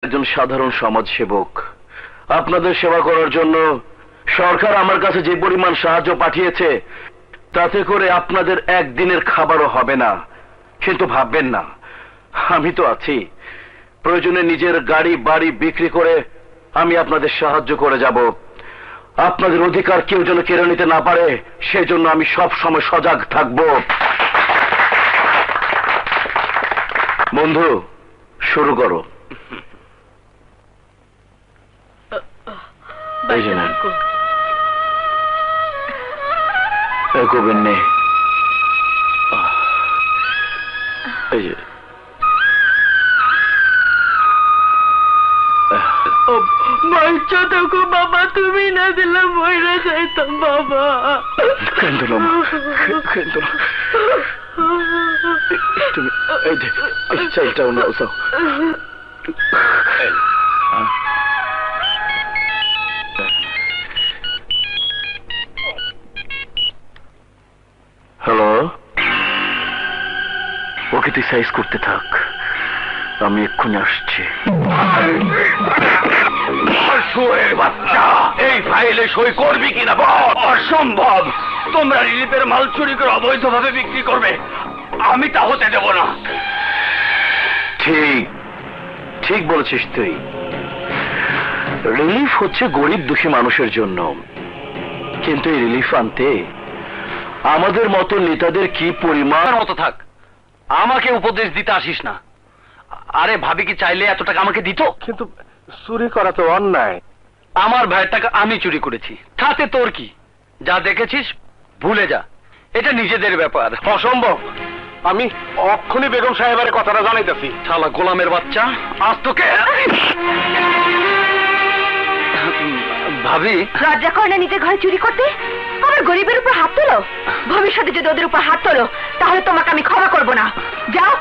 একজন সাধারণ সমাজসেবক। আপনাদের সেবা করার জন্য সরকার আমার কাছে যে পরিমাণ সাহায্য পাঠিয়েছে তাতে করে আপনাদের একদিনের খাবারও হবে না। কিন্তু ভাববেন না, আমি তো আছি। প্রয়োজনে নিজের গাড়ি বাড়ি বিক্রি করে আমি আপনাদের সাহায্য করে যাব। আপনাদের অধিকার কেউ যেন কেড়ে নিতে না পারে সেজন্য আমি সব সময় সজাগ থাকব। বন্ধু, শুরু করো। এই যে নেন, কবেন নেই। এই যে বাচ্চা দেখো বাবা, তুমি না দিলে মরে যাইতাম বাবা। কেন তুমি এই চাইটাও না ওসাও। হ্যালো, ওকে তুই সাইজ করতে থাক, আমি এক্ষুনি আসছি। বাচ্চা, এই ফাইলে সই করবি কিনা বল। অসম্ভব, তোমরা রিলিফের মাল চুরি করে অবৈধভাবে বিক্রি করবে, আমি তা হতে দেব না। ঠিক ঠিক বলেছিস তুই। রিলিফ হচ্ছে গরিব দুঃখী মানুষের জন্য, কিন্তু এই রিলিফ আনতে আমাদের মতো নেতাদের কি পরিমাণ। মতো থাক, আমাকে উপদেশ দিতে আসিস না। আরে ভাবি কি চাইলে এত টাকা আমাকে দিত? কিন্তু চুরি করা তো অন্যায়। আমার ভাইয়ের টাকা আমি চুরি করেছি, তাতে তোর কি? যা দেখেছিস ভুলে যা, এটা নিজেদের ব্যাপার। অসম্ভব, আমি অক্ষুনি বেগম সাহেবের কথাটা জানাইতেছি। শালা গোলামের বাচ্চা, আজ তোকে। ভাবি, লজ্জা করে না নিজের ঘরে চুরি করতে? আমার গরিবের উপর হাত তোলো। ভবিষ্যতে যদি ওদের উপর হাত তোলো তাহলে তোমাকে আমি ক্ষমা করব না। যাও,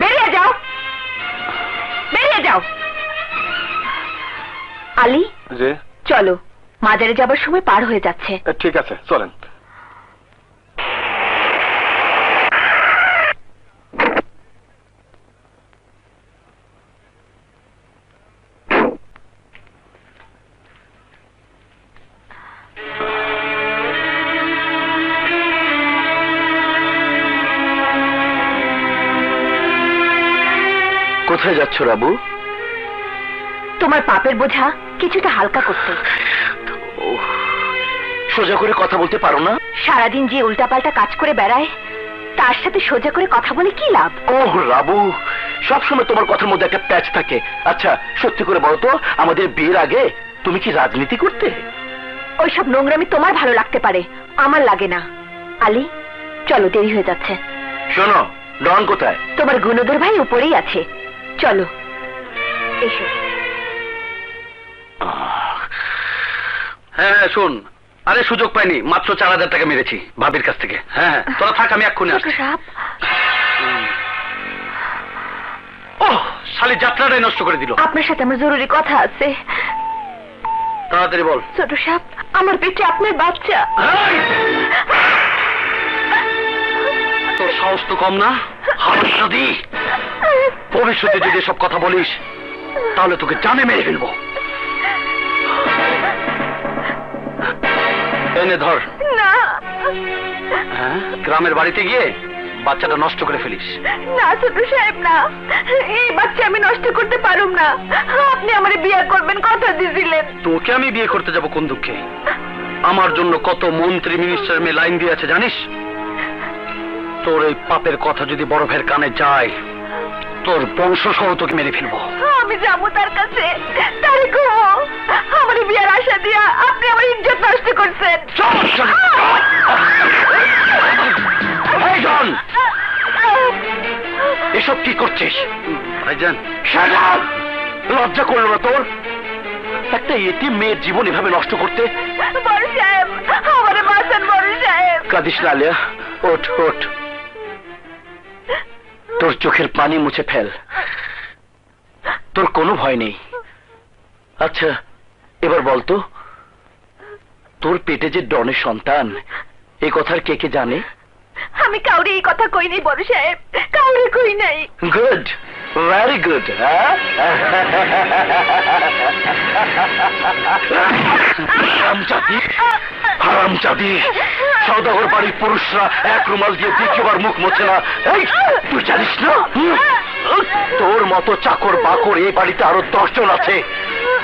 বেরিয়ে যাও, বেরিয়ে যাও। আলী, চলো, মাজারে যাবার সময় পার হয়ে যাচ্ছে। ঠিক আছে, চলেন। কোথায় যাচ্ছ রাবু? তোমার পাপের বোঝা কিছুটা হালকা করতে। সোজা করে কথা বলতে পারো না? সারাদিন যে উল্টাপাল্টা কাজ করে বেড়ায় তার সাথে সোজা করে কথা বলে কি লাভ? ওহ রাবু, সবসময় তোমার কথার মধ্যে একটা প্যাচ থাকে। আচ্ছা সত্যি করে বলো তো, আমাদের বিয়ের আগে তুমি কি রাজনীতি করতে? ওইসব নোংরামি তোমার ভালো লাগতে পারে, আমার লাগে না। আলী, চলো, দেরি হয়ে যাচ্ছে। শোনো, ডন কোথায়? তোমার গুণধর ভাই উপরেই আছে, চলো এসো। হ্যাঁ শোন, আরে সুযোগ পাইনি, মাত্র 4000 টাকা মেরেছি ভাবির কাছ থেকে। হ্যাঁ তোরা থাক, আমি এক্ষুনি আসছি। ওহ, শালি যাত্রাটাই নষ্ট করে দিল। আপনার সাথে আমার জরুরি কথা আছে। তাড়াতাড়ি বল। ছোট সাপ, আমার পেটে আপনার বাচ্চা। তোর সাহস তো কম না? হারামজাদি, ভবিষ্যতে যদি সব কথা বলিস তাহলে তোকে জানে মেরে ফেলবো। এনে ধর। না। হ্যাঁ, গ্রামের বাড়িতে গিয়ে বাচ্চাটা নষ্ট করে ফেলিস। না ছোট সাহেব, না, এই বাচ্চা আমি নষ্ট করতে পারুম না। আপনি আমারে বিয়ে করবেন কথা দিয়েছিলেন। তোকে আমি বিয়ে করতে যাব কোন দুঃখে? আমার জন্য কত মন্ত্রী মিনিস্টার মেয়ে লাইন দিয়ে আছে জানিস? তোর এই পাপের কথা যদি বড় ভাইয়ের কানে যায়, তোর বংশ সহ তোকে মেরে ফেলবো। আমি যাবো তার কাছে, তারে কহো আমার বিয়ের আশা দিয়া আপনি আমার ইজ্জত নষ্ট করছেন। এসব কি করছিস ভাইজান? লজ্জা করলো না তোর? একটা এতিম মেয়ের জীবন এভাবে নষ্ট করতে? বড় সাহেব, আমারে বাঁচান বড় সাহেব। কাঁদিস না আলিয়া, ওঠ ওঠ, তোর চোখের পানি মুছে ফেল, তোর কোনো ভয় নেই। আচ্ছা এবার বলতো, তোর পেটে যে ডনের সন্তান, এই কথার কে কে জানে? আমি কাউরে এই কথা কই নাই বড় সাহেব, কাউরে কই নাই। Good, very good. হারামজাদি, সওদাগর বাড়ির পুরুষরা এক রুমাল দিয়ে দ্বিতীয়বার মুখ মোছে না। এই, তুই জানিস না তোর মতো চাকর বাকর এই বাড়িতে আরো 10 জন আছে,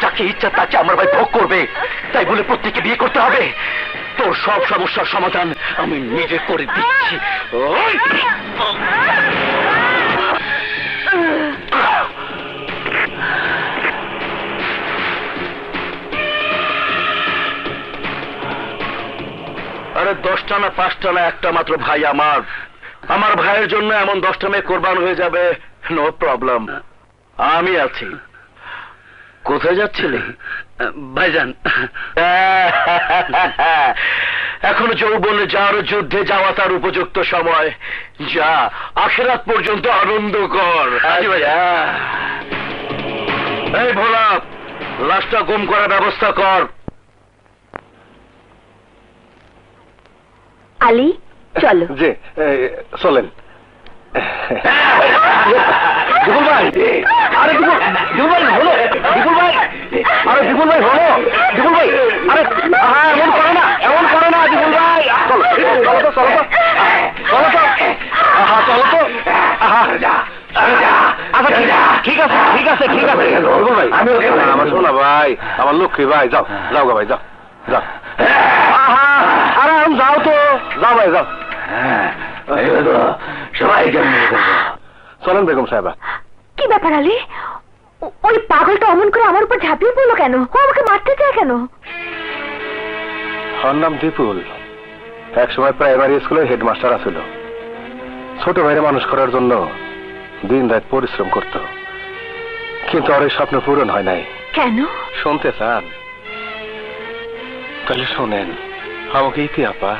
যাকে ইচ্ছা তাকে আমার ভাই ভোগ করবে। তাই বলে প্রত্যেককে বিয়ে করতে হবে? তোর সব সমস্যার সমাধান আমি নিজে করে দিচ্ছি। ওই! আরে 10টা না 5টা না, একটা মাত্র ভাই আমার। আমার ভাইয়ের জন্য এমন 10টা মেয়ে কোরবান হয়ে যাবে, নো প্রবলেম, আমি আছি। কোথায় যাচ্ছিলে? ভাইজান, এখনো যৌবনে যাওয়ার, যুদ্ধে যাওয়া তার উপযুক্ত সময়। যা, আখিরাত পর্যন্ত আনন্দ কর। এই ভোলা, লাশটা গুম করার ব্যবস্থা কর। আলী, চলো। জি, চলেন। বিপুল ভাই, আরে বিপুল ভাই হলো, বিপুল ভাই, আরে বিপুল ভাই হলো, বিপুল ভাই, আরে এমন করে না, এমন করে না বিপুল ভাই। চলো চলো তো, চলো তো, চলো তো, চলো তো। আচ্ছা ঠিক আছে, ঠিক আছে, ঠিক আছে বিপুল ভাই। আমি আমার শোনা ভাই, আমার লক্ষ্মী ভাই, যাও যাও গা ভাই, যাও যাও। আরে যাও তো, যাও ভাই যাও। সবাই চলেন বেগম সাহেবা। কি ব্যাপার আলী? ওই পাগলটা অমন করে আমার উপর ঝাঁপিয়ে পড়লো কেন? ও আমাকে মারতে চায় কেন? ওর নাম দীপুল, একসময় প্রাইমারি স্কুলের হেডমাস্টার আছিল। ছোট ভাইরে মানুষ করার জন্য দিন রাত পরিশ্রম করত, কিন্তু ওর এই স্বপ্ন পূরণ হয় নাই। কেন? শুনতে চান? তাহলে শোনেন, আমাকে ইতি আপা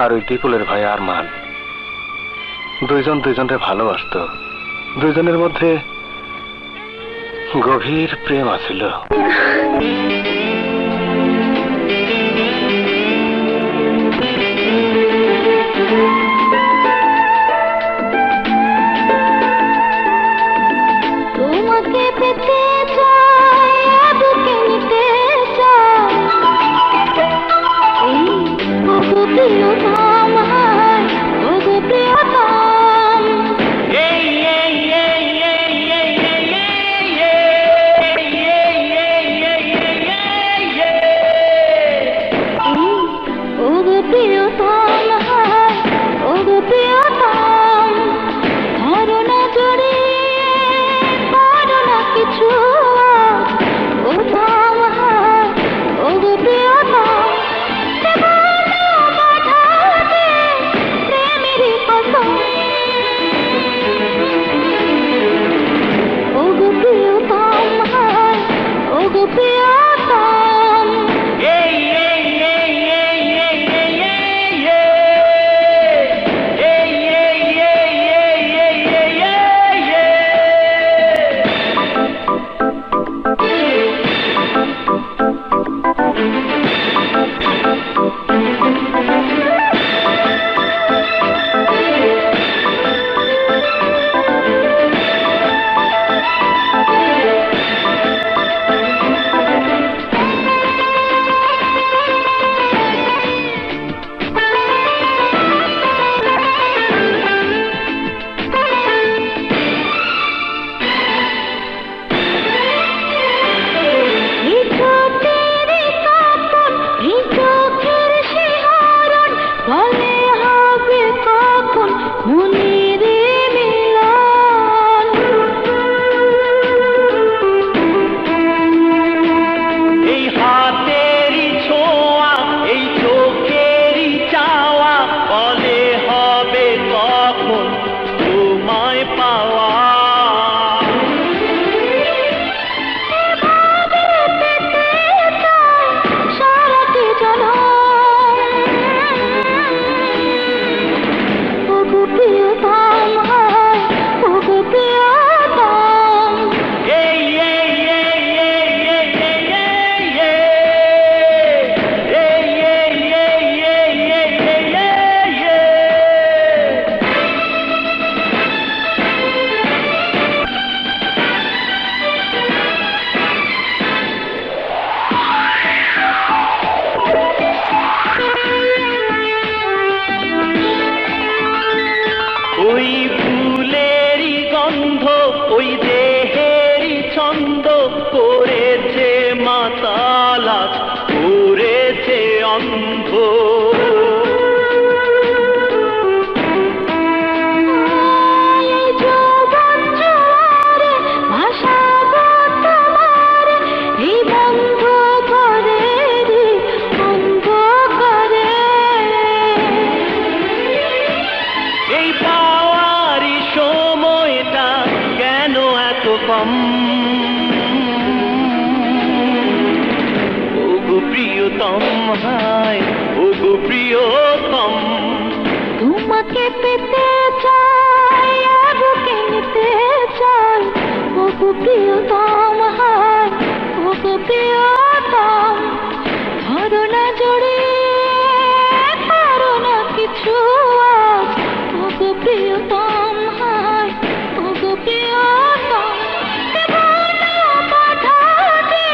আর ওই দীপুলের ভাই আরমান দুইজন দুইজনকে ভালোবাসত। দুইজনের মধ্যে গভীর প্রেম আছিল। তোমাকে পেতে চাই, বুকে নিতে চাই, এই ওগো প্রিয়তম, ওগো প্রিয়তম, এই ওগো প্রিয়তম, ওগো প্রিয়তম, ধরো না জড়িয়ে, করো না কিছু, উঠাও হাত, ওগো প্রিয়তম, দেব না বাধাতে প্রেমেরই কসম, ওগো প্রিয়তম, ওগো প্রিয়তম, এই প্রিয়তম ওগো প্রিয়তম হায় ওগো প্রিয়তম তোমাকে পেতে চাই বুকে নিতে চাই ওগো প্রিয়তম হায় ওগো প্রিয়তম ধরো না জড়ে পারো না কিছু আজ ওগো প্রিয়তম হায় ওগো প্রিয়তম দেব না বাধা দে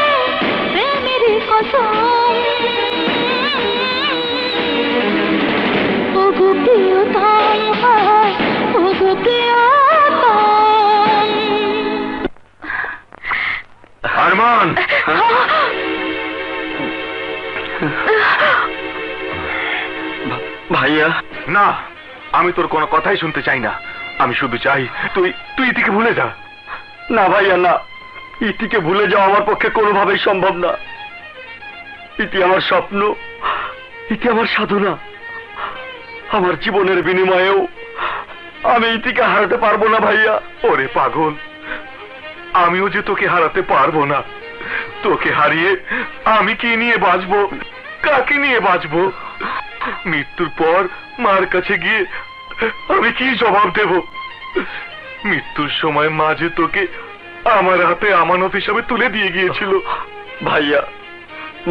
প্রেমের কসম ওগো প্রিয়তম হায় ওগো প্রিয়তম আরমান, ভাইয়া না, আমি তোর কোনো কথাই শুনতে চাই না। আমি শুধু চাই তুই তুই ইতিকে ভুলে যা। না ভাইয়া না, ইতিকে ভুলে যাওয়া আমার পক্ষে কোনোভাবেই সম্ভব না। ইতি আমার স্বপ্ন, ইতি আমার সাধনা। আমার জীবনের বিনিময়েও আমি ইতিকে হারাতে পারবো না ভাইয়া। ওরে পাগল, আমিও যে তোকে হারাতে পারবো না। তোকে হারিয়ে আমি কি নিয়ে বাঁচবো, কাকে নিয়ে বাঁচবো? মৃত্যুর পর মার কাছে গিয়ে আমি কি জবাব দেব? মৃত্যুর সময় মা যে তোকে আমার হাতে আমানত হিসাবে তুলে দিয়ে গিয়েছিল। ভাইয়া,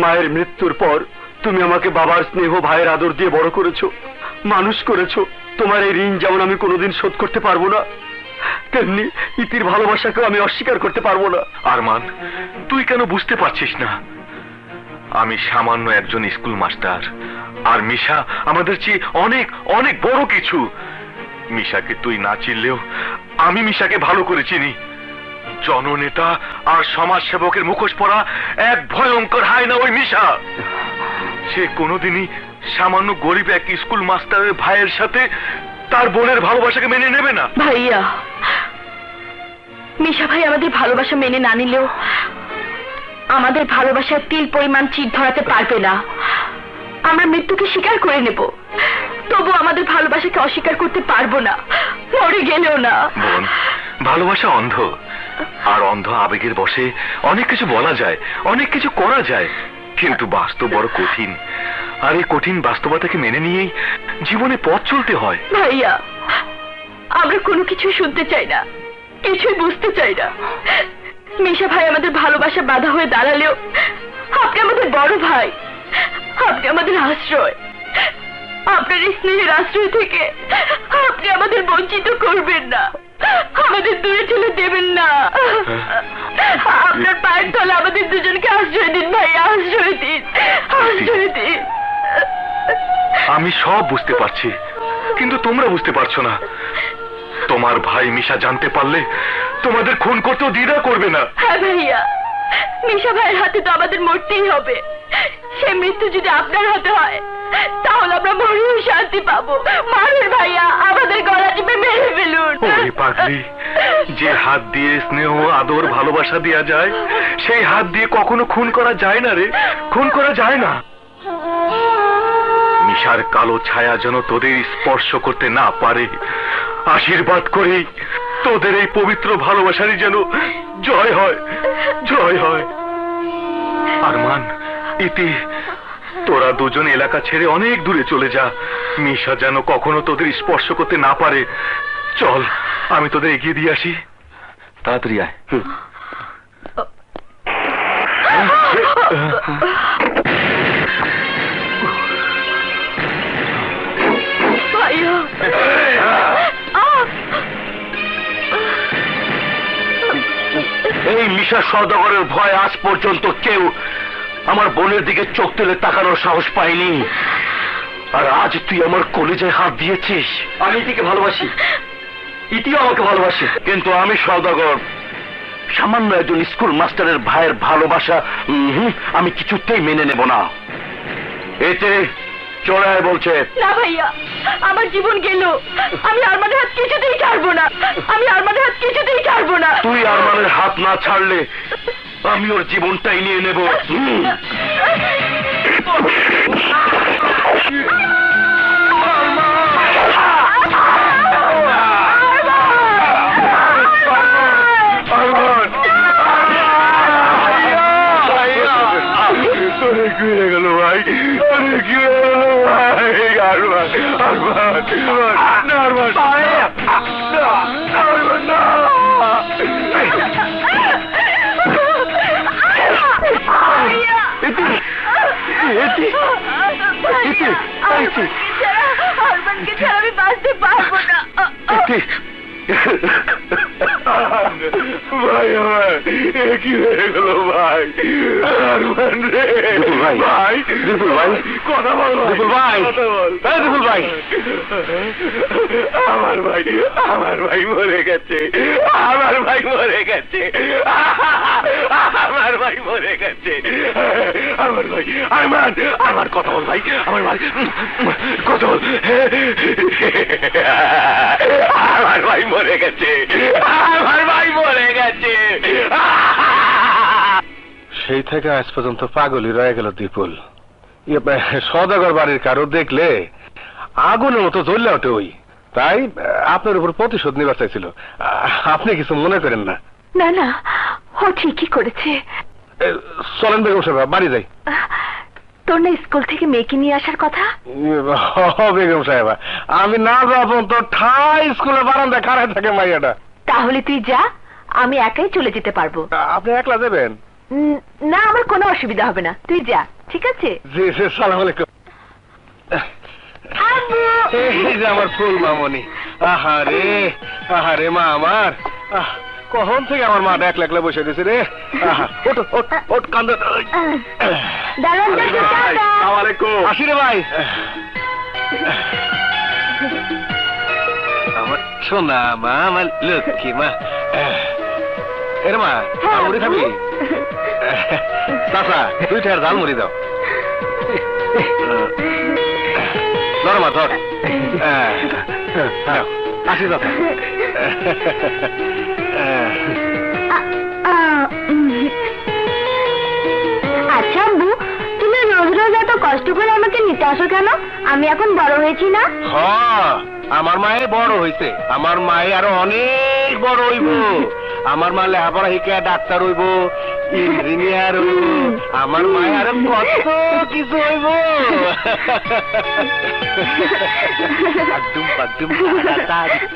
মায়ের মৃত্যুর পর তুমি আমাকে বাবার স্নেহ, ভাইয়ের আদর দিয়ে বড় করেছো, মানুষ করেছো। তোমার এই ঋণ যেমন আমি কোনোদিন শোধ করতে পারবো না, তেমনি ইতির ভালোবাসাকেও আমি অস্বীকার করতে পারবো না। আরমান, তুই কেন বুঝতে পারছিস না? আমি সামান্য একজন স্কুল মাস্টার, আর মিশা আমাদের চেয়ে অনেক অনেক বড় কিছু। মিশাকে তুই না চিনলেও আমি মিশাকে ভালো করে চিনি। জননেতা আর সমাজ সেবকের মুখোশ পরা এক ভয়ঙ্কর হায়না ওই মিশা। সে কোনোদিনই সামান্য গরিব এক স্কুল মাস্টারের ভাইয়ের সাথে তার বোনের ভালোবাসাকে মেনে নেবে না। ভাইয়া, মিশা ভাই আমাদের ভালোবাসা মেনে না নিলেও আমাদের ভালোবাসার তিল পরিমাণ চিট ধরাতে পারবে না। আমরা মৃত্যুকে স্বীকার করে নেব, তবু আমাদের ভালোবাসাকে অস্বীকার করতে পারবো না, মরে গেলেও না। বোন, ভালোবাসা অন্ধ, আর অন্ধ আবেগের বশে অনেক কিছু বলা যায়, অনেক কিছু করা যায়, কিন্তু বাস্তব বড় কঠিন। আর এই কঠিন বাস্তবতাকে মেনে নিয়েই জীবনে পথ চলতে হয়। ভাইয়া, আমরা কোনো কিছু শুনতে চাই না, কিছুই বুঝতে চাই না। মিশা ভাই আমাদের ভালোবাসা বাধা হয়ে দাঁড়ালেও আপনি আমাদের বড় ভাই, আপনি আমাদের আশ্রয়। আপনার এই স্নেহের আশ্রয় থেকে আপনি আমাদের বঞ্চিত করবেন না, আমাদের দূরে ঠেলে দেবেন না। আপনার পায়ের তলে আমাদের দুজনকে আশ্রয় দিন ভাই, আশ্রয় দিন, আশ্রয় দিন। আমি সব বুঝতে পারছি, কিন্তু তোমরা বুঝতে পারছো না। তোমার ভাই মিশা জানতে পারলে তোমাদের খুন করতেও দ্বিধা করবে না। হ্যাঁ ভাইয়া, মিশা ভাইয়ের হাতে তো আমাদের মরতেই হবে। সে মৃত্যু যদি আপনার হাতে হয় তাহলে আমরা মরেও শান্তি পাবো। মারুন ভাইয়া, আমাদের গলা টিপে মেরে ফেলুন। ওরে পাগলি, যে হাত দিয়ে স্নেহ, আদর, ভালোবাসা দেওয়া যায়, সেই হাত দিয়ে কখনো খুন করা যায় না রে, খুন করা যায় না। মিশার কালো ছায়া যেন তোদের স্পর্শ করতে না পারে, আশীর্বাদ করি তোদের এই পবিত্র ভালোবাসারই যেন জয় হয়, জয় হয়। আরমান, ইতি, তোরা দুজন এলাকা ছেড়ে অনেক দূরে চলে যা। মিশা যেন কখনো তোদের স্পর্শ করতে না পারে। চল, আমি তোদের এগিয়ে দিয়ে আসি। তাড়াতাড়ি আয়। ভাইয়া, এই মিশা সওদাগরের ভয় আজ পর্যন্ত কেউ আমার বোনের দিকে চোখ তুলে তাকানোর সাহস পায়নি। আর আজ তুই আমার কলেজায় হাত দিয়েছিস। আমি ইতিকে ভালোবাসি, ইতিও আমাকে ভালোবাসে, কিন্তু আমি সওদাগর সামান্য একজন স্কুল মাস্টারের ভাইয়ের ভালোবাসা আমি কিছুতেই মেনে নেব না। এতে চড়ায় বলছে। না ভাইয়া, আমার জীবন গেল, আমি আরমানের হাত কিছুতেই ছাড়বো না, আমি আরমানের হাত কিছুতেই ছাড়বো না। তুই আরমানের হাত না ছাড়লে আমি ওর জীবনটাই নিয়ে নেব। আরমান, আরমানকে ছাড়া আমি বাঁচতে পারবো না। ভাই আমার কি হয়ে গেল ভাই? আরমান রে ভাই, ভাই বিপুল ভাই, কথা বল বিপুল ভাই, বিপুল ভাই। আমার ভাই মরে গেছে, আমার ভাই মরে গেছে, আমার ভাই মরে গেছে, আমার ভাই আরমান, আমার কথা বল ভাই, আমার ভাই কথা বল। আমার ভাই মরে গেছে, আমার ভাই মরে গেছে। সেই থেকে আজ পর্যন্ত পাগলই রয়ে গেল দীপুল। সদাগর বাড়ির কারো দেখলে আগুনের মতো জ্বললে ওঠে ওই। তাই আপনার উপর প্রতিশোধ নিবার চাইছিল। আপনি কিছু মনে করেন না। না না, ও ঠিকই করেছে। চলেন বেগম সাহেব, বাড়ি যাই। তোর না স্কুল থেকে মেয়েকে নিয়ে আসার কথা? বেগম সাহেব, আমি না যাওয়া পর্যন্ত ঠাই স্কুলে বারান্দায় খাড়ায় থাকে মাইয়াটা। তাহলে তুই যা, আমি একাই চলে যেতে পারবো। আপনি একলা যাবেন? না, আমার কোনো অসুবিধা হবে না, তুই যা, ঠিক আছে? জি জি, সালাম আলাইকুম। এই যে আমার ফুল মামনি। আহারে আহারে মা আমার, কখন থেকে আমার মা একলা একলা বসে গেছে রে। ওট কান্দে। আসি রে ভাই। আমার সোনা মা, আমার লক্ষ্মী মা। এর মা, মুড়ি খাবি? চাচা, 2 টাকার ঝাল মুড়ি দাও। ধর মা, ধর। আসি চাচা। আচ্ছা আব্বু, তুমি রোজ রোজ এত কষ্ট করে আমাকে নিতে আসো কেন? আমি এখন বড় হয়েছি না? আমার মায়ের বড় হইছে, আমার মায়ে আরো অনেক বড় হইব। আমার মা লেখাপড়া শিখে ডাক্তার হইব, ইঞ্জিনিয়ার হইব, আমার মায়ের আরো কত কিছু হইব।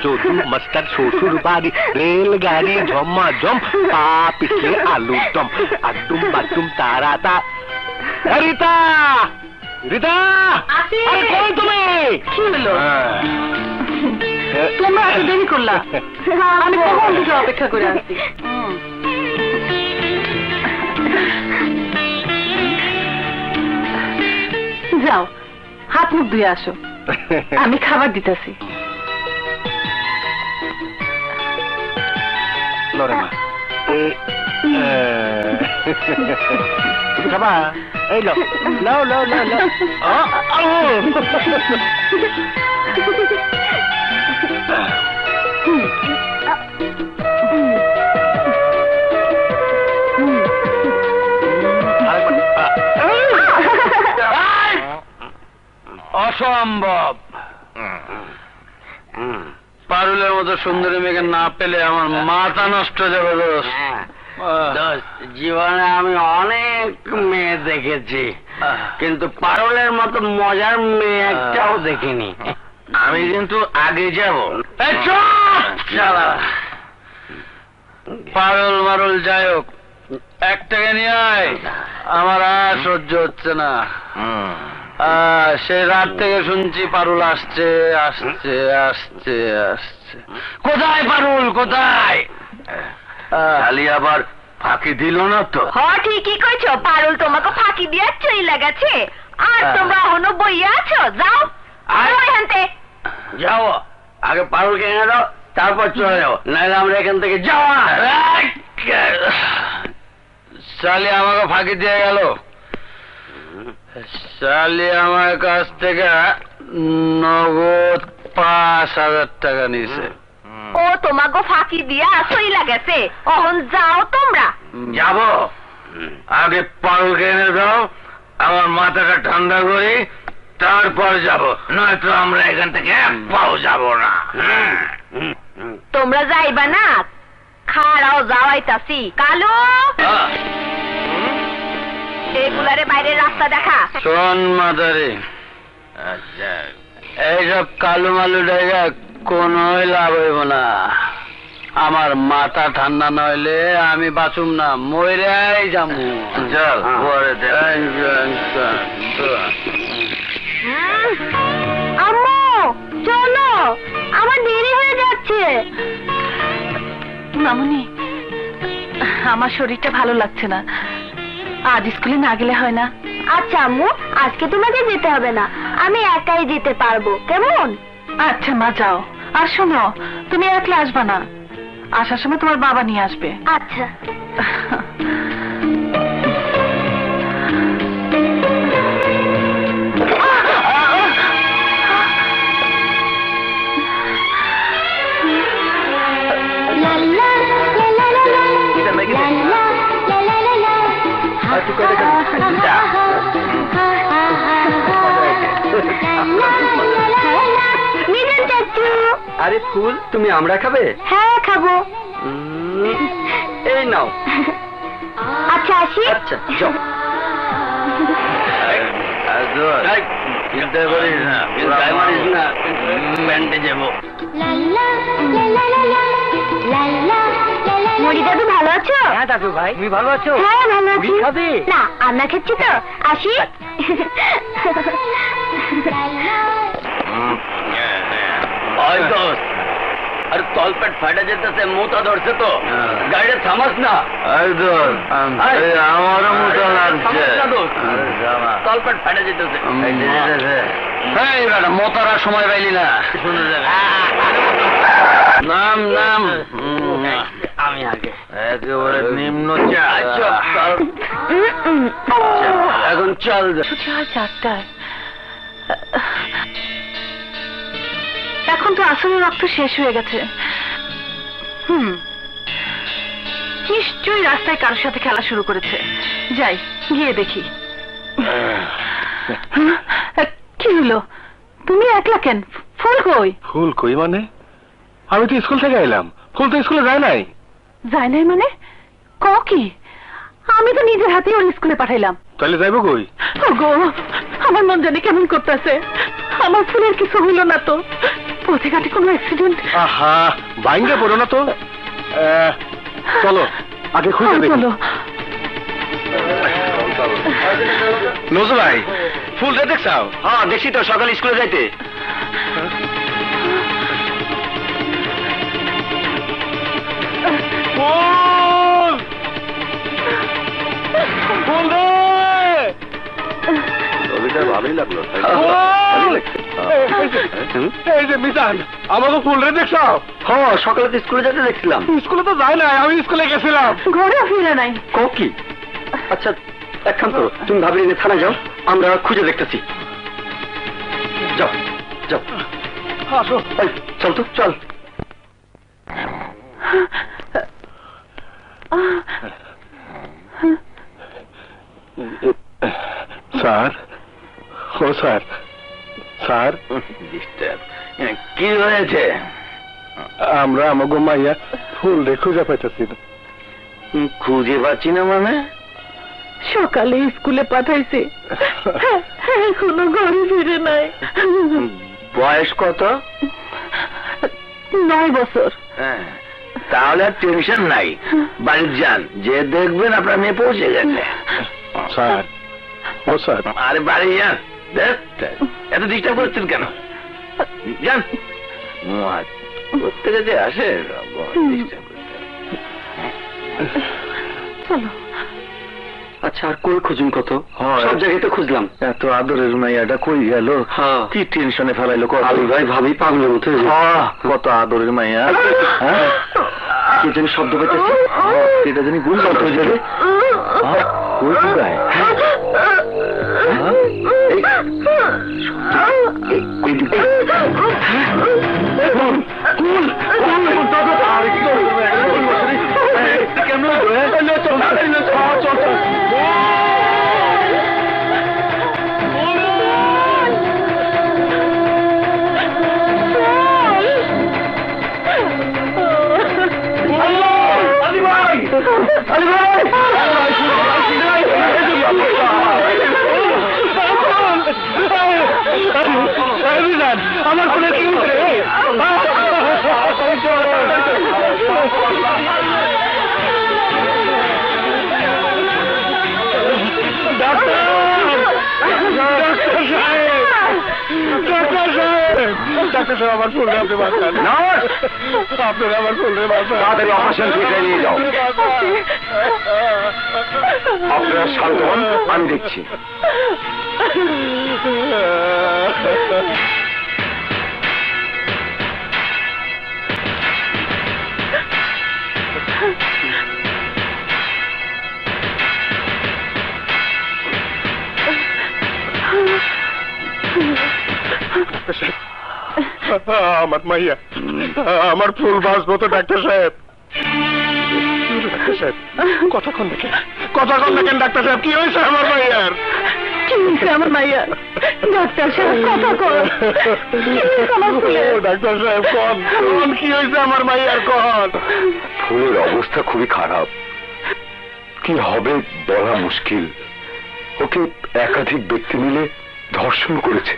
চোদু মাস্টার শ্বশুর বাড়ি, রেলগাড়ি ঝম্মা ঝম, পা পিছলে আলু দম, আডুম বাডুম তারা তা। রিতা, রিতা, আরে কই তুমি? কি হলো? তোমরা এত দেরি করলা? আমি কখন থেকে অপেক্ষা করে আসছি। যাও, হাত মুখ ধুয়ে আসো, আমি খাবার দিতেছি। লরে মা, তুমি খাবা? এই লো, লাও লাও লাও লাও। অসম্ভব। পারুলের মতো সুন্দরী মেয়েকে না পেলে আমার মাথা নষ্ট হয়ে যাবে। জীবনে আমি অনেক মেয়ে দেখেছি, কিন্তু পারুলের মতো মজার মেয়ে একটাও দেখিনি। আমি কিন্তু আগে যাব। পারুল মারুল যাই হোক, একটাকে নিয়ে আয়, আমার আর সহ্য হচ্ছে না। সে রাত থেকে শুনছি পারুল আসছে আসছে আসছে আসছে। কোথায় পারুল, কোথায়? খালি আবার ফাঁকি দিল না তো? ঠিকই কইছো, পারুল তোমাকে ফাঁকি দিয়ে চলে গেছে, আর তোমরা এখনো বইয়া আছো। যাও এখানতে, যাও, আগে পারুলকে এনে দাও, তারপর চলে যাও, নাহলে আমরা এখান থেকে যাওয়া। শালি আমাকে ফাঁকি দিয়ে গেল। শালি আমার কাছ থেকে নগদ 5,000 টাকা নিছে। ও তোমাকে ফাঁকি দিয়া চইলা গেছে, এখন যাও তোমরা। যাব, আগে পারুলকে এনে দাও, আমার মাথাটা ঠান্ডা করি, তারপর যাব, নয়তো আমরা এখান থেকে এক পাও যাব না। তোমরা যাইবা না? খাড়াও যাওয়াইতাছি। কালু, এগুলারে বাইরের রাস্তা দেখা। শোন মাদারে, আচ্ছা এইসব কালো মালু ডাইরা কোনোই লাভ হইব না। আমার মাথা ঠান্ডা নইলে আমি বাঁচুম না, মইরাই যামু। চল পরে আম্মু চলো, আমার দেরি হয়ে যাচ্ছে। মামুনি, আমার শরীরটা ভালো লাগছে না, আজ স্কুলে না গেলে হয় না? আচ্ছা আম্মু, আজকে তোমাকে যেতে হবে না, আমি একাই যেতে পারবো, কেমন? আচ্ছা মা, যাও। আর শোনো, তুমি একলা আসবা না, আসার সময় তোমার বাবা নিয়ে আসবে। আচ্ছা। আরে ফুল, তুমি আমরা খাবে? হ্যাঁ খাবো। এই নাও। আচ্ছা আসি। আচ্ছা যাও। চিন্তা করিস না, মারিস না, ব্যান্ডে যাবো। মুড়ি দাদু ভালো আছো? হ্যাঁ দাদু ভাই, তুমি ভালো আছো? হ্যাঁ ভালো আছি। মুড়ি খাবে? না, আমরা খাচ্ছি তো, আসি। আরে তলপেট ফাটা যেতেছে, মোটা ধরছে তো, গাড়িটা থামাস না। আমারও মোটা লাগছে, তলপেট ফাটা যেতেছে। মোতারা সময় পাইলি না, নাম নাম। আমি আগে একেবারে নিম্ন এখন চল। 4টায় এখন তো আসলে রক্ত শেষ হয়ে গেছে। নিশ্চয়ই রাস্তায় কারোর সাথে খেলা শুরু করেছে, যাই গিয়ে দেখি। কি হলো, তুমি একলা কেন? ফুল কই? ফুল কই মানে? আমি তো স্কুল থেকে এলাম, ফুল তো স্কুলে যায় নাই। যায় নাই মানে? কি? আমি তো নিজের হাতে ওর স্কুলে পাঠাইলাম। তাহলে যাইব কই? গো, আমার মন জানি কেমন করতেছে। আমার ফুলের কিছু হইল না তো? পথে ঘাটে কোনো অ্যাক্সিডেন্ট? আহা, বাইঙ্গা পড়ো না তো। চলো আগে খুঁজে দেখি। চলো। নজরুল ভাই, ফুলটা দেখছাও? হ্যাঁ দেখছি তো, সকালে স্কুলে যাইতে। ফুল, ফুল রে! ছবিটা ভালোই লাগলো। এই যে মিজান, আমাকে ফুল রে দেখছাও? হ্যাঁ সকালে তো স্কুলে যেতে দেখছিলাম। স্কুলে তো যায় নাই, আমি স্কুলে গেছিলাম। ঘরে ফিরে নাই। কি? আচ্ছা এক কাম করো, তুমি ভাবি নিয়ে থানায় যাও, আমরা খুঁজে দেখতেছি। যাও যাও। আসো। এই, চল তো চল। স্যার, ও স্যার, স্যার কি হয়েছে? আমরা আমাকে মাইয়া ফুল রে খুঁজে পাইতেছি না। খুঁজে পাচ্ছি না মানে? সকালে স্কুলে পাঠাইছে, এখনো ঘরে ফিরে নাই। বয়স কত? 9 বছর। হ্যাঁ, তাহলে আর টেনশন নাই, বাড়ির যান, যে দেখবেন আপনার মেয়ে পৌঁছে গেছে। স্যার, ও স্যার, আরে বাড়ি যান, এত ডিস্টার্ব করছেন কেন? যান, প্রত্যেকে যে আসে চলো। আচ্ছা আর কই খুঁজুন কত? সব জায়গায় তো খুঁজলাম। এত আদরের মাইয়াটা কই গেল? কি টেনশনে ফেলাইলো? আলী ভাই ভাবি পাগলের মতো। কত আদরের মাইয়া, কে জানি শব্দ পাইতেছে, সেটা জানি গুণ কত হয়ে যাবে। কই গায়? আমার ফুলের কি হয়েছে রে? ডাক্তার সাহেব আমার ফুল রে আপনি বাঁচান। আপনারা আমার ফুল রে বাঁচান। তাড়াতাড়ি অপারেশন থিয়েটারে নিয়ে যাও। আপনারা শান্ত হন, আমি দেখছি। আমার মাইয়া, আমার ফুল বাঁচবো তো ডাক্তার সাহেব? ডাক্তার সাহেব কতক্ষণ দেখেন, ডাক্তার সাহেব কি হয়েছে আমার মাইয়ার? কি হয়েছে আমার মাইয়া? ডাক্তার সাহেব কথা কর। কি হয়েছে আমার ফুলের? ডাক্তার সাহেব কোন কি হয়েছে আমার মাইয়ার? কোন ফুলের অবস্থা খুবই খারাপ, কি হবে বলা মুশকিল। ওকে একাধিক ব্যক্তি মিলে ধর্ষণ করেছে।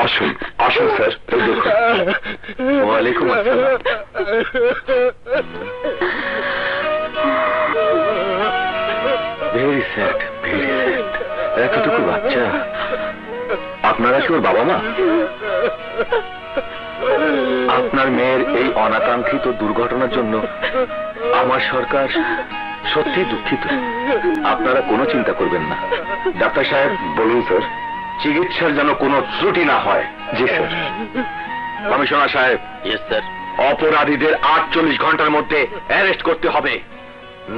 আসুন আসুন স্যার, এই দেখুন। ওয়ালাইকুম আসসালাম। Very sad, very sad. এতটুকু বাচ্চা। আপনারা কি ওর বাবা মা? আপনার মেয়ের এই অনাকাঙ্ক্ষিত দুর্ঘটনার জন্য আমার সরকার সত্যি দুঃখিত। আপনারা কোনো চিন্তা করবেন না। ডাক্তার সাহেব বলুন স্যার, চিকিৎসার যেন কোনো ত্রুটি না হয়। জি স্যার। কমিশনার সাহেব। Yes sir. অপরাধীদের 48 ঘন্টার মধ্যে অ্যারেস্ট করতে হবে,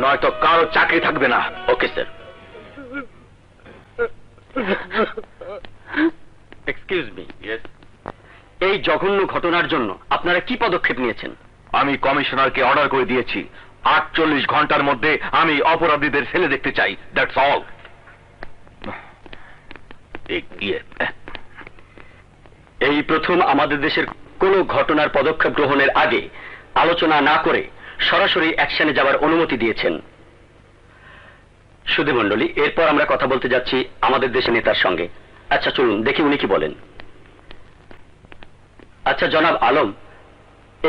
নয়তো কারো চাকরি থাকবে না। Okay sir. Excuse me. Yes. এই জঘন্য ঘটনার জন্য আপনারা কি পদক্ষেপ নিয়েছেন? আমি কমিশনারকে অর্ডার করে দিয়েছি, 48 ঘন্টার মধ্যে আমি অপরাধীদের ছেলে দেখতে চাই। That's all. এই প্রথম আমাদের দেশের কোনো ঘটনার পদক্ষেপ গ্রহণের আগে আলোচনা না করে সরাসরি অ্যাকশনে যাওয়ার অনুমতি দিয়েছেন। সুধী মণ্ডলী, এরপর আমরা কথা বলতে যাচ্ছি আমাদের দেশের নেতার সঙ্গে। আচ্ছা চলুন দেখি উনি কি বলেন। আচ্ছা জনাব আলম,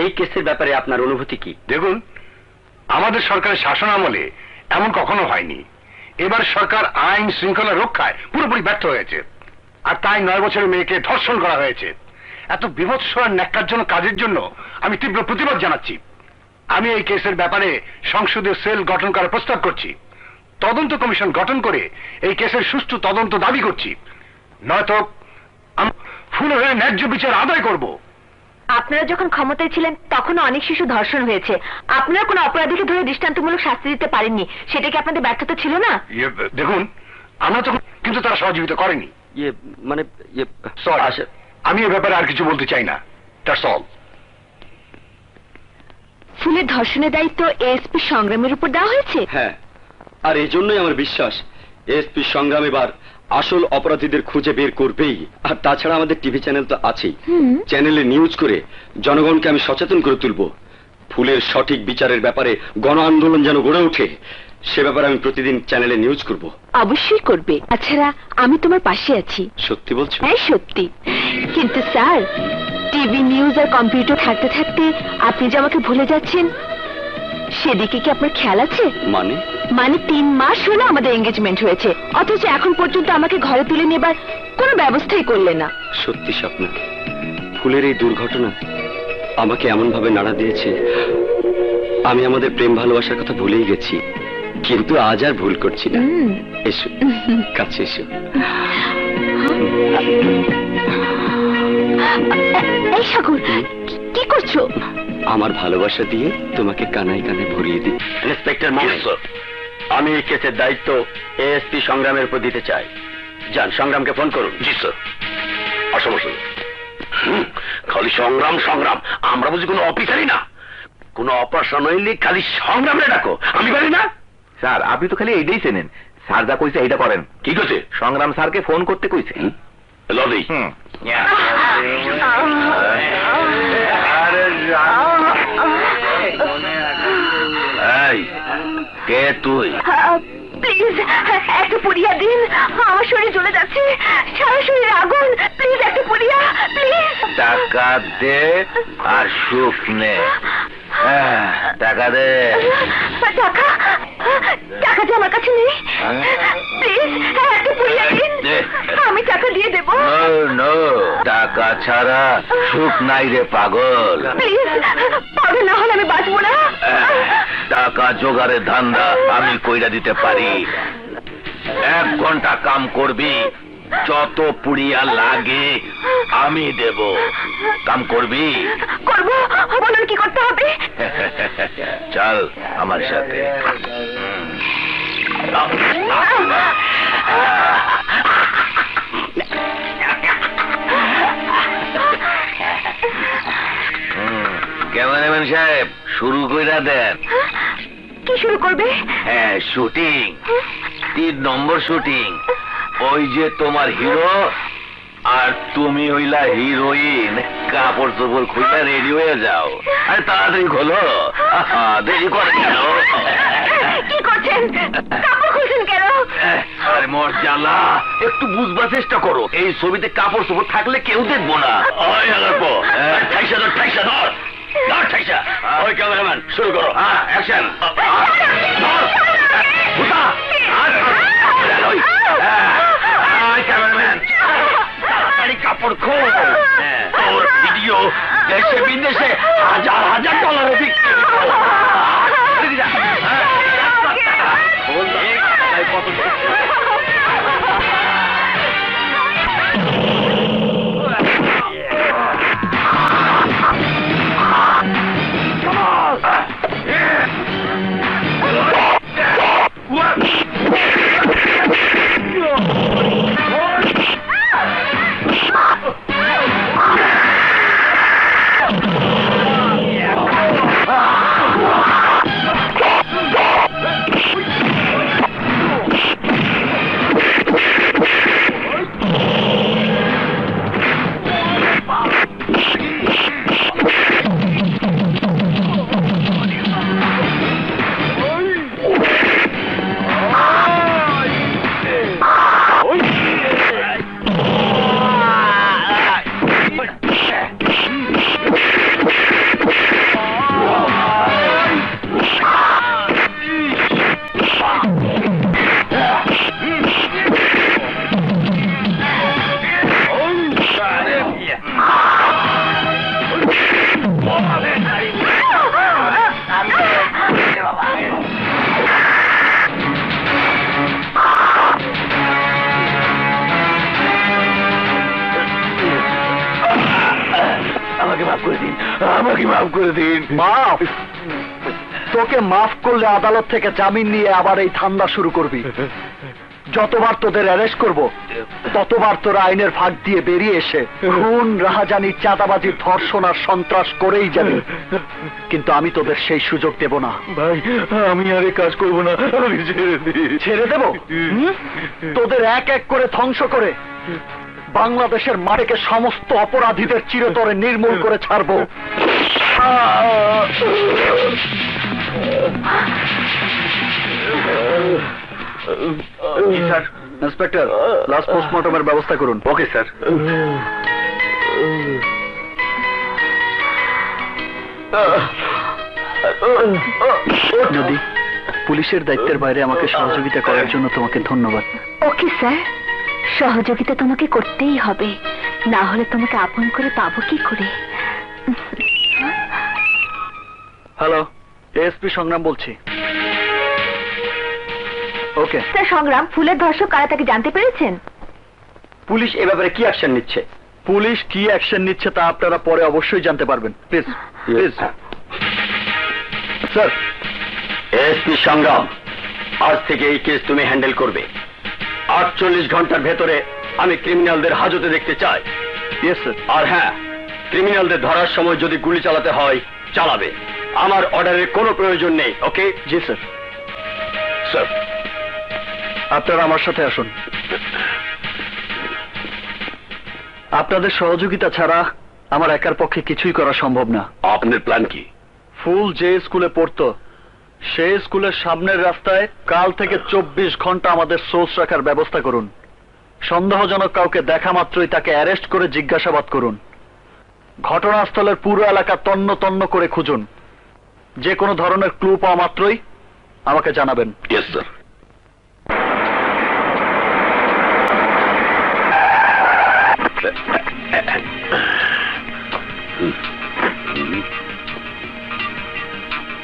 এই কেসের ব্যাপারে আপনার অনুভূতি কি? দেখুন, আমাদের সরকারের শাসন আমলে এমন কখনো হয়নি। এবার সরকার আইন শৃঙ্খলা রক্ষায় পুরোপুরি ব্যর্থ হয়েছে, আর তাই 9 বছরের মেয়েকে ধর্ষণ করা হয়েছে। এত বিভৎস আর ন্যাক্কারজনক কাজের জন্য আমি তীব্র প্রতিবাদ জানাচ্ছি। আমি এই কেসের ব্যাপারে সংসদীয় সেল গঠন করার প্রস্তাব করছি। তদন্ত কমিশন গঠন করে এই কেসের সুষ্ঠু তদন্ত দাবি করছি, নয়তো আমি ফুলের হয়ে ন্যায্য বিচার আদায় করব। আপনারা যখন ক্ষমতায় ছিলেন তখনও অনেক শিশু ধর্ষণ হয়েছে। আপনারা কোনো অপরাধীকে ধরে দৃষ্টান্তমূলক শাস্তি দিতে পারেননি, সেটা কি আপনাদের ব্যর্থতা ছিল না? দেখুন, আমরা তখন, কিন্তু তারা সহযোগিতা করেনি। মানে আমি এ ব্যাপারে আর কিছু বলতে চাই না। That's all. ফুলের ধর্ষণের দায়িত্ব এএসপি সংগ্রামের উপর দেওয়া হয়েছে। হ্যাঁ, আর এই জন্যই আমার বিশ্বাস এসপি সংগ্রাম এবার আসল অপরাধীদের খুঁজে বের করবেই। আর তাছাড়া আমাদের টিভি চ্যানেল তো আছেই, চ্যানেলে নিউজ করে জনগণকে আমি সচেতন করে তুলব। ফুলের সঠিক বিচারের ব্যাপারে গণ আন্দোলন যেন গড়ে ওঠে, সে ব্যাপারে আমি প্রতিদিন চ্যানেলে নিউজ করব। অবশ্যই করবে। তাছাড়া আমি তোমার পাশে আছি। সত্যি বলছো? হ্যাঁ সত্যি। কিন্তু স্যার, টিভি নিউজ আর কম্পিউটার থাকতে থাকতে আপনি যে আমাকে ভুলে যাচ্ছেন, সেদিকে কি আপনার খেয়াল আছে? মানে 3 মাস হলো আমাদের এঙ্গেজমেন্ট হয়েছে, অথচ এখন পর্যন্ত আমাকে ঘরে তুলে নেবার কোনো ব্যবস্থাই করলেন না। সত্যি স্বপ্না, ফুলের এই দুর্ঘটনা আমাকে এমন ভাবে নাড়া দিয়েছে, আমি আমাদের প্রেম ভালোবাসার কথা ভুলেই গেছি। কিন্তু আজ আর ভুল করছি না। এসো, কাছে এসো। এই সাগর, কি করছো? আমার ভালোবাসা দিয়ে তোমাকে কানায় কানায় ভরিয়ে দিই। ইন্সপেক্টর মহেশ, আমি এই কেসের দায়িত্ব এএসপি সংগ্রামের উপর দিতে চাই। যান, সংগ্রামকে ফোন করুন। জি স্যার। আসো বসুন। খালি সংগ্রাম সংগ্রাম, আমরা বুঝি কোনো অফিসারই না? কোনো অপারেশন হইলে খালি সংগ্রামে ডাকো, আমি পারি না? স্যার, আপনি তো খালি এইটাই চেনেন। স্যার যা কইছে এইটা করেন। কি কইছে? সংগ্রাম স্যারকে ফোন করতে কইছে। লদি এই, কে তুই? প্লিজ একটা পুড়িয়া দিন, আমার শরীর জ্বলে যাচ্ছে, সারা শরীর আগুন। প্লিজ একটা পুড়িয়া, প্লিজ। টাকা দে আর সুখ নে। টাকা দে। টাকা? টাকা যে আমার কাছে নেই। প্লিজ একটা পুড়িয়া দিন, আমি টাকা দিয়ে দেবো। নো, টাকা ছাড়া সুখ নাই রে পাগল। প্লিজ, পাগল না হলে আমি বাঁচবো না। টাকা জোগাড়ের ধান্দা আমি কইরা দিতে পারি। 1 ঘন্টা কাম করবি, যত পুড়িয়া লাগে আমি দেব। কাম করবি? করবো। বলুন কি করতে হবে? চল আমার সাথে। ক্যামেরাম্যান সাহেব, শুরু কইরা দেন। কি শুরু করবে? হ্যাঁ, শুটিং। 3 নম্বর শুটিং। ওই যে তোমার হিরো আর তুমি হইলা হিরোইন, কাপড় চোপড় খুলে রেডি হয়ে যাও। আরে তাড়াতাড়ি খোলো, দেরি করে কেন? কি করছেন? কাপড় খুলছেন কেন? আরে মোর জ্বালা, একটু বুঝবার চেষ্টা করো। এই ছবিতে কাপড় চোপড় থাকলে কেউ দেখবো না। ওই আলাপো, ঠাইসা ধর, ঠাইসা ধর, ধর ঠাইসা। ওই ক্যামেরাম্যান, শুরু করো। হ্যাঁ, অ্যাকশন। ক্যামেরাম্যান, তাড়াতাড়ি কাপড় খোল। তোর ভিডিও দেশে বিদেশে হাজার হাজার ডলারে বিক্রি করো। আমাকে মাফ করে দিন। মাফ? তোকে মাফ করলে আদালত থেকে জামিন নিয়ে আবার এই ধান্দা শুরু করবি? যতবার তোদের অ্যারেস্ট করব ততবার তোরা আইনের ফাঁক দিয়ে বেরিয়ে এসে খুন, রাহাজানি, চাঁদাবাজি, ধর্ষণ আর সন্ত্রাস করেই যাবে। কিন্তু আমি তোদের সেই সুযোগ দেব না। ভাই আমি আর এই কাজ করবো না, আমি ছেড়ে দিই। ছেড়ে দেব? তোদের এক এক করে ধ্বংস করে বাংলাদেশের মাটিকে সমস্ত অপরাধীদের চিরতরে নির্মূল করে ছাড়বো। স্যার, ইন্সপেক্টর, লাস্ট পোস্টমর্টমের ব্যবস্থা করুন। Okay sir. নদী, পুলিশের দায়িত্বের বাইরে আমাকে সহযোগিতা করার জন্য তোমাকে ধন্যবাদ। ওকে স্যার, সহযোগিতা তোমাকে করতেই হবে, না হলে তোমাকে আপন করে পাবো কি করে? হ্যালো, এএসপি সংগ্রাম বলছি। ওকে স্যার, সংগ্রাম, ফুলের ধর্ষক কারা তাকে জানতে পেরেছেন? পুলিশ এ ব্যাপারে কি অ্যাকশন নিচ্ছে? পুলিশ কি অ্যাকশন নিচ্ছে তা আপনারা পরে অবশ্যই জানতে পারবেন। Please please. স্যার, এসপি সংগ্রাম, আজ থেকে এই কেস তুমি হ্যান্ডেল করবে। 48 ঘন্টার ভেতরে আমি ক্রিমিনালদের হাজতে দেখতে চাই। Yes sir. আর হ্যাঁ, ক্রিমিনালদের ধরার সময় যদি গুলি চালাতে হয় চালাবে, আমার অর্ডারের কোনো প্রয়োজন নেই। ওকে? জি স্যার। স্যার, আপনারা আমার সাথে আসুন। আপনাদের সহযোগিতা ছাড়া আমার একার পক্ষে কিছুই করা সম্ভব না। আপনার প্ল্যান কি? ফুল যে স্কুলে পড়তো সেই স্কুলের সামনের রাস্তায় কাল থেকে 24 ঘন্টা আমাদের সোর্স রাখার ব্যবস্থা করুন। সন্দেহজনক কাউকে দেখা মাত্রই তাকে অ্যারেস্ট করে জিজ্ঞাসাবাদ করুন। ঘটনাস্থলের পুরো এলাকা তন্ন তন্ন করে খুঁজুন। যে কোনো ধরনের ক্লু পাওয়া মাত্রই আমাকে জানাবেন। Yes sir.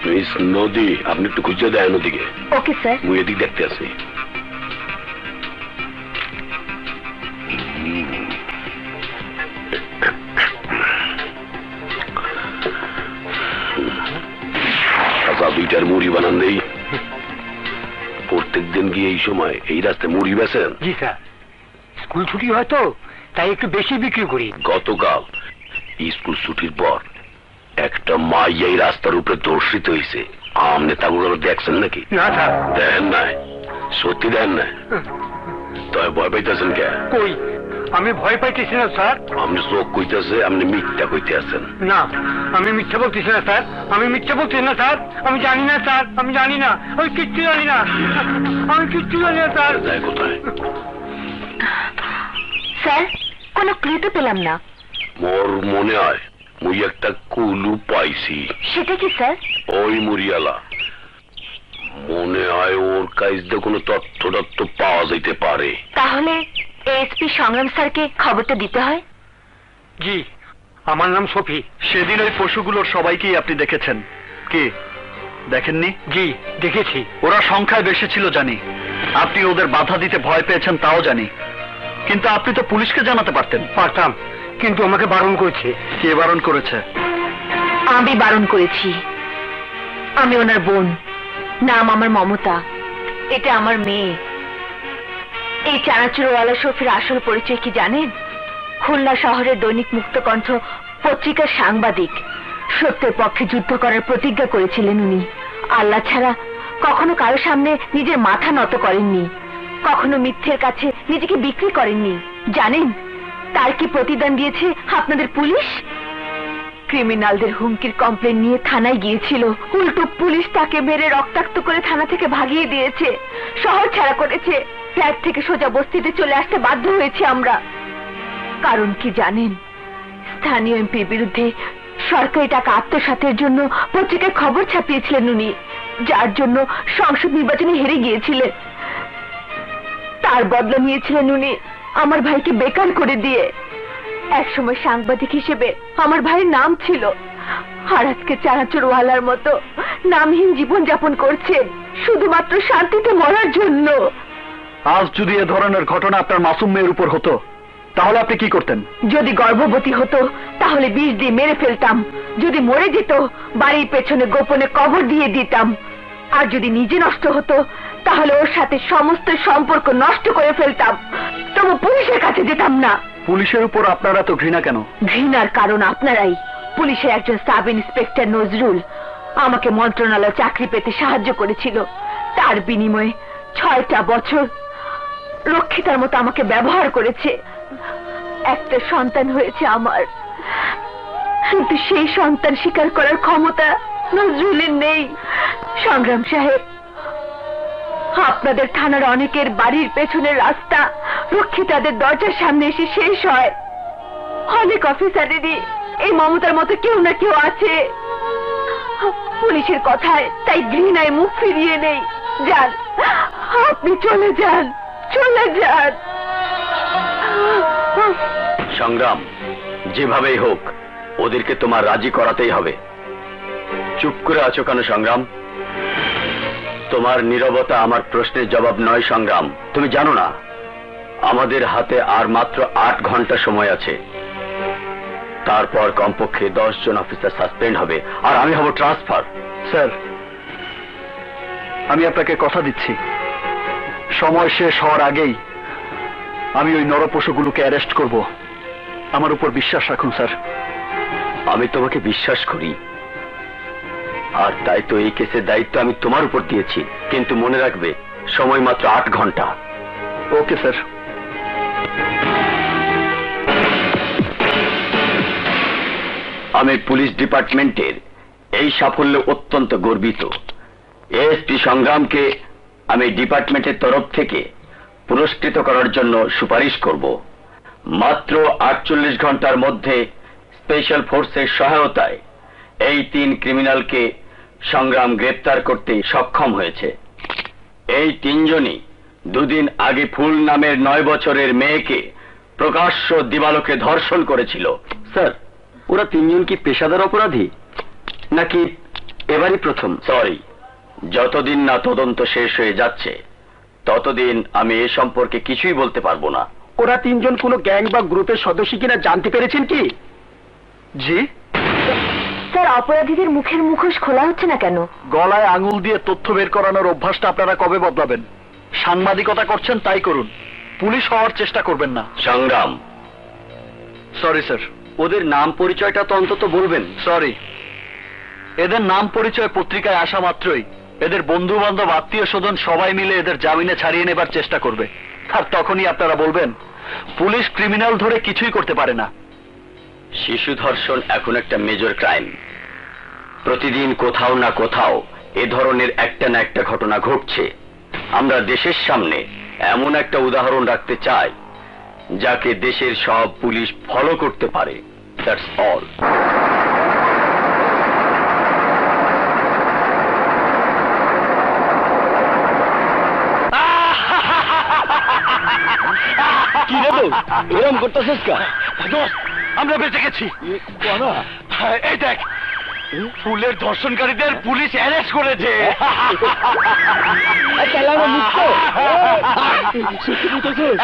মিস নদী, আপনি একটু খুঁজে দেয় নদীকে। Okay sir. মুই এদিক দেখতে আছি। আচ্ছা, 2টার মুড়ি বানান দেই। প্রত্যেক দিন গিয়ে এই সময় এই রাস্তায় মুড়ি বেচেন? জি স্যার, স্কুল ছুটি হয় তো তাই একটু বেশি বিক্রি করি। গতকাল স্কুল ছুটির পর একটা মাইয়া এই রাস্তার উপরে ধর্ষিত হয়েছে। আমনে তাগুলো দেখছেন নাকি? না স্যার। দেখেন নাই? সত্যি দেখেন নাই? তবে ভয় পাইতেছেন কে? কই, আমি ভয় পাইতেছি না স্যার। আপনি চোখ কইতেছে, আপনি মিথ্যা কইতে আছেন। না, আমি মিথ্যা বলতেছি না স্যার, আমি মিথ্যা বলতেছি না স্যার। আমি জানি না স্যার, আমি জানি না, আমি কিচ্ছু জানি না, আমি কিচ্ছু জানি না স্যার। যায় কোথায়? স্যার, কোনো ক্লু তো পেলাম না। মোর মনে হয় মুই একটা কুলু পাইছি। সেটা কি স্যার? ওই মুড়িয়ালা মনে হয় ওর কাছে কোনো তথ্য পাওয়া যাইতে পারে। তাহলে এসপি সংগ্রাম স্যারকে খবরটা দিতে হয়। জি, আমার নাম সফি। সেদিন ওই পশুগুলোর সবাইকেই আপনি দেখেছেন কি দেখেননি? জি, দেখেছি। ওরা সংখ্যায় বেশি ছিল জানি, আপনি ওদের বাধা দিতে ভয় পেয়েছেন তাও জানি, কিন্তু আপনি তো পুলিশকে জানাতে পারতেন। পারতাম, কিন্তু আমাকে বারণ করেছে। কে বারণ করেছে? আমি বারণ করেছি। আমি ওনার বোন, নাম আমার মমতা, এটা আমার মেয়ে। এই চানাচুরওয়ালা শফির আসল পরিচয় কি জানেন? খুলনা শহরের দৈনিক মুক্তকণ্ঠ পত্রিকার সাংবাদিক। সত্যের পক্ষে যুদ্ধ করার প্রতিজ্ঞা করেছিলেন উনি। আল্লাহ ছাড়া কখনো কারো সামনে নিজের মাথা নত করেননি, কখনো মিথ্যের কাছে নিজেকে বিক্রি করেননি। জানেন তার কি প্রতিদান দিয়েছে আপনাদের পুলিশ? ক্রিমিনালদের হুমকির কমপ্লেন নিয়ে থানায় গিয়েছিল, উল্টো পুলিশ তাকে মেরে রক্তাক্ত করে থানা থেকে ভাগিয়ে দিয়েছে, শহর ছাড়া করেছে। ফ্ল্যাট থেকে সোজা বস্তিতে চলে আসতে বাধ্য হয়েছে আমরা। কারণ কি জানেন? স্থানীয় এমপির বিরুদ্ধে সরকারি টাকা আত্মসাতের জন্য পত্রিকায় খবর ছাপিয়েছিলেন উনি, যার জন্য সংসদ নির্বাচনে হেরে গিয়েছিলেন। তার বদলা নিয়েছিলেন উনি আমার ভাইকে বেকার করে দিয়ে। একসময় সাংবাদিক হিসেবে আমার ভাইয়ের নাম ছিল, আর আজকে চানাচুরওয়ালার মতো নামহীন জীবন যাপন করছে শুধুমাত্র শান্তিতে মরার জন্য। আজ যদি এ ধরনের ঘটনা আপনার মাসুম মেয়ের উপর হতো তাহলে আপনি কি করতেন? যদি গর্ভবতী হতো তাহলে বিষ দিয়ে মেরে ফেলতাম, যদি মরে যেত বাড়ির পেছনে গোপনে কবর দিয়ে দিতাম, আর যদি নিজে নষ্ট হতো তাহলে ওর সাথে সমস্ত সম্পর্ক নষ্ট করে ফেলতাম, তবু পুলিশের কাছে যেতাম না। পুলিশের উপর আপনারা তো ঘৃণা কেন? ঘৃণার কারণ আপনারাই। পুলিশের একজন সাব ইন্সপেক্টর নজরুল আমাকে মন্ত্রণালয় চাকরি পেতে সাহায্য করেছিল। তার বিনিময়ে 6টা বছর রক্ষিতার মতো আমাকে ব্যবহার করেছে। একটা সন্তান হয়েছে আমার, কিন্তু সেই সন্তান স্বীকার করার ক্ষমতা নজরুলের নেই। সংগ্রাম সাহেব, আপনাদের থানার অনেকের বাড়ির পেছনের রাস্তা রক্ষিতাদের দরজার সামনে এসে শেষ হয়। অনেক অফিসারেরই এই মমতার মতো কেউ না কেউ আছে। পুলিশের কথায় তাই ঘৃণায় মুখ ফিরিয়ে নেই। যান, আপনি চলে যান, চলে যান। সংগ্রাম, যেভাবেই হোক ওদেরকে তোমার রাজি করাতেই হবে। চুপ করে আছো কেন সংগ্রাম? তোমার নীরবতা আমার প্রশ্নের জবাব নয় সংগ্রাম। তুমি জানো না আমাদের হাতে আর মাত্র 8 ঘন্টা সময় আছে। তারপর কমপক্ষে 10 জন অফিসার সাসপেন্ড হবে আর আমি হব ট্রান্সফার। স্যার, আমি আপনাকে কথা দিচ্ছি, সময় শেষ হওয়ার আগেই আমি ওই নরপশুগুলোকে অ্যারেস্ট করব। আমার উপর বিশ্বাস রাখুন স্যার। আমি তোমাকে বিশ্বাস করি, আর তাই তো এই কেসের দায়িত্ব আমি তোমার উপর দিয়েছি। কিন্তু মনে রাখবে, সময় মাত্র 8 ঘন্টা। Okay sir. আমি পুলিশ ডিপার্টমেন্টের এই সাফল্যে অত্যন্ত গর্বিত। এএসপি সংগ্রামকে আমি ডিপার্টমেন্টের তরফ থেকে পুরস্কৃত করার জন্য সুপারিশ করব। মাত্র 48 ঘন্টার মধ্যে স্পেশাল ফোর্সের সহায়তায় এই 3 ক্রিমিনালকে সংগ্রাম গ্রেপ্তার করতে সক্ষম হয়েছে। এই 3 জনই 2 দিন আগে ফুল নামের 9 বছরের মেয়েকে প্রকাশ্য দিবালোকে ধর্ষণ করেছিল। স্যার, ওরা 3 জন কি পেশাদার অপরাধী নাকি এবারই প্রথম? সরি, যতদিন না তদন্ত শেষ হয়ে যাচ্ছে ততদিন আমি এ সম্পর্কে কিছুই বলতে পারবো না। ওরা 3 জন কোনো গ্যাং বা গ্রুপের সদস্য কিনা জানতে পেরেছেন কি? জি স্যার, অপরাধীদের মুখের মুখোশ খোলা হচ্ছে না কেন? গলায় আঙুল দিয়ে তথ্য বের করানোর অভ্যাসটা আপনারা কবে বদলাবেন? সাংবাদিকতা করছেন তাই করুন, পুলিশ হওয়ার চেষ্টা করবেন না। সংগ্রাম, সরি স্যার। ওদের নাম পরিচয়টা তো অন্তত বলবেন। সরি, এদের নাম পরিচয় পত্রিকায় আসা মাত্রই এদের বন্ধু বান্ধব আত্মীয় স্বজন সবাই মিলে এদের জামিনে ছাড়িয়ে নেবার চেষ্টা করবে। আর তখনই আপনারা বলবেন পুলিশ ক্রিমিনাল ধরে কিছুই করতে পারে না। শিশু ধর্ষণ এখন একটা মেজর ক্রাইম। প্রতিদিন কোথাও না কোথাও এ ধরনের একটা না একটা ঘটনা ঘটছে। আমরা দেশের সামনে এমন একটা উদাহরণ রাখতে চাই যাকে দেশের সব পুলিশ ফলো করতে পারে। That's all. কি রে বল, এরম করতেছিস কা? আমরা বেঁচে গেছি। এই দেখ, ফুলের ধর্ষণকারীদের পুলিশ অ্যারেস্ট করেছে।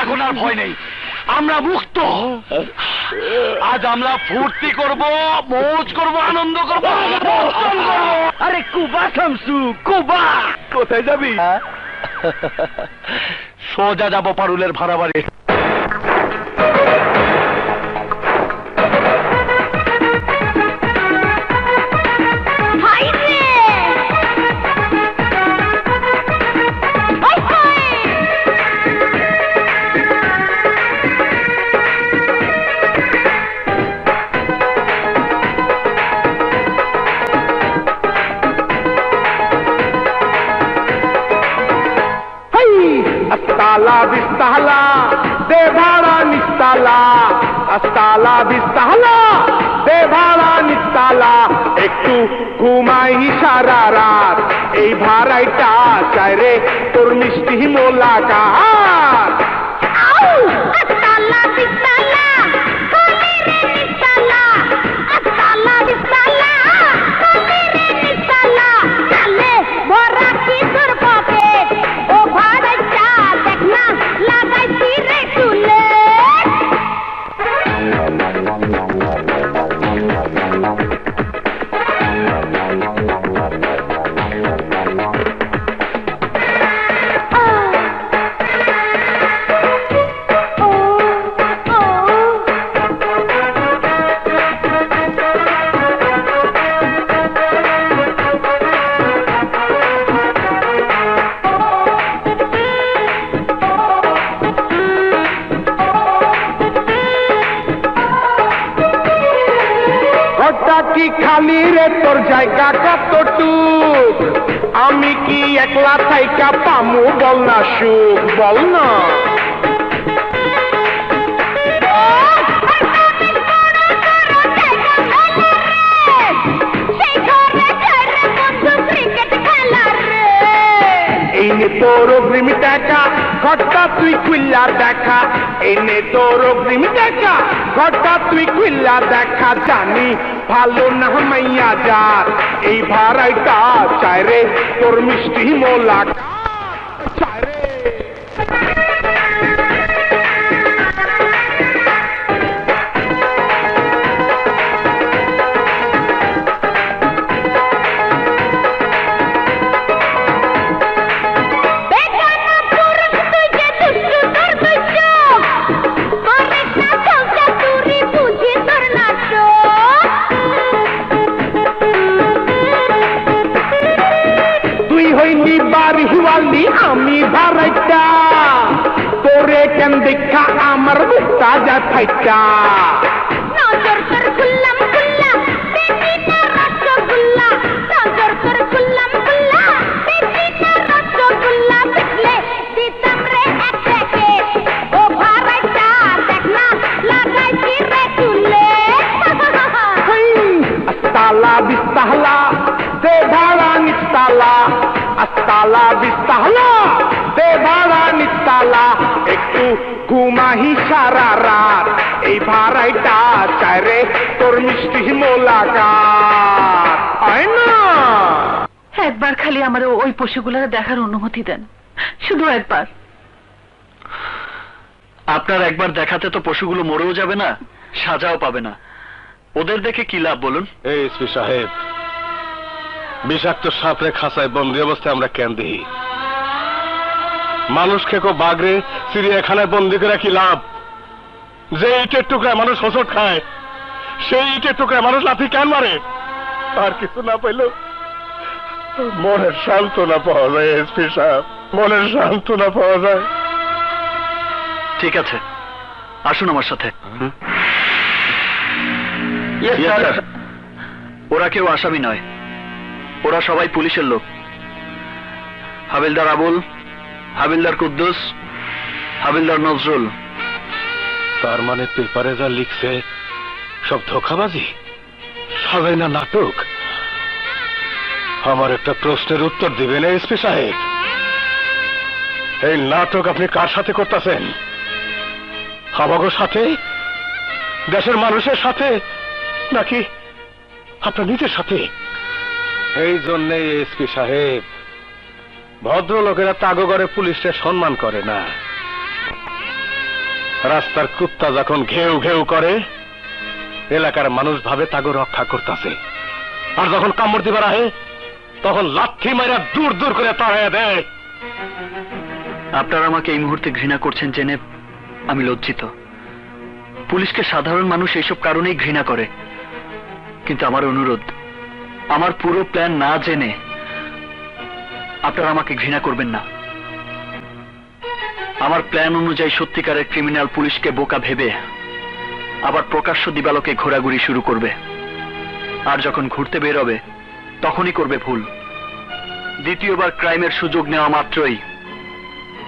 এখন আর ভয় নেই, আমরা মুক্ত। আজ আমরা ফুর্তি করব, মৌজ করব, আনন্দ করব। আরে কুবা শামসু, কুবা কোথায় যাবি? সোজা যাব পারুলের ভাড়া বাড়ি। अस्ताला बिस्ताला दे भाड़ा निस्ताला, अस्ताला बिस्ताला दे भाड़ा निस्ताला। একটু ঘুমাই সারা রাত, এই ভাড়াইটা চাই রে তোর মিষ্টি মোলাকাত। अस्ताला बिस्ताला कोले रे निस्ताला, अस्ताला बिस्ताला कोले रे निस्ताला। चले भरा की তোর পকেট, ও ভাড়াইটা দেখ না লাগাইছি রে চুলে। খালি রে তোর জায়গা কতটুক আমি কি একলা থাইকা পামু বল না সুখ বল না এই নে তোর অগ্রিম টাকা ঘরটা তুই খুললা দেখা এই নে তোর অগ্রিম টাকা ঘরটা তুই খুললা দেখা জানি ভালো না মাইয়া যার এই ভাড়াইটা চাই রে তোর মিষ্টি মোলা চাই রে আমি ভাড়াইটা তোরে কেন দেখা আমার বুকটা যা ফাইটা নজর কর খুললাম খুললাম বেশি না রসগোল্লা নজর কর খুললাম খুললাম বেশি না রসগোল্লা দেখলে দিতাম রে এক প্যাকেট ও ভাড়াইটা দেখ না লাগাইছি রে তুলে আস্তালা বিস্তাহলা দে ভাড়া নিস্তালা আস্তালা বিস্তাহলা দে ভাড়া নিস্তালা একটু ঘুমাহি সারা রাত এই ভাড়াইটা চাই রে তোর মিষ্টি মোলাকাত হয় না একবার খালি আমার ওই পশুগুলোর দেখার অনুমতি দেন, শুধু একবার। আপনার একবার দেখাতে তো পশুগুলো মরেও যাবে না, সাজাও পাবে না। ওদের দেখে কি লাভ বলুন? এই এসপি সাহেব, বিষাক্ত সাপরে খাঁচায় বন্দি অবস্থায় আমরা কেন দেখি? মানুষ খেকো বাগরে চিড়িয়াখানায় বন্দি করে কি লাভ? যে ইটের টুকরায় মানুষ হোঁচট খায়, সেই ইটের টুকরায় মানুষ লাথি কেন মারে? আর কিছু না পাইলেও মনের সান্ত্বনা পাওয়া যায় এসপি সাহেব, মনের সান্ত্বনা পাওয়া যায়। ঠিক আছে, আসুন আমার সাথে। ওরা কেউ আসামি নয়, ওরা সবাই পুলিশের লোক। হাবিলদার আবুল, হাবিলদার কুদ্দুস, হাবিলদার নজরুল। তার মানে পেপারে যা লিখছে সব ধোঁকাবাজি, সাজাই না নাটক? আমার একটা প্রশ্নের উত্তর দিবেন এসপি সাহেব? এই নাটক আপনি কার সাথে করতেছেন? আমাগোর সাথে, দেশের মানুষের সাথে, নাকি আপনার নিজের সাথে? এই জন্যে এসপি সাহেব, ভদ্রলোকেরা তাগো করে পুলিশকে সম্মান করে না। রাস্তার কুত্তা যখন ঘেউ ঘেউ করে, এলাকার মানুষ ভাবে তাগো রক্ষা করতেছে, আর যখন কামড় দিবার আহে তখন লাথি মারা দূর দূর করে তাড়াইয়া দেয়। আপনারা আমাকে এই মুহূর্তে ঘৃণা করছেন জেনে আমি লজ্জিত। পুলিশকে সাধারণ মানুষ এইসব কারণেই ঘৃণা করে, কিন্তু আমার অনুরোধ, আমার পুরো প্ল্যান না জেনে আপনারা আমাকে ঘৃণা করবেন না। আমার প্ল্যান অনুযায়ী সত্যিকারের ক্রিমিনাল পুলিশকে বোকা ভেবে আবার প্রকাশ্য দিবালোকে ঘোরাঘুরি শুরু করবে, আর যখন ঘুরতে বের হবে তখনই করবে ভুল। দ্বিতীয়বার ক্রাইমের সুযোগ নেওয়া মাত্রই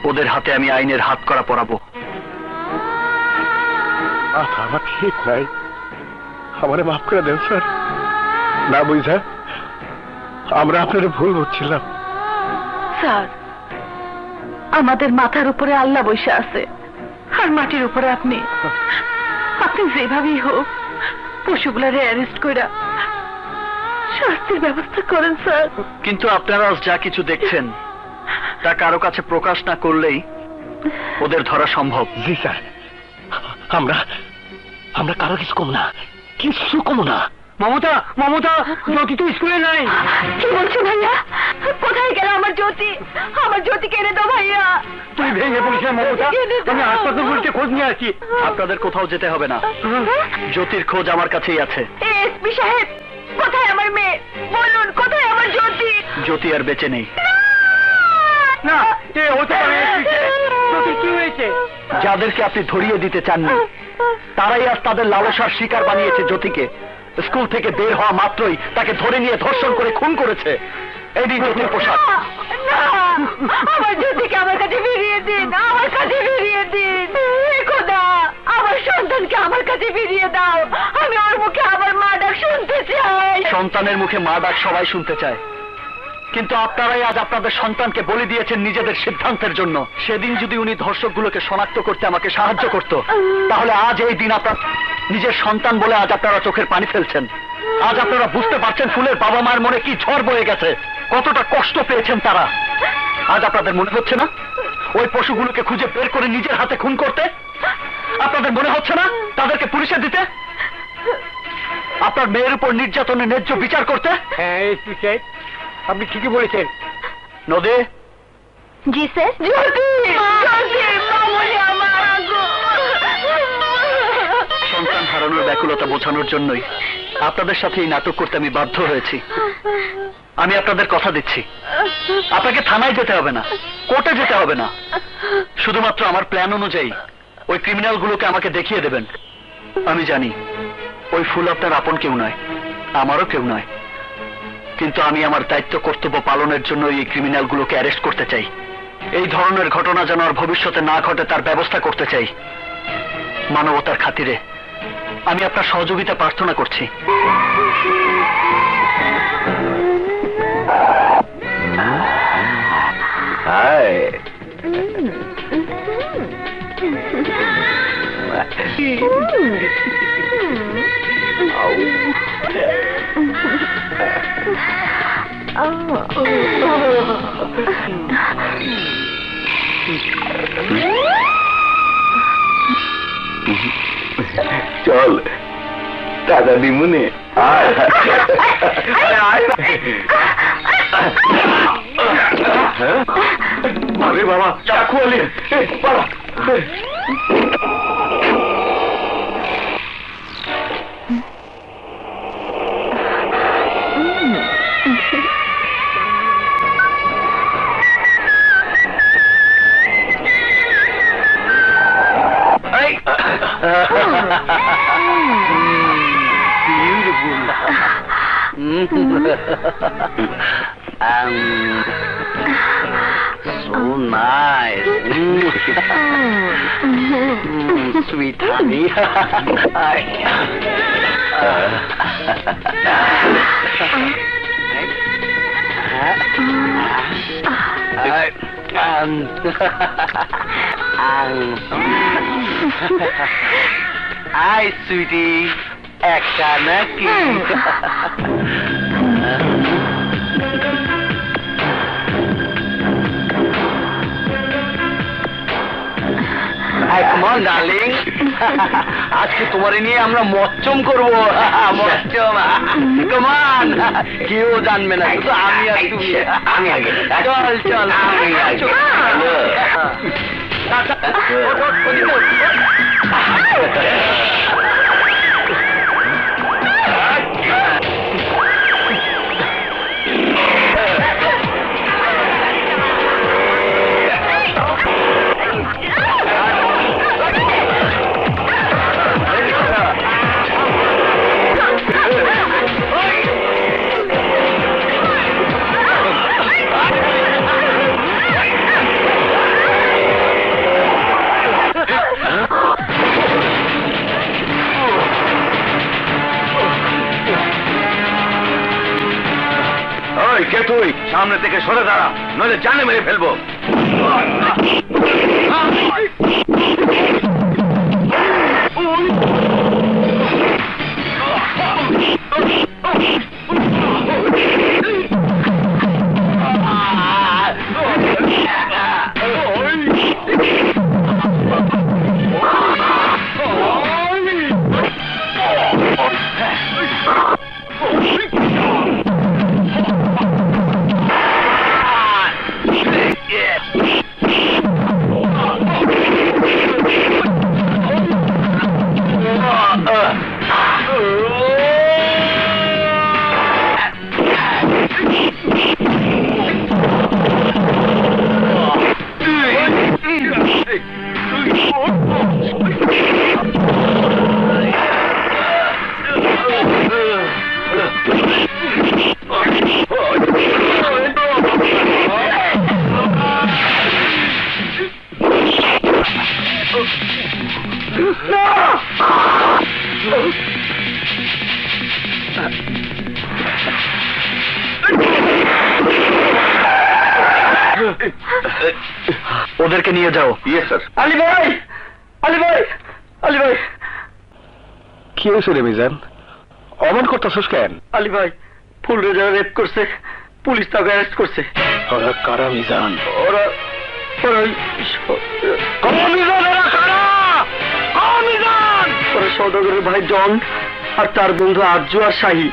ওদের হাতে আমি আইনের হাত করা পরাবো। আমার ঠিক নাই, আমারে মাফ করে দেন স্যার। না বুঝা আমরা আপনার ভুল বুঝছিলাম। স্যার, আমাদের মাথার উপরে আল্লাহ বসে আছে, আর মাটির উপরে আপনি। আপনি যেভাবেই হোক পশুগুলারে অ্যারেস্ট করে শাস্তির ব্যবস্থা করেন স্যার। কিন্তু আপনারা আজ যা কিছু দেখছেন তা কারো কাছে প্রকাশ না করলেই ওদের ধরা সম্ভব। জি স্যার, আমরা আমরা কারো কিছু কম না, কিছু কম না। মমতা, মমতা, জ্যোতি তো স্কুলে নাই। কি বলছো ভাইয়া? কোথায় গেল আমার জ্যোতি? আমার জ্যোতি কেড়ে দাও ভাইয়া। তুই ভেঙে পড়িস না মমতা, আমি হাসপাতাল বলতে খোঁজ নিয়ে আসি। আপনাদের কোথাও যেতে হবে না, জ্যোতির খোঁজ আমার কাছেই আছে। এসপি সাহেব, কোথায় আমার মেয়ে? বলুন, কোথায় আমার জ্যোতি? জ্যোতি আর বেঁচে নেই। না, হতে পারে। জ্যোতি কি হয়েছে? যাদেরকে আপনি ধরিয়ে দিতে চাননি তারাই আজ তাদের লালসার শিকার বানিয়েছে জ্যোতিকে। স্কুল থেকে বের হওয়া মাত্রই তাকে ধরে নিয়ে ধর্ষণ করে খুন করেছে। এই দিন জ্যোতির পোশাক। আমার জ্যোতিকে আমার কাছে ফিরিয়ে দিন, আমার কাছে ফিরিয়ে দিন। খোদা, আমার সন্তানকে আমার কাছে ফিরিয়ে দাও। আমি ওর মুখে আমার মা ডাক শুনতে চাই। সন্তানের মুখে মা ডাক সবাই শুনতে চায়, কিন্তু আপনারাই আজ আপনাদের সন্তানকে বলি দিয়েছেন নিজেদের সিদ্ধান্তের জন্য। সেদিন যদি উনি ধর্ষকগুলোকে শনাক্ত করতে আমাকে সাহায্য করত, তাহলে আজ এই দিন আপনার নিজের সন্তান বলে আজ আপনারা চোখের পানি ফেলছেন। আজ আপনারা বুঝতে পারছেন ফুলের বাবা মায়ের মনে কি ঝড় বয়ে গেছে, কতটা কষ্ট পেয়েছেন তারা। আজ আপনাদের মনে হচ্ছে না ওই পশুগুলোকে খুঁজে বের করে নিজের হাতে খুন করতে? আপনাদের মনে হচ্ছে না তাদেরকে পুলিশে দিতে, আপনার মেয়ের উপর নির্যাতনের ন্যায্য বিচার করতে? হ্যাঁ এসপি সাহেব, আপনি ঠিকই বলেছেন। নদী, জি স্যার। জ্যোতি, জ্যোতি, মামুনি আমার গো। সন্তান হারানোর ব্যাকুলতা বোঝানোর জন্যই আপনাদের সাথে এই নাটক করতে আমি বাধ্য হয়েছি। আমি আপনাদের কথা দিচ্ছি, আপনাকে থানায় যেতে হবে না, কোর্টে যেতে হবে না। শুধুমাত্র আমার প্ল্যান অনুযায়ী ওই ক্রিমিনালগুলোকে আমাকে দেখিয়ে দেবেন। আমি জানি ওই ফুল আপনার আপন কেউ নয়, আমারও কেউ নয়, কিন্তু আমি আমার দায়িত্ব কর্তব্য পালনের জন্য এই ক্রিমিনালগুলোকে অ্যারেস্ট করতে চাই। এই ধরনের ঘটনা যেন আর ভবিষ্যতে না ঘটে তার ব্যবস্থা করতে চাই। মানবতার খাতিরে আমি আপনার সহযোগিতা প্রার্থনা করছি। চল টাকা দিমুনে। আরে বাবা, চাকু আলি পালা। So nice. Sweet honey. Hi, sweetie. একটা নাকি? Come on, darling. আজকে তোমারে নিয়ে আমরা মচ্চম করবো। মচ্চম, কমান, কেউ জানবে না, শুধু আমি আর তুমি। আমি আগে, চল চল। আমি আগে। কে তুই? সামনে থেকে সরে দাঁড়া, নইলে জানে মেরে ফেলবো। ওদেরকে নিয়ে যাও। Yes sir. আলী ভাই, আলী ভাই, আলী ভাই। কি হয়েছে রে মিজান, অমন করতেছস কেন? আলী ভাই, ফুল রেজা রেপ করছে, পুলিশ তাকে অ্যারেস্ট করছে। ওরা কারা মিজান? ওরা ওরা সৌদাগরের ভাই জন আর তার বন্ধু আরজু আর শাহী।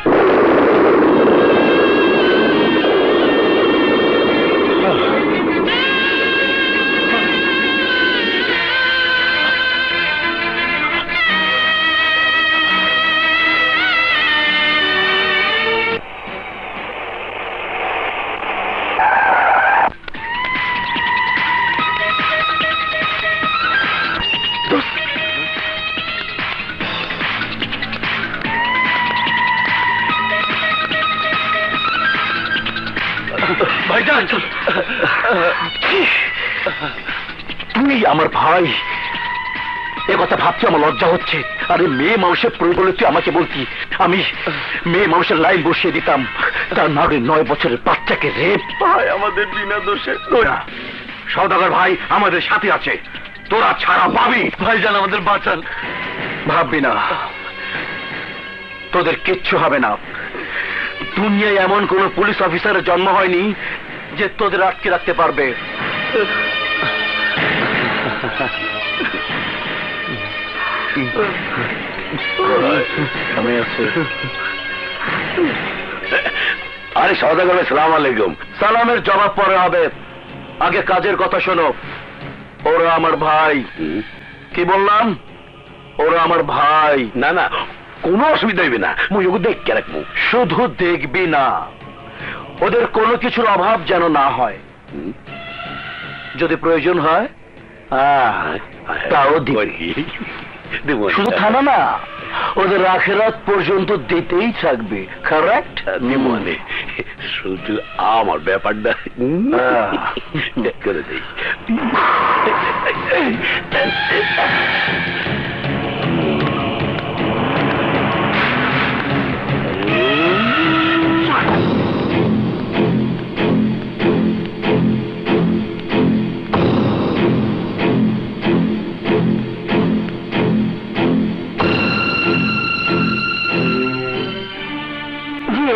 ভাইজান, তুই আমার ভাই, এ কথা ভাবতে আমার লজ্জা হচ্ছে। আরে মেয়ে মানুষের প্রয়োজন তুই আমাকে বলতি, আমি মেয়ে মানুষের লাইন বসিয়ে দিতাম, তার নাগরে 9 বছরের বাচ্চাকে রেপ। ভাই আমাদের বিনা দোষে। সওদাগর ভাই আমাদের সাথে আছে, তোরা ছাড়া পাবি। ভাইজান আমাদের বাঁচান। ভাববি না, তোদের কিচ্ছু হবে না। দুনিয়ায় এমন কোন পুলিশ অফিসারের জন্ম হয়নি যে তোদের আটকে রাখতে পারবে। আমি আছি। আরে সওদাগর ভাই, সালাম আলাইকুম। সালামের জবাব পরে হবে, আগে কাজের কথা শোনো। ওরা আমার ভাই। কি বললাম? ওরা আমার ভাই। না না, কোনো অসুবিধা হইবে না, মুই ওকে দেখে রাখবো। শুধু দেখবি না, ওদের কোনো কিছুর অভাব যেন না হয়। যদি প্রয়োজন হয় তাও দিবি। শুধু থানা না, ওদের আখেরাত পর্যন্ত দিতেই থাকবে। কারেক্ট? মানে শুধু আমার ব্যাপারটা করে দেই।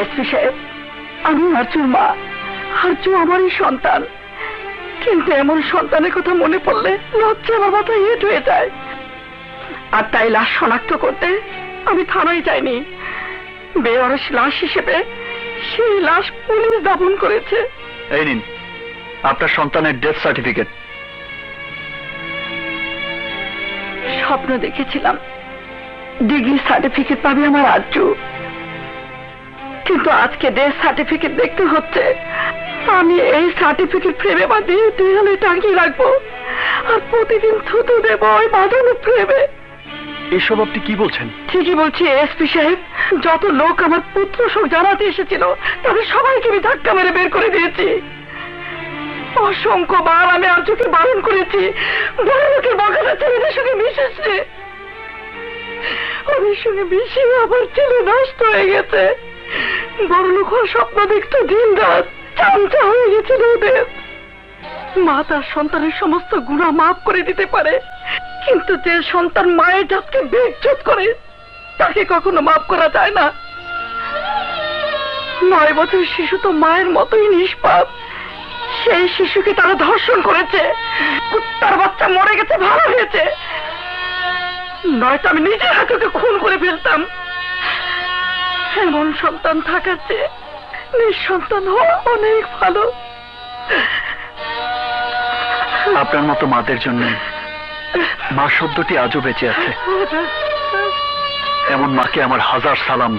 এসপি সাহেব, আমি আরজুর মা। আরজু আমারই সন্তান, কিন্তু এমন সন্তানের কথা মনে পড়লে লজ্জা আমার মাথায় হেঁট হয়ে যায়। আর তাই লাশ শনাক্ত করতে আমি থানায় যাইনি। বেওয়ারিশ লাশ হিসেবে সেই লাশ পুলিশ দাফন করেছে। এই নিন আপনার সন্তানের ডেথ সার্টিফিকেট। স্বপ্ন দেখেছিলাম ডিগ্রি সার্টিফিকেট পাবে আমার আরজু, কিন্তু আজকে ডেথ সার্টিফিকেট দেখতে হচ্ছে। আমি এই সার্টিফিকেট ফ্রেমে বাঁধিয়ে দেয়ালে টাঙিয়ে রাখবো, আর প্রতিদিন থুতু দেবো ওই বাঁধানো ফ্রেমে। এসব আপনি কি বলছেন? ঠিকই বলছি এসপি সাহেব। যত লোক আমার পুত্র সব জানাতে এসেছিল তাদের সবাইকে আমি ধাক্কা মেরে বের করে দিয়েছি। অসংখ্যবার আমি আরজুকে বারণ করেছি বড় লোকের বকাটা ছেলেদের সঙ্গে মিশেছে। ওদের সঙ্গে মিশিয়ে আমার ছেলে নষ্ট হয়ে গেছে। বড় লোক হওয়ার স্বপ্ন দেখতো দিন রাত, চামচা হয়ে গেছিল ওদের। মা তার সন্তানের সমস্ত গুনাহ মাফ করে দিতে পারে, কিন্তু যে সন্তান মায়ের জাতকে বেইজ্জত করে তাকে কখনো মাফ করা যায় না। 9 বছরের শিশু তো মায়ের মতোই নিষ্পাপ। সেই শিশুকে তারা ধর্ষণ করেছে, তার বাচ্চা মরে গেছে, ভালো হয়েছে। নয়তো আমি নিজের হাতে খুন করে ফেলতাম। এমন সন্তান থাকার চেয়ে নিঃসন্তান হওয়া অনেক ভালো। আপনার মতো মাদের জন্য মা শব্দটি আজও বেঁচে আছে। এমন মাকে আমার হাজার সালাম।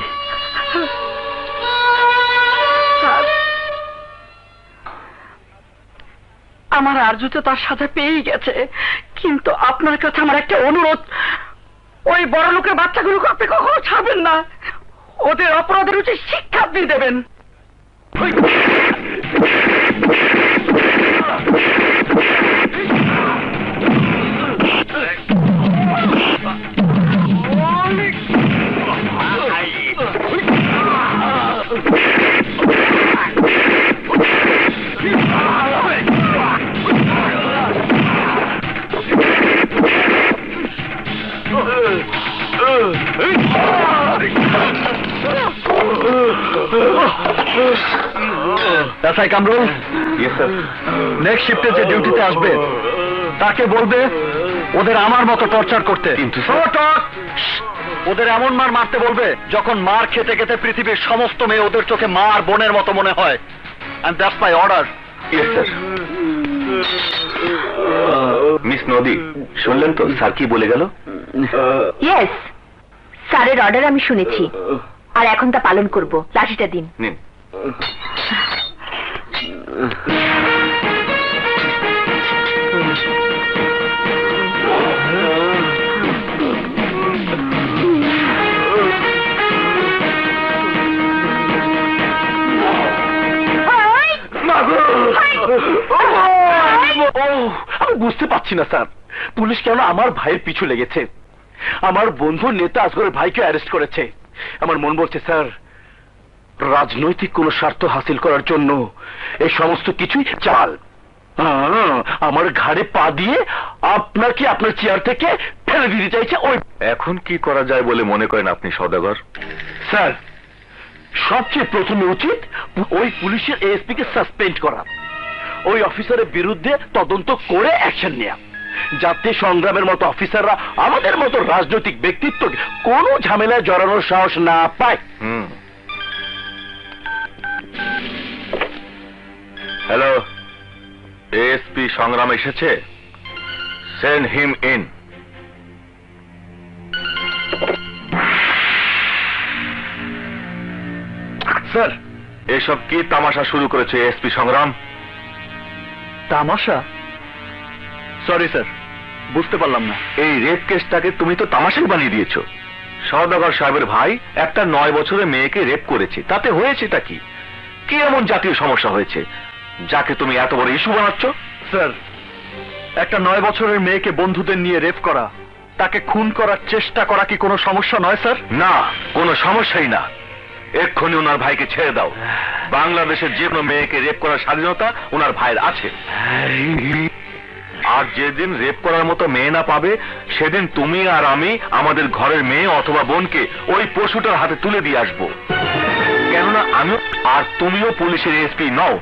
আমার আরজু তো তার সাথে পেয়েই গেছে, কিন্তু আপনার কাছে আমার একটা অনুরোধ, ওই বড় লোকের বাচ্চাগুলোকে আপনি কখনো ছাড়বেন না। ওদের অপরাধের উচিত শিক্ষা আপনি দেবেন। SI Kamrul, yes sir. Next শিফটে যে ডিউটিতে আসবে তাকে বলবে ওদের আমার মতো টর্চার করতে। কিন্তু ওদের এমন মার মারতে বলবে যখন মার খেতে খেতে পৃথিবীর সমস্ত মেয়ে ওদের চোখে মা আর বোনের মতো মনে হয়। And that's my order. Yes sir. Miss Nadi, শুনলেন তো স্যার কি বলে গেল? ইয়েস, স্যারের অর্ডার আমি শুনেছি, আর এখন তা পালন করব। লাঠিটা দিন। নিন। আমি বুঝতে পারছি না স্যার, পুলিশ কেন আমার ভাইয়ের পিছু লেগেছে। আমার বন্ধু নেতা আসগরের ভাইকে অ্যারেস্ট করেছে। আমার মন বলছে স্যার, রাজনৈতিক কোন স্বার্থ হাসিল করার জন্য এই সমস্ত কিছুই চাল। আমার ঘাড়ে পা দিয়ে আপনাকে আপনার চেয়ার থেকে ফেলে দিতে চাইছে ওই। এখন কি করা যায় বলে মনে করেন আপনি সওদাগর? স্যার, সবচেয়ে প্রথমে উচিত ওই পুলিশের এএসপি কে সাসপেন্ড করা, ওই অফিসারের বিরুদ্ধে তদন্ত করে অ্যাকশন নেওয়া, যাতে সংগ্রামের মতো অফিসাররা আমাদের মতো রাজনৈতিক ব্যক্তিত্ব কোনো ঝামেলায় জড়ানোর সাহস না পায়। হ্যালো, এএসপি সংগ্রাম এসেছে, সেন্ড হিম ইন। স্যার, এসব কি তামাশা শুরু করেছে এএসপি সংগ্রাম? তামাশা? সরি স্যার, বুঝতে পারলাম না। এই রেপ কেসটাকে তুমি তো তামাশাই বানিয়ে দিয়েছো। সওদাগর সাহেবের ভাই একটা 9 বছরের মেয়েকে রেপ করেছে, তাতে হয়েছেটা কি? কি এমন জাতীয় সমস্যা হয়েছে যাকে তুমি এত বড় ইস্যু বানাচ্ছ? স্যার, একটা 9 বছরের মেয়েকে বন্ধুদের নিয়ে রেপ করা, তাকে খুন করার চেষ্টা করা কি কোনো সমস্যা নয় স্যার? না, কোনো সমস্যাই না। এক্ষুনি ওনার ভাইকে ছেড়ে দাও। বাংলাদেশের যে কোনো মেয়েকে রেপ করার স্বাধীনতা ওনার ভাইয়ের আছে। আর যেদিন রেপ করার মতো মেয়ে না পাবে, সেদিন তুমি আর আমি আমাদের ঘরের মেয়ে অথবা বোনকে ওই পশুটার হাতে তুলে দিয়ে আসবো। কেননা আমি আর তুমিও পুলিশের এসপি নও,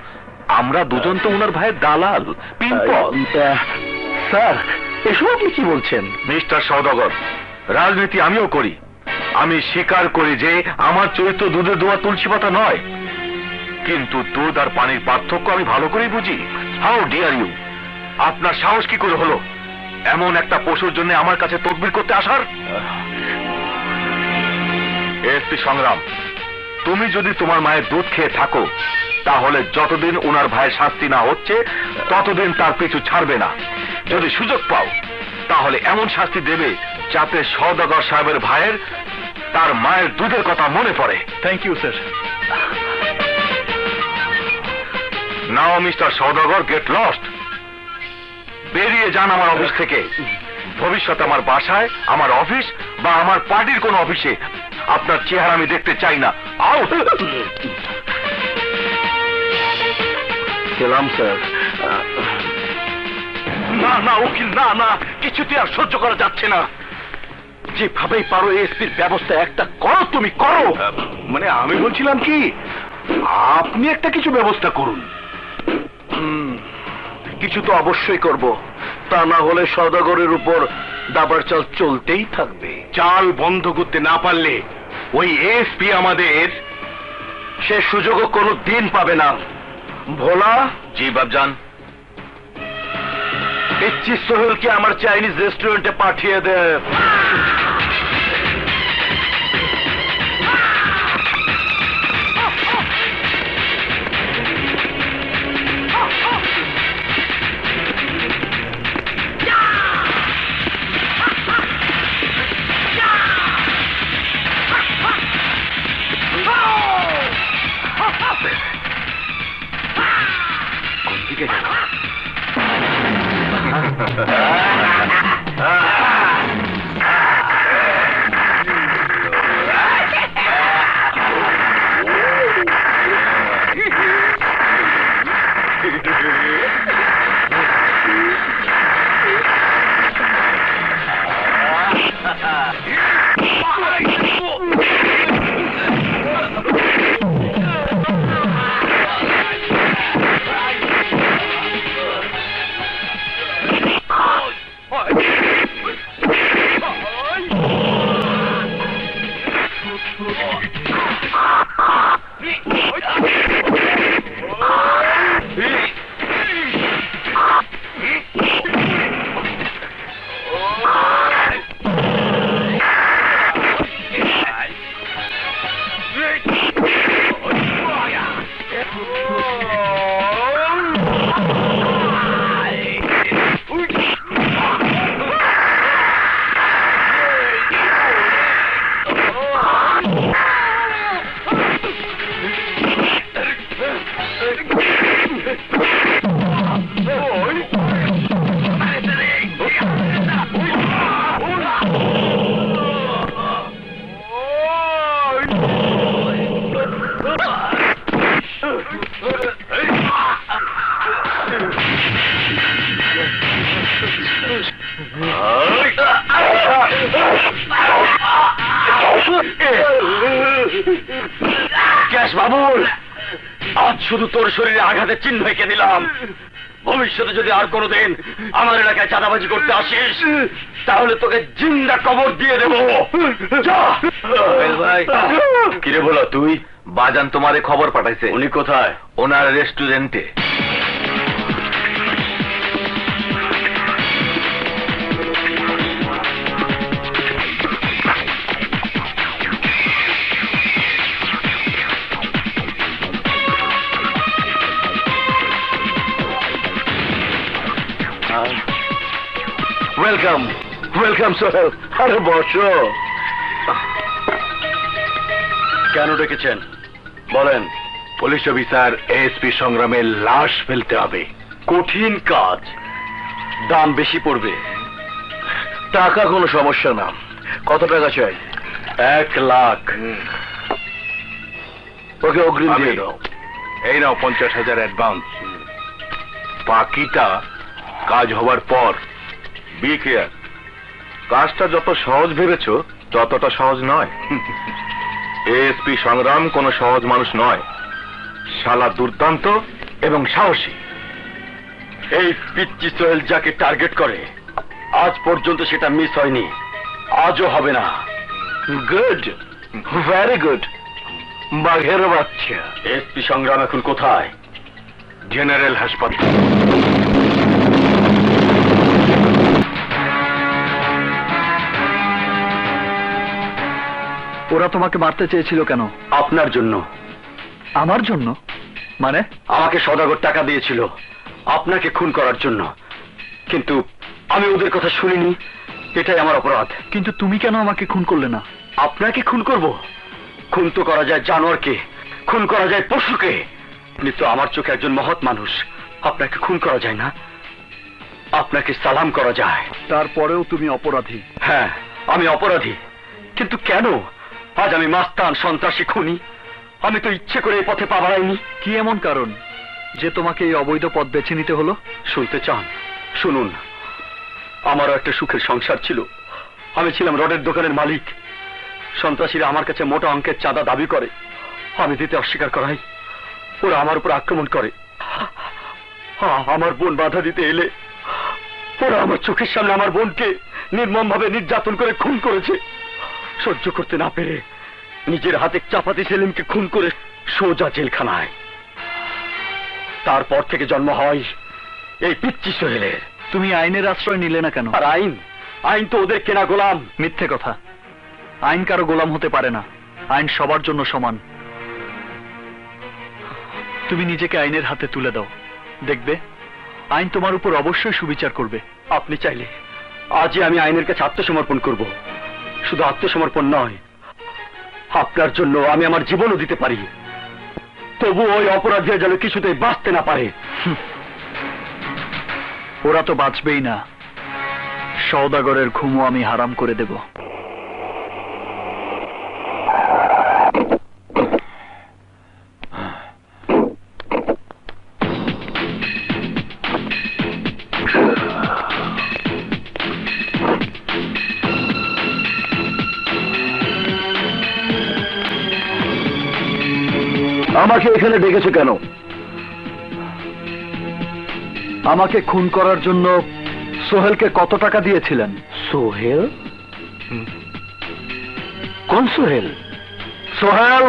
আমরা দুজন তো ওনার ভাইয়ের দালাল, পিম্পল। স্যার, এসব আপনি কি বলছেন? মিস্টার সওদাগর, রাজনীতি আমিও করি। আমি স্বীকার করি যে আমার চরিত্র দুধে দোয়া তুলসী পাতা নয়, কিন্তু দুধ আর পানির পার্থক্য আমি ভালো করেই বুঝি। How dare you! আপনার সাহস কি করে হলো এমন একটা পশুর জন্য আমার কাছে তদবির করতে আসার? এসপি সংগ্রাম, তুমি যদি তোমার মায়ের দুধ খেয়ে থাকো, তাহলে যতদিন ওনার ভাইয়ের শাস্তি না হচ্ছে ততদিন তার পিছু ছাড়বে না। যদি সুযোগ পাও তাহলে এমন শাস্তি দেবে যাতে সওদাগর সাহেবের ভাইয়ের তার মায়ের দুধের কথা মনে পড়ে। Thank you sir. Now mister Saudagar, get lost. বেরিয়ে যান আমার অফিস থেকে। ভবিষ্যতে আমার বাসায়, আমার অফিস বা আমার পার্টির কোন অফিসে আপনার চেহারা আমি দেখতে চাই না। আউট! গেলাম স্যার। না না উকিল, না না, কিছুতে আর সহ্য করা যাচ্ছে না। যেভাবেই পারো এসপির ব্যবস্থা একটা করো, তুমি করো। মানে আমি বলছিলাম কি, আপনি একটা কিছু ব্যবস্থা করুন। কিছু তো অবশ্যই করব, তা না হলে সওদাগরের উপর দাবার চাল চলতেই থাকবে। চাল বন্ধ করতে না পারলে ওই এসপি আমাদের সে সুযোগও কোনো দিন পাবে না। ভোলা। জি বাবজান। পিচ্চি সোহেলকে আমার চাইনিজ রেস্টুরেন্টে পাঠিয়ে দে। কোনদিকে গেল? আজ শুধু তোর শরীরে আঘাতের চিহ্ন এঁকে দিলাম। ভবিষ্যতে যদি আর কোনোদিন আমার এলাকায় চাঁদাবাজি করতে আসিস তাহলে তোকে জিন্দা কবর দিয়ে দেবো। ভাই কিরে বলো তুই? বাজান তোমারে খবর পাঠাইছে। উনি কোথায়? ওনার রেস্টুরেন্টে। Welcome welcome Sohel. আরে বসো। কেন ডেকেছেন বলেন? পুলিশ অফিসার এএসপি সংগ্রামের লাশ ফেলতে হবে। কঠিন কাজ, দাম বেশি পড়বে। টাকা কোনো সমস্যা না। কত টাকা চাই? 1 লাখ। ওকে অগ্রিম দিয়ে দাও। এই নাও 50,000 অ্যাডভান্স। বাকিটা কাজ হবার পর। বি কেয়ার, কাজটা যত সহজ ভেবেছো ততটা সহজ নয়। এএসপি সংগ্রাম কোনো সহজ মানুষ নয়। শালা দুর্দান্ত এবং সাহসী। এই পিচ্চি সোহেল যাকে টার্গেট করে আজ পর্যন্ত সেটা মিস হয়নি, আজও হবে না। Good, very good. বাঘের বাচ্চা। এসপি সংগ্রাম এখন কোথায়? জেনারেল হাসপাতাল। ওরা তোমাকে মারতে চেয়েছিল কেন? আপনার জন্য। আমার জন্য? মানে? আমাকে সদাগর টাকা দিয়েছিল আপনাকে খুন করার জন্য, কিন্তু আমি ওদের কথা শুনিনি। এটাই আমার অপরাধ। কিন্তু তুমি কেন আমাকে খুন করলে না? আপনাকে খুন করব? খুন তো করা যায় জানোয়ারকে, খুন করা যায় পশুকে। আপনি তো আমার চোখে একজন মহৎ মানুষ, আপনাকে খুন করা যায় না, আপনাকে সালাম করা যায়। তারপরেও তুমি অপরাধী। হ্যাঁ, আমি অপরাধী, কিন্তু কেন? আজ আমি মাস্তান, সন্ত্রাসী, খুনি। আমি তো ইচ্ছে করে এই পথে পা বাড়াইনি। কি এমন কারণ যে তোমাকে এই অবৈধ পথ বেছে নিতে হলো? শুনতে চান? শুনুন। আমারও একটা সুখের সংসার ছিল। আমি ছিলাম রডের দোকানের মালিক। সন্ত্রাসীরা আমার কাছে মোটা অঙ্কের চাঁদা দাবি করে, আমি দিতে অস্বীকার করাই। ওরা আমার উপর আক্রমণ করে। আমার বোন বাধা দিতে এলে ওরা আমার চোখের সামনে আমার বোনকে নির্মমভাবে নির্যাতন করে খুন করেছে। সহ্য করতে না পেরে নিজের হাতে চাপাতি সেলিমকে খুন করে সোজা জেলখানায়। তারপর থেকে জন্ম হয় এই পিচ্চি সোহেলের। তুমি আইনের আশ্রয় নিলে না কেন? আর আইন? আইন তো ওদের কেনা গোলাম। মিথ্যে কথা। আইন কারো গোলাম হতে পারে না। আইন সবার জন্য সমান। তুমি নিজেকে আইনের হাতে তুলে দাও, দেখবে আইন তোমার উপর অবশ্যই সুবিচার করবে। আপনি চাইলে আজই আমি আইনের কাছে আত্মসমর্পণ করব। শুধু আত্মসমর্পণ নয়, আপনার জন্য আমি আমার জীবনও দিতে পারি। তবু ওই অপরাধীরা যেন কিছুতেই বাঁচতে না পারে। ওরা তো বাঁচবেই না। সওদাগরের ঘুমও আমি হারাম করে দেব। আমাকে এখানে ডেকেছো কেন? আমাকে খুন করার জন্য সোহেলকে কত টাকা দিয়েছিলেন? সোহেল? কোন সোহেল? সোহেল,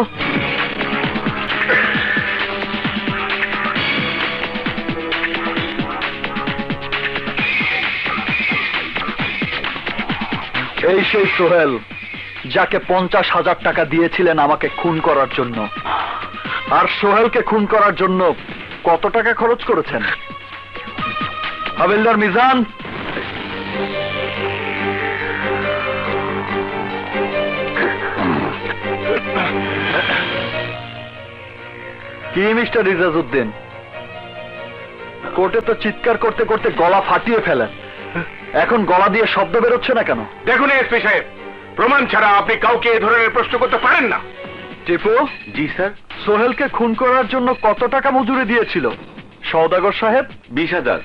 এই সেই সোহেল যাকে 50,000 টাকা দিয়েছিলেন আমাকে খুন করার জন্য। আর সোহেলকে খুন করার জন্য কত টাকা খরচ করেছেন? হাবিলদার মিজান, কি মিস্টার রিজাজউদ্দিন, কোর্টে তো চিৎকার করতে করতে গলা ফাটিয়ে ফেলেন, এখন গলা দিয়ে শব্দ বেরোচ্ছে না কেন? দেখুন এসপি সাহেব, প্রমাণ ছাড়া আপনি কাউকে এ ধরনের প্রশ্ন করতে পারেন না। টিপু, জি স্যার। সোহেলকে খুন করার জন্য কত টাকা মজুরি দিয়েছিল সওদাগর সাহেব? 20,000।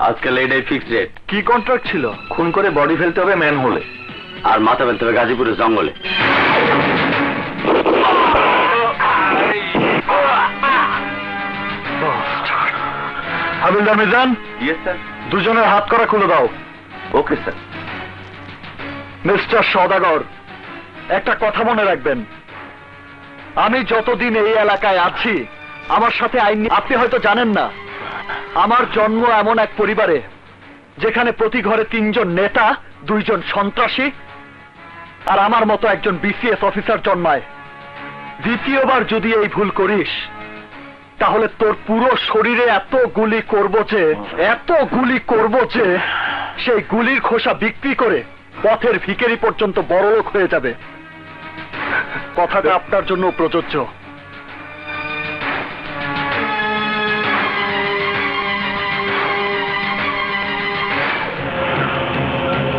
আজকাল এটাই ফিক্সড রেট। কি কন্ট্রাক্ট ছিল? খুন করে বডি ফেলতে হবে ম্যান হলে, আর মাথা ফেলতে হবে গাজীপুরের জঙ্গলে। হাবিলদার মিজান, ইয়েস স্যার। দুজনের হাত করা খুলে দাও। Okay sir. মিস্টার সওদাগর, একটা কথা মনে রাখবেন, আমি যতদিন এই এলাকায় আছি আমার সাথে আইন আপনি হয়তো জানেন না, আমার জন্ম এমন এক পরিবারে যেখানে প্রতি ঘরে 3 জন নেতা, 2 জন সন্ত্রাসী আর আমার মতো একজন বিসিএস অফিসার জন্মায়। দ্বিতীয়বার যদি এই ভুল করিস তাহলে তোর পুরো শরীরে এত গুলি করব যে সেই গুলির খোসা বিক্রি করে পথের ভিখারি পর্যন্ত বড়লোক হয়ে যাবে। কথাটা আপনার জন্য প্রযোজ্য।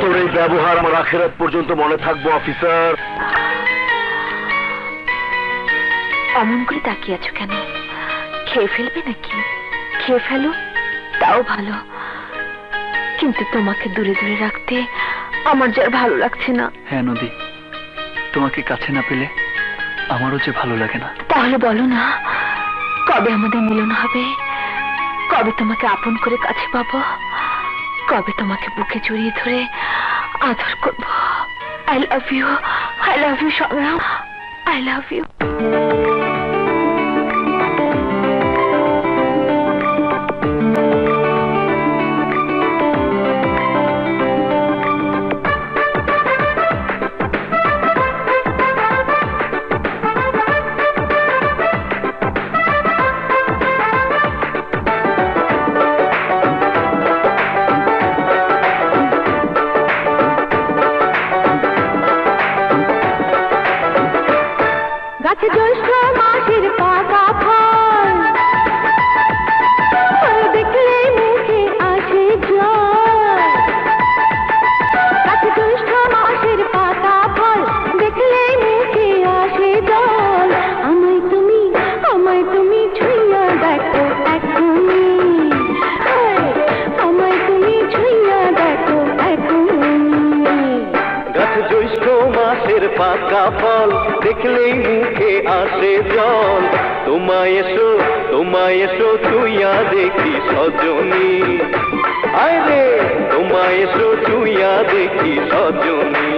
তোর এই ব্যবহার আমার আখেরাত পর্যন্ত মনে থাকবো অফিসার। অমন করে তাকিয়ে আছো কেন? খেয়ে ফেলবে নাকি? খেয়ে ফেলো, তাও ভালো, কিন্তু তোমাকে দূরে দূরে রাখতে আমার যার ভালো লাগছে না। হ্যাঁ নদী, তোমাকে কাছে না পেলে আমারও যে ভালো লাগে না। তাহলে বলো না, কবে আমাদের মিলন হবে? কবে তোমাকে আপন করে কাছে পাবো? কবে তোমাকে বুকে জড়িয়ে ধরে আদর করবো? I love you, I love you Sangram, I love you. গাছে জ্যৈষ্ঠ মাসের পাকা ফল, ফল দেখলে মুখে আসে জল। গাছে জ্যৈষ্ঠ মাসের পাকা ফল দেখলে মুখে আসে জল। আমায় তুমি ছুঁইয়া দেখো এখনি, আমায় তুমি ছুঁইয়া দেখো এখনি। গাছ জ্যৈষ্ঠ মাসের পাকা ফল দেখলেই মুখে আসে জল। তোমায় এসো ছুঁইয়া দেখি সজনী, আয় রে তোমায় এসো ছুঁইয়া দেখি সজনী।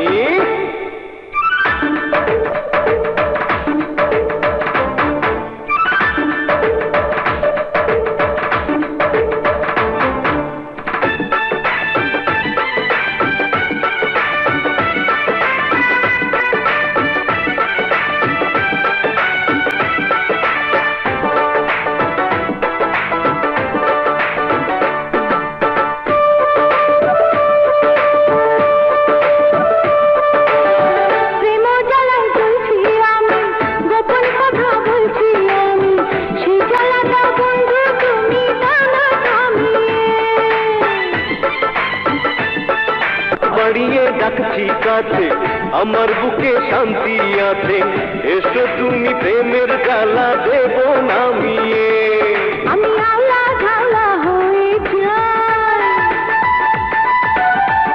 প্রেম জ্বালায় জ্বলছি আমি, গোপন কথা বলছি আমি, সেই জ্বালাটা বন্ধু তুমি টানা থামিয়ে। বাড়িয়ে ডাকছি কাছে, আমার বুকে শান্তি আছে, এসো তুমি প্রেমের জ্বালা দেব নামিয়ে। আমি আলা ঝালা হয়ে যাই,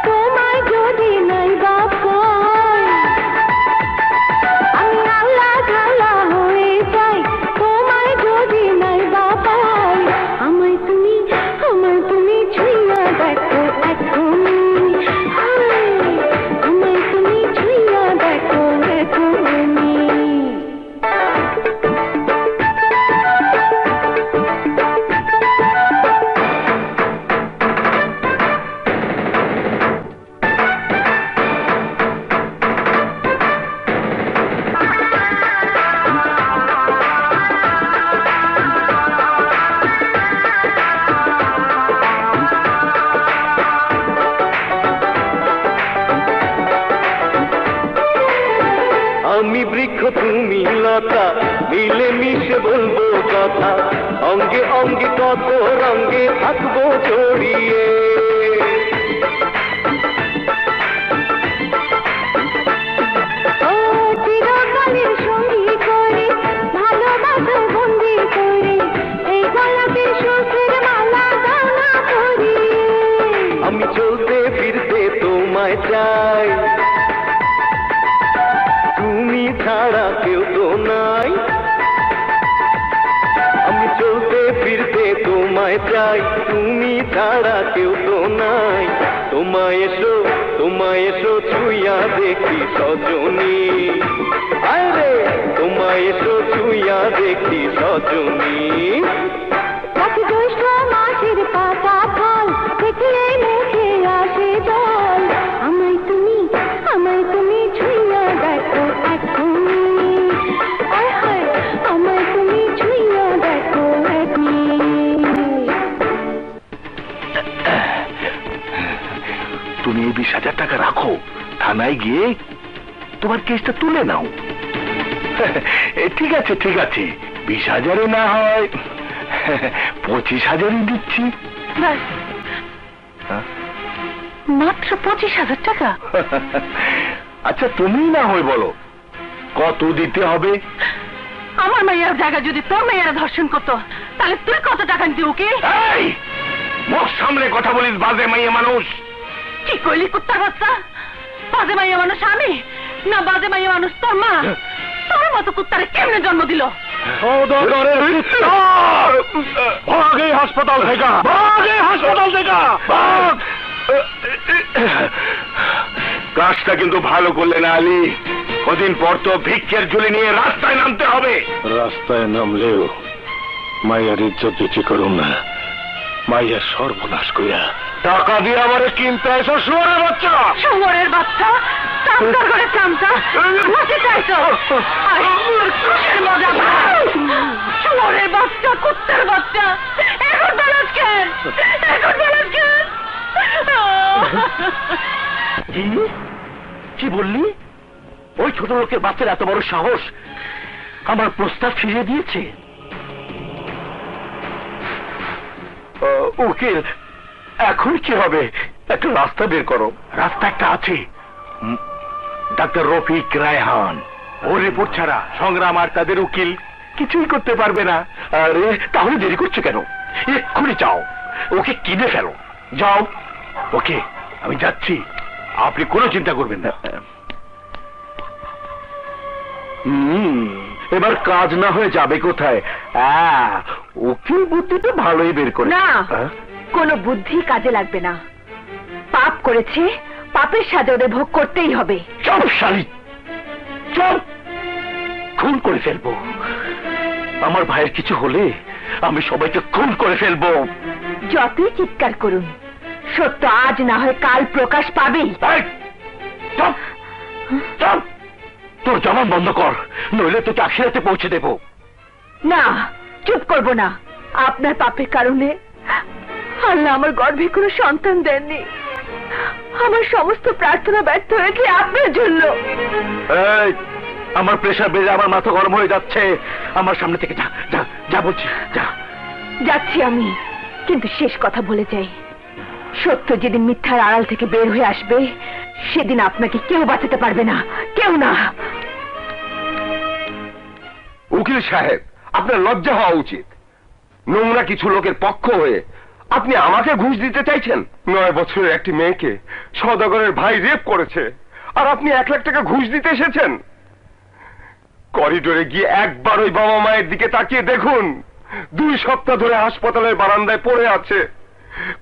তোমায় যদি নাই বা পাই। আমি আলা ঝালা হয়ে যাই, তোমায় যদি নাই বা পাই। আমায় তুমি ছুঁইয়া দেখো এখনি, আমায় তুমি ছুঁইয়া দেখো এখনি। আমি বৃক্ষ তুমি লতা, মিলে মিশে বলবো কথা, অঙ্গে অঙ্গে কত রঙ্গে থাকবো জড়িয়ে। ও চিরকালের সঙ্গী করে, ভালোবাসার বন্দি করে, এই গলাতে সুখের মালা দানা করিয়ে। আমি চলতে ফিরতে তোমায় চাই, তুমি ছাড়া কেউ তো নাই। আমি চলতে ফিরতে তোমায় তোমায় চাই, তুমি ছাড়া কেউ তো নাই। তোমায় এসো ছুঁয়া দেখি সজনী, আরে তোমায় এসো ছুঁয়া দেখি সজনী। আজ জ্যৈষ্ঠ মাসের পাতা ফল দেখলে মুখে আসে জল। আমায় তুমি ছুঁয়া দেখো এখনই, আয় হায় আমায় তুমি ছুঁয়া দেখো এখনই। তুমি এই 20,000 টাকা রাখো, থানায় গিয়ে তোমার কেসটা তুলে নাও। ঠিক আছে 20,000-এ না হয় 25,000-ই দিচ্ছি। মাত্র 25,000 টাকা? আচ্ছা তুমি না হয় বলো কত দিতে হবে? আমার মাইয়ার জায়গা যদি তোর মাইয়ারা ধর্ষণ করতো তাহলে তুই কত টাকা দিতি ওকে? এই মুখ সামনে কথা বলিস, বাজে মাইয়া মানুষ। কি কইলি কুত্তার বাচ্চা? বাজে মাইয়া মানুষ আমি না বাজে মাইয়া মানুষ তোর মা? তোর মতো কুত্তারে কেমনে জন্ম দিল? ভাগে হাসপাতাল থেকে, ভাগ! কাজটা কিন্তু ভালো করলে না আলী, কদিন পর তো ভিক্ষের ঝুলি নিয়ে রাস্তায় নামতে হবে। রাস্তায় নামলেও মাইয়ার ইজ্জত দিতে করুন না, মাইয়ার সর্বনাশ কইয়া টাকা দিয়ে আমারে কিনতে এসো শুয়োরের বাচ্চা। শুয়োরের বাচ্চা? চামচার ঘরে চামচা বসে চাইছো? আর তোর খুশির মজা ভাই। শুয়োরের বাচ্চা, কুত্তার বাচ্চা, এখন বেলাস কেন? কি বললি? ওই ছোট লোকের বাচ্চার এত বড় সাহস আমার প্রস্তাব ফিরিয়ে দিয়েছে? উকিল এখন কি হবে? একটা রাস্তা বের করো। রাস্তা একটা আছে, ডাক্তার রফিক রায়হান। ওর রিপোর্ট ছাড়া সংগ্রাম আর তাদের উকিল কিছুই করতে পারবে না। আরে তাহলে দেরি করছো কেন? এক্ষুনি যাও, ওকে কিনে ফেলো। যাও। ওকে আমি যাচ্ছি, আপনি কোনো চিন্তা করবেন না। এবার কাজ না হয়ে যাবে কোথায়? উকিল বুদ্ধিটা ভালোই বের করে না, কোনো বুদ্ধি কাজে লাগবে না। পাপ করেছে, পাপের সাজা ওদের ভোগ করতেই হবে। চুপ শালি, চুপ! খুন করে ফেলবো। আমার ভাইয়ের কিছু হলে আমি সবাইকে খুন করে ফেলবো। যতই চিৎকার করুন, সত্য আজ না হয় কাল প্রকাশ পাবেই। চুপ! চুপ! তোর জবান বন্ধ কর, নইলে তোকে আখিরাতে পৌঁছে দেব। না, চুপ করব না। আপনার পাপের কারণে আল্লাহ আমার গর্ভে কোনো সন্তান দেননি। আমার সমস্ত প্রার্থনা ব্যর্থ হয়েছে আপনার জন্য। এই, আমার প্রেশার বেড়ে আমার মাথা গরম হয়ে যাচ্ছে। আমার সামনে থেকে যা, যা, যা বলছি, যা। যাচ্ছি আমি, কিন্তু শেষ কথা বলে যাই। সত্য যেদিন মিথ্যার আড়াল থেকে বের হয়ে আসবে, সেদিন আপনাকে কেউ বাঁচাতে পারবে না, কেউ না। উকিল সাহেব, আপনার লজ্জা হওয়া উচিত। নোংরা কিছু লোকের পক্ষ হয়ে আপনি আমাকে ঘুষ দিতে চাইছেন? 9 বছরের একটি মেয়েকে সওদাগরের ভাই রেপ করেছে, আর আপনি 1 লাখ টাকা ঘুষ দিতে এসেছেন? করিডোরে গিয়ে একবার ওই বাবা মায়ের দিকে তাকিয়ে দেখুন, 2 সপ্তাহ ধরে হাসপাতালের বারান্দায় পড়ে আছে।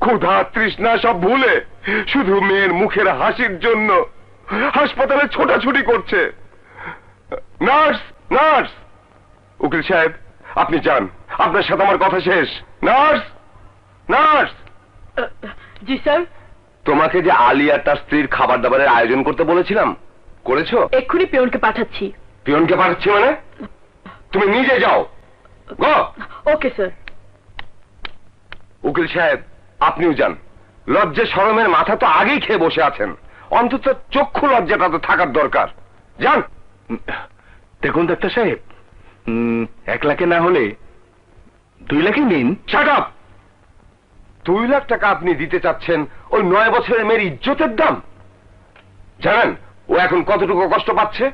ক্ষুধা তৃষ্ণা সব ভুলে শুধু মেয়ের মুখের হাসির জন্য হাসপাতালে ছোটাছুটি করছে। Nurse, nurse! উকিল সাহেব, আপনি যান, আপনার সাথে আমার কথা শেষ। Nurse, nurse! জি স্যার। তোমাকে যে আলী আর তার স্ত্রীর খাবার দাবারের আয়োজন করতে বলেছিলাম, করেছো? এক্ষুনি পিয়নকে পাঠাচ্ছি। পিয়নকে পাঠাচ্ছি মানে? তুমি নিজে যাও। গো। Okay sir. উকিল সাহেব, আপনিও যান। লজ্জা শরমের মাথা তো আগেই খেয়ে বসে আছেন, অন্তত চক্ষু লজ্জাটা তো থাকার দরকার। যান। দেখুন ডাক্তার সাহেব, 1 লাখে না হলে 2 লাখই নিন। Shut up! 2 লাখ টাকা আপনি দিতে চাচ্ছেন ওই 9 বছরের মেয়ের ইজ্জতের দাম? জানেন ও এখন কতটুকু কষ্ট পাচ্ছে?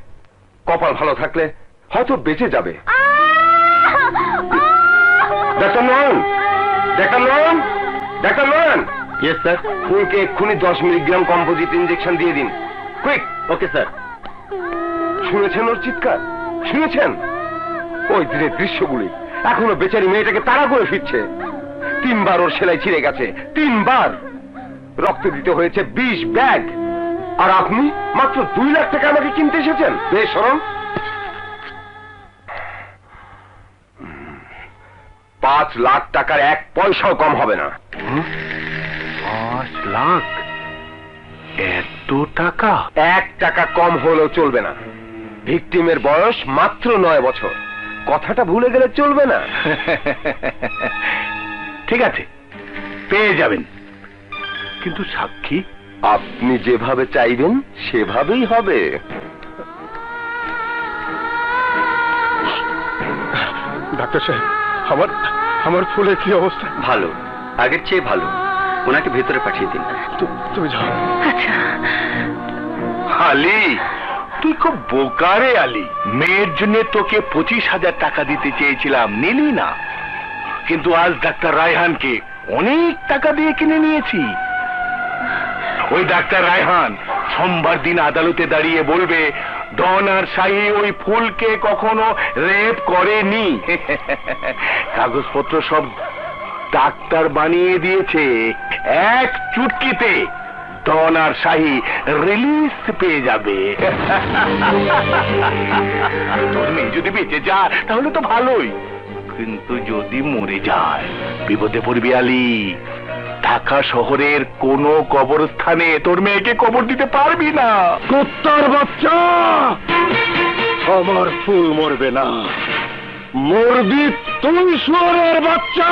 কপাল ভালো থাকলে হয়তো বেঁচে যাবে। Doctor Nayan, doctor Nayan, doctor Nayan! Yes sir. ফুলকে এক্ষুনি 10 মিলিগ্রাম কম্পোজিট ইঞ্জেকশন দিয়ে দিন, কুইক। Okay sir. শুনেছেন ওর চিৎকার? শুনেছেন? ওই দিনের দৃশ্যগুলি এখনো বেচারি মেয়েটাকে তাড়া করে ফিরছে। 3 বার ওর সেলাই ছিঁড়ে গেছে, 3 বার রক্ত দিতে হয়েছে 20 ব্যাগ। আর আপনি মাত্র 2 লাখ টাকা আমাকে কিনতে এসেছেন? বেশরম। 5 লাখ টাকার 1 পয়সাও কম হবে না। 5 লাখ? এত টাকা? 1 টাকা কম হলেও চলবে না। ভিকটিমের বয়স মাত্র 9 বছর। কথাটা ভুলে গেলে চলবে না। ঠিক আছে, পেয়ে যাবেন, কিন্তু সাক্ষী? আপনি যেভাবে চাইবেন সেভাবেই হবে। ডাক্তার সাহেব, আমার ফুলের কি অবস্থা? ভালো, আগের চেয়ে ভালো। ওনাকে ভেতরে পাঠিয়ে দিন। তুমি যাও। আচ্ছা, আলী, তুই খুব বোকারে আলী। মেয়ের জন্য তোকে 25,000 টাকা দিতে চেয়েছিলাম, নিলি না। কিন্তু আজ ডাক্তার রায়হানকে অনেক টাকা দিয়ে কিনে নিয়েছি। ওই ডাক্তার রায়হান সোমবার দিন আদালতে দাঁড়িয়ে বলবে ডন আর শাহী ওই ফুলকে কখনো রেপ করেনি। কাগজপত্র সব ডাক্তার বানিয়ে দিয়েছে। এক চুটকিতে ডন আর শাহী রিলিজ পেয়ে যাবে। তোর মেয়ে যদি বেঁচে যায় তাহলে তো ভালোই, কিন্তু যদি মরে যায় বিপদে পড়বি আলী। ঢাকা শহরের কোন কবরস্থানে তোর মেয়েকে কবর দিতে পারবি না। কুত্তার বাচ্চা, আমার ফুল মরবে না, মরবি তুই শুয়োরের বাচ্চা।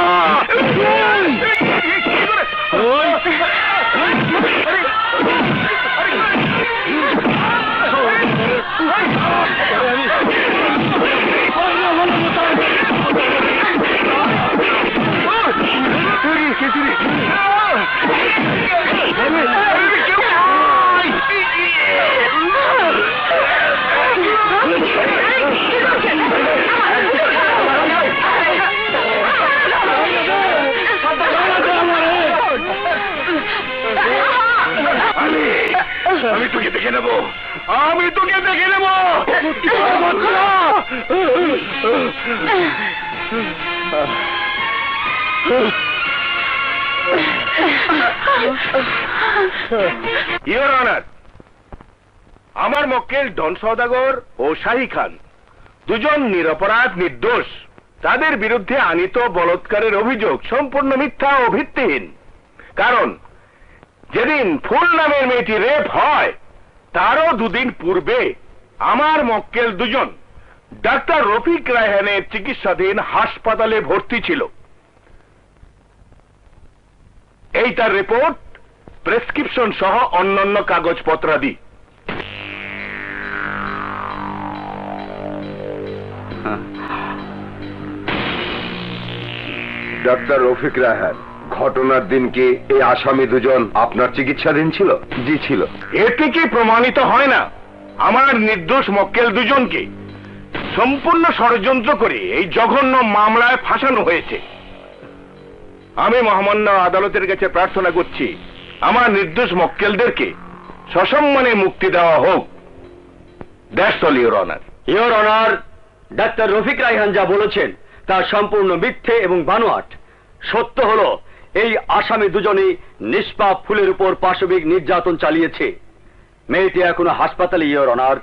আমি তোকে দেখে নেবো, আমি তোকে দেখে নেবো। ইওর অনার, আমার মক্কেল ডন সওদাগর ও শাহী খান দুজন নিরপরাধ নির্দোষ। তাদের বিরুদ্ধে আনীত বলাৎকারের অভিযোগ সম্পূর্ণ মিথ্যা ও ভিত্তিহীন। কারণ যেদিন ফুল নামের মেয়েটি রেপ হয় তারও 2 দিন পূর্বে আমার মক্কেল দুজন ডাক্তার রফিক রায়হানের চিকিৎসাধীন হাসপাতালে ভর্তি ছিল। এই তার রিপোর্ট, প্রেসক্রিপশন সহ অন্যান্য কাগজপত্রাদি। ডাক্তার রফিক রায়হান, ঘটনার দিন কি এই আসামি দুজন আপনার চিকিৎসাধীন ছিল? জি ছিল। এতে কি প্রমাণিত হয় না আমার নির্দোষ মক্কেল দুজনকে সম্পূর্ণ ষড়যন্ত্র করে এই জঘন্য মামলায় ফাঁসানো হয়েছে? আমি মহামান্য আদালতের কাছে প্রার্থনা করছি আমার নির্দোষ মক্কেলদেরকে সসম্মানে মুক্তি দেওয়া হোক। That's all your honour. Your honour, doctor Rafiq Raihan যা বলেছেন তা সম্পূর্ণ মিথ্যে এবং বানোয়াট। সত্য হলো এই আসামি দুজনেই নিষ্পাপ ফুলের উপর পাশবিক নির্যাতন চালিয়েছে। মেয়েটি এখনো হাসপাতালে ইওর অনার।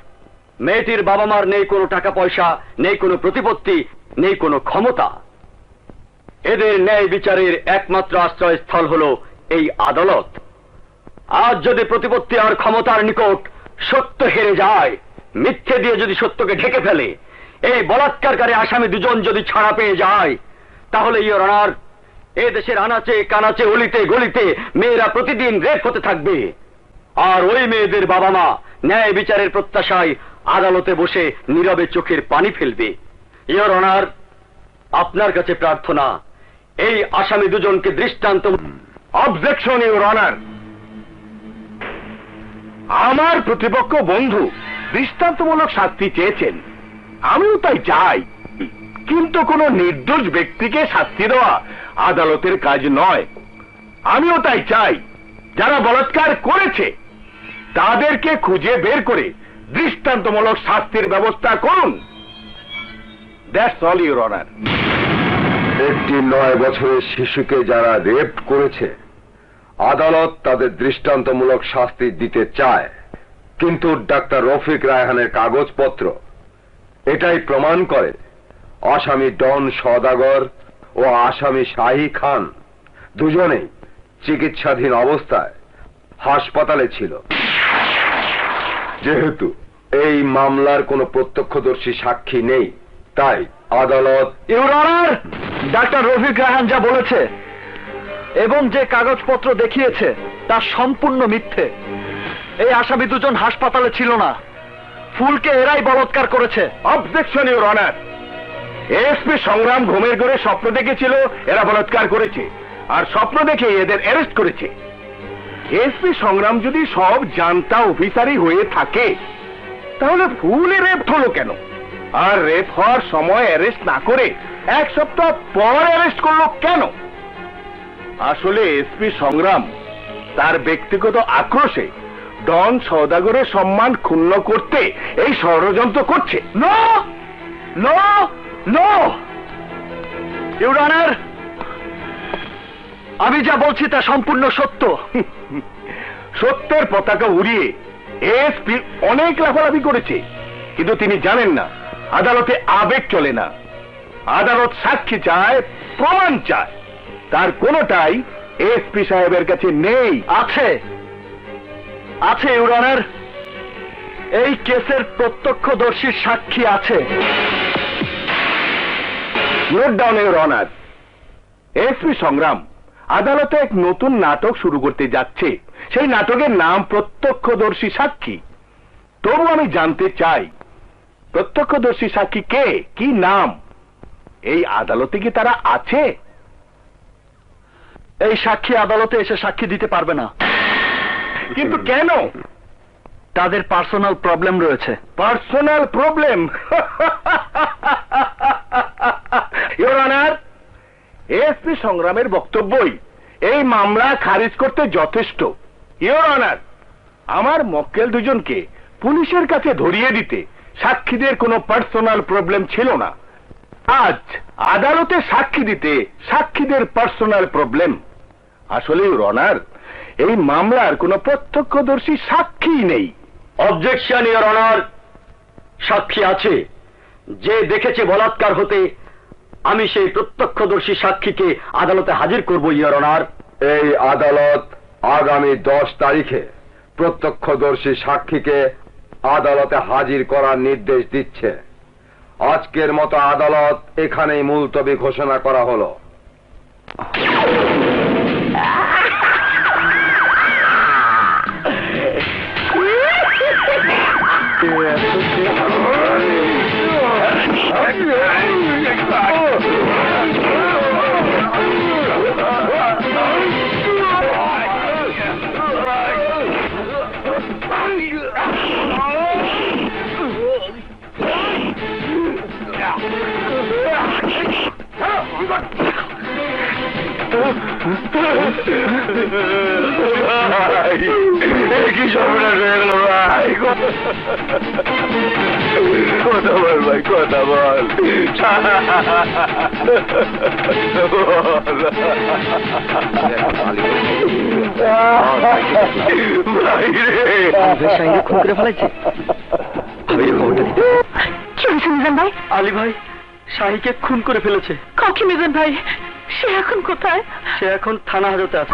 মেয়েটির বাবা মার নেই কোনো টাকা পয়সা, নেই কোনো প্রতিপত্তি, নেই কোনো ক্ষমতা। এদের ন্যায় বিচারের একমাত্র আশ্রয়স্থল হলো এই আদালত। আজ যদি প্রতিপত্তি আর ক্ষমতার নিকট সত্য হেরে যায়, মিথ্যে দিয়ে যদি সত্যকে ঢেকে ফেলে, এই বলাৎকারকারী আসামি দুজন যদি ছাড়া পেয়ে যায়, তাহলে ইওর অনার এ দেশের আনাচে কানাচে অলিতে গলিতে মেয়েরা প্রতিদিন রেপ হতে থাকবে। আর ওই মেয়েদের বাবা মা ন্যায় বিচারের প্রত্যাশায় আদালতে বসে নীরবে চোখের পানি ফেলবে। ইওর অনার, আপনার কাছে প্রার্থনা, এই আসামি দুজনকে দৃষ্টান্ত। Objection your honour. আমার প্রতিপক্ষ বন্ধু দৃষ্টান্তমূলক শাস্তি চেয়েছেন, আমিও তাই চাই, কিন্তু কোন নির্দোষ ব্যক্তিকে শাস্তি দেওয়া আদালতের কাজ নয়। আমিও তাই চাই যারা বলাৎকার করেছে তাদেরকে খুঁজে বের করে দৃষ্টান্তমূলক শাস্তির ব্যবস্থা করুন। That's all your honour. একটি 9 বছরের শিশুকে যারা রেপ করেছে আদালত তাদের দৃষ্টান্তমূলক শাস্তি দিতে চায়, কিন্তু ডাক্তার রফিক রায়হানের কাগজপত্র এটাই প্রমাণ করে আসামি ডন সওদাগর ও আসামি শাহী খান দুজনেই চিকিৎসাধীন অবস্থায় হাসপাতালে ছিল। যেহেতু এই মামলার কোনো প্রত্যক্ষদর্শী সাক্ষী নেই, তাই আদালত your honour, doctor Rafiq Raihan যা বলেছে এবং যে কাগজপত্র দেখিয়েছে তা সম্পূর্ণ মিথ্যে। এই আসামি দুজন হাসপাতালে ছিল না, ফুলকে এরাই বলৎকার করেছে। অবজেকশন ইউর অনার, এসপি সংগ্রাম ঘুমের ঘরে স্বপ্ন দেখেছিল এরা বলাৎকার করেছে, আর স্বপ্ন দেখে এদের অ্যারেস্ট করেছে। এসপি সংগ্রাম যদি সব জানতা অফিসারই হয়ে থাকে তাহলে ফুলে রেপ হলো কেন? আর রেপ হওয়ার সময় অ্যারেস্ট না করে 1 সপ্তাহ পর অ্যারেস্ট করলো কেন? আসলে এসপি সংগ্রাম তার ব্যক্তিগত আক্রোশে ডন সওদাগরের সম্মান ক্ষুণ্ণ করতে এই ষড়যন্ত্র করছে। No no no your honour, আমি যা বলছি তা সম্পূর্ণ সত্য। সত্যের পতাকা উড়িয়ে এসপি অনেক লাফালাফি করেছে, কিন্তু তিনি জানেন না আদালতে আবেগ চলে না। আদালত সাক্ষী চায়, প্রমাণ চায়, তার কোনোটাই এসপি সাহেবের কাছে নেই। আছে আছে ইউর অনার, এই কেসের প্রত্যক্ষদর্শীর সাক্ষী আছে। Note down your honour, SP সংগ্রাম আদালতে এক নতুন নাটক শুরু করতে যাচ্ছে। সেই নাটকের নাম প্রত্যক্ষদর্শী সাক্ষী। তবু আমি জানতে চাই প্রত্যক্ষদর্শী সাক্ষী কে, কি নাম? এই আদালতে কি তারা আছে? এই সাক্ষী আদালতে এসে সাক্ষী দিতে পারবে না। কিন্তু কেন? তাদের পার্সোনাল প্রবলেম রয়েছে। Personal problem? Your honour, SP সংগ্রামের বক্তব্যই এই মামলা খারিজ করতে যথেষ্ট। ইউর অনার, আমার মক্কেল দুজনকে পুলিশের কাছে ধরিয়ে দিতে সাক্ষীদের কোনো পার্সোনাল প্রবলেম ছিল না। আজ আদালতে সাক্ষী দিতে সাক্ষীদের পার্সোনাল প্রবলেম। আসলে ইউর অনার, এই মামলার কোনো প্রত্যক্ষদর্শী সাক্ষী নেই। অবজেকশন ইওর অনার, সাক্ষী আছে। যে দেখেছে বলাৎকার হতে, আমি সেই প্রত্যক্ষদর্শী সাক্ষীকে আদালতে হাজির করব ইওর অনার। এই আদালত আগামী 10 তারিখে প্রত্যক্ষদর্শী সাক্ষীকে আদালতে হাজির করার নির্দেশ দিচ্ছে। আজকের মতো আদালত এখানেই মুলতবি ঘোষণা করা হলো। কি সর্বনাশ হয়ে গেল ভাই? কথা বল ভাই, কথা বল। খুন করে ফেলাইছে। মিজান ভাই, আলী ভাই শাহীকে খুন করে ফেলেছে। কাকি মিজান ভাই, সে এখন কোথায়? সে এখন থানা হাজতে আছে।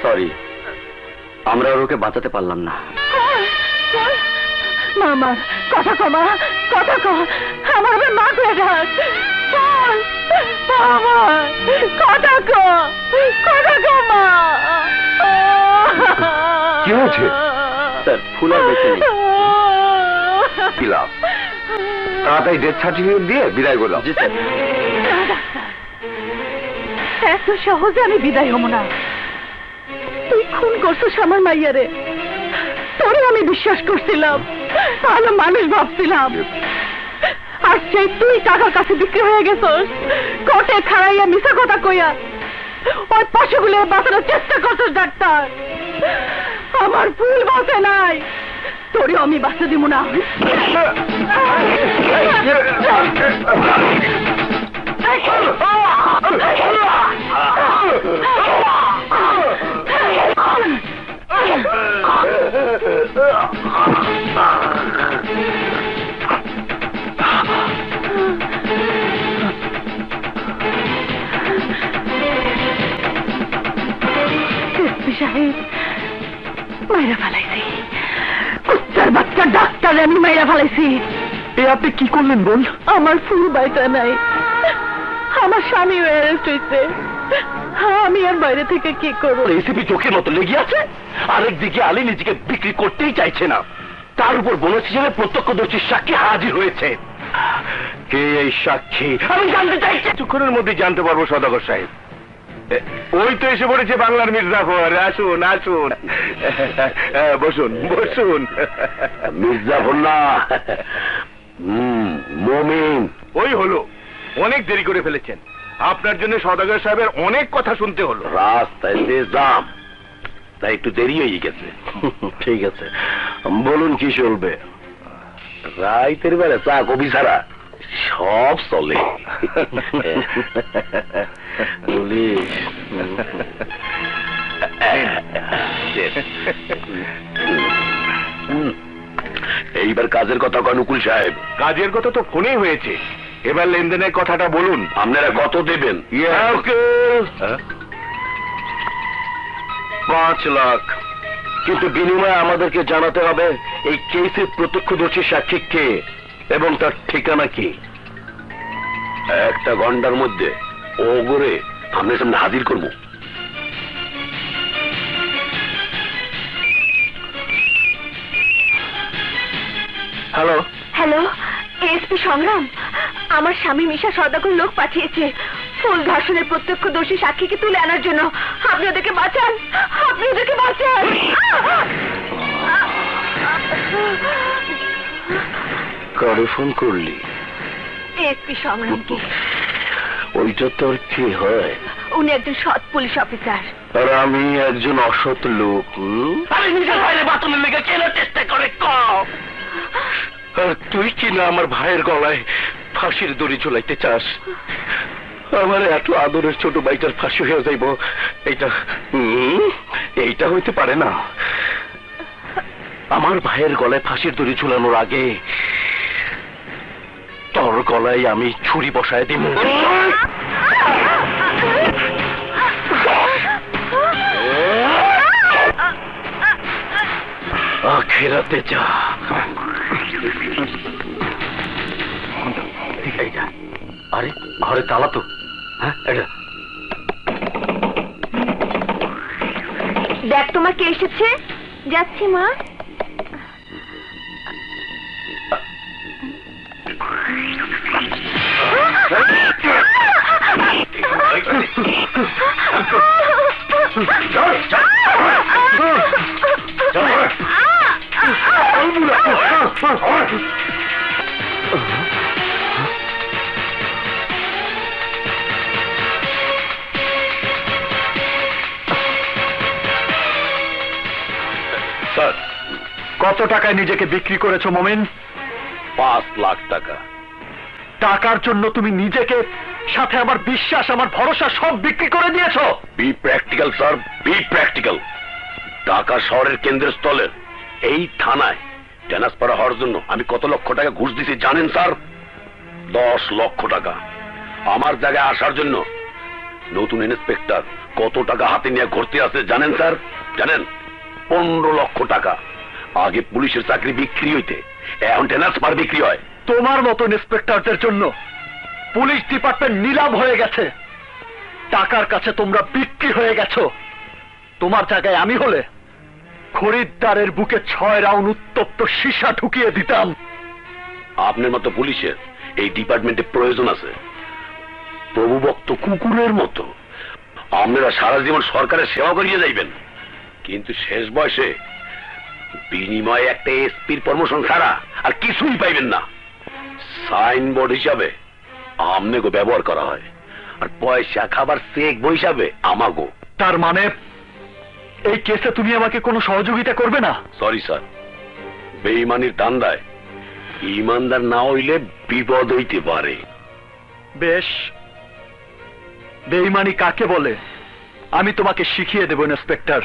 সরি, আমরা ওকে বাঁচাতে পারলাম না। মামা কথা কমা, কথা কম, আমার মা করে ডাক। কথা কমা। কি হয়েছে? স্যার, ফুল আর বেঁচে নেই। তাড়াতাড়ি ডেথ সার্টিফিকেট দিয়ে বিদায় করলাম। জি স্যার। এত সহজে আমি বিদায় হব না। তুই খুন করছিস আমার মাইয়ারে, তোরে আমি বিশ্বাস করছিলাম, ভালো মানুষ ভাবছিলাম, আর সেই তুই টাকার কাছে বিক্রি হয়ে গেছস। কোর্টে খাড়াইয়া মিছা কথা কইয়া ওই পশুগুলো বাঁচানোর চেষ্টা করছিস। ডাক্তার, আমার ফুল বাঁচে নাই, তোরে আমি বাঁচতে দিব না। সাহেব, মাইরা ফেলাইছি, কুত্তার বাচ্চা ডাক্তার আমি মাইরা ফেলাইছি। এ আপনি কি করলেন বোন? আমার ফুল বাইটা নাই, আমার স্বামী অ্যারেস্ট হয়েছে, আমি আর বাইরে থেকে কি করবো? রেসিপি চোখের মতো লেগে আছে। আরেকদিকে আলী নিজেকে বিক্রি করতেই চাইছে না, তার উপর বোনাস হিসেবে প্রত্যক্ষদর্শী সাক্ষী হাজির হয়েছে। কে এই সাক্ষী আমি জানতে চাইছি। কিছুক্ষণের মধ্যে জানতে পারবো সদাগর সাহেব। ওই তো এসে পড়েছে বাংলার মির্জাফর। আসুন আসুন, বসুন বসুন। মির্জাফর না, মমিন। ওই হলো, অনেক দেরি করে ফেলেছেন। আপনার জন্য সদাগর সাহেবের অনেক কথা শুনতে হলো। রাস্তায় যাম, তাই একটু দেরি হয়ে গেছে। ঠিক আছে, বলুন কি চলবে? রাইতের বেলা চা কবি ছাড়া সব চলে। পুলিশ এইবার কাজের কথা কন উকুল সাহেব। কাজের কথা তো ফোনেই হয়েছে, এবার লেনদেনের কথাটা বলুন। আপনারা কত দেবেন? 5 লাখ, কিন্তু বিনিময়ে আমাদেরকে জানাতে হবে এই কেসের প্রত্যক্ষদর্শী সাক্ষী কে এবং তার ঠিকানা কি। 1 ঘন্টার মধ্যে ওগরে আপনার সামনে হাজির করব। হ্যালো হ্যালো, এসপি সংগ্রাম, আমার স্বামী মিশা সদাগর লোক পাঠিয়েছে ফুল ধর্ষণের প্রত্যক্ষদর্শী সাক্ষীকে তুলে আনার জন্য। আপনি ওদেরকে বাঁচান, আপনি ওদেরকে বাঁচান। কারে ফোন করলি? এসপি সংগ্রামকে। ওইটা তোর কি হয়? উনি একজন সৎ পুলিশ অফিসার। আর আমি একজন অসৎ লোক। আরে নিজের ভাইয়ের বাঁচানোর লেগে কেন চেষ্টা করে কম? আর তুই কি না আমার ভাইয়ের গলায় ফাঁসির দড়ি ঝুলাইতে চাস? আমার এত আদরের ছোট ভাইটার ফাঁসি হয়ে যাইব, এইটা হইতে পারে না। আমার ভাইয়ের গলায় ফাঁসির দড়ি ঝুলানোর আগে তোর গলায় আমি ছুরি বসায় দিব। আখেরাতে যা। আরে ঘরে তালা তো। হ্যাঁ, দেখ তোমার কে এসেছে। যাচ্ছি মা। স্যার, কত টাকায় নিজেকে বিক্রি করেছো মমিন? 5 লাখ টাকা। টাকার জন্য তুমি নিজেকে, সাথে আমার বিশ্বাস, আমার ভরসা সব বিক্রি করে দিয়েছো। B practical sir, B practical. Dhaka শহরের কেন্দ্রস্থলের এই থানায় ট্রান্সফার হওয়ার জন্য আমি কত লক্ষ টাকা ঘুষ দিছি জানেন স্যার? 10 লক্ষ টাকা। আমার জায়গায় আসার জন্য নতুন ইন্সপেক্টর কত টাকা হাতে নিয়ে ঘুরতে আছে জানেন স্যার? জানেন? 15 লক্ষ টাকা। আগে পুলিশের চাকরি বিক্রি হইতে, এখন ট্রান্সফার বিক্রি হয়। তোমার মতো ইন্সপেক্টরদের জন্য পুলিশ ডিপার্টমেন্ট নীলাভ হয়ে গেছে। টাকার কাছে তোমরা বিক্রি হয়ে গেছো। তোমার জায়গায় আমি হলে খরিদ্দারের বুকে 6 রাউন্ড উত্তপ্ত সীসা ঢুকিয়ে দিতাম। আপনার মতো পুলিশের এই ডিপার্টমেন্টে প্রয়োজন আছে। প্রভুভক্ত কুকুরের মতো আপনারা সারা জীবন সরকারের সেবা করিয়ে যাইবেন, কিন্তু শেষ বয়সে বিনিময়ে একটা এসপির প্রমোশন ছাড়া আর কিছুই পাইবেন না। সাইনবোর্ড হিসাবে আমনেগো ব্যবহার করা হয়, আর পয়সা খাবার চেক বই হিসাবে আমাগো। তার মানে এই কেসে তুমি আমাকে কোনো সহযোগিতা করবে না? সরি স্যার, বেঈমানির দান্দায় ইমানদার না হইলে বিপদ হইতে পারে। বেশ, বেঈমানি কাকে বলে আমি তোমাকে শিখিয়ে দেব ইন্সপেক্টর।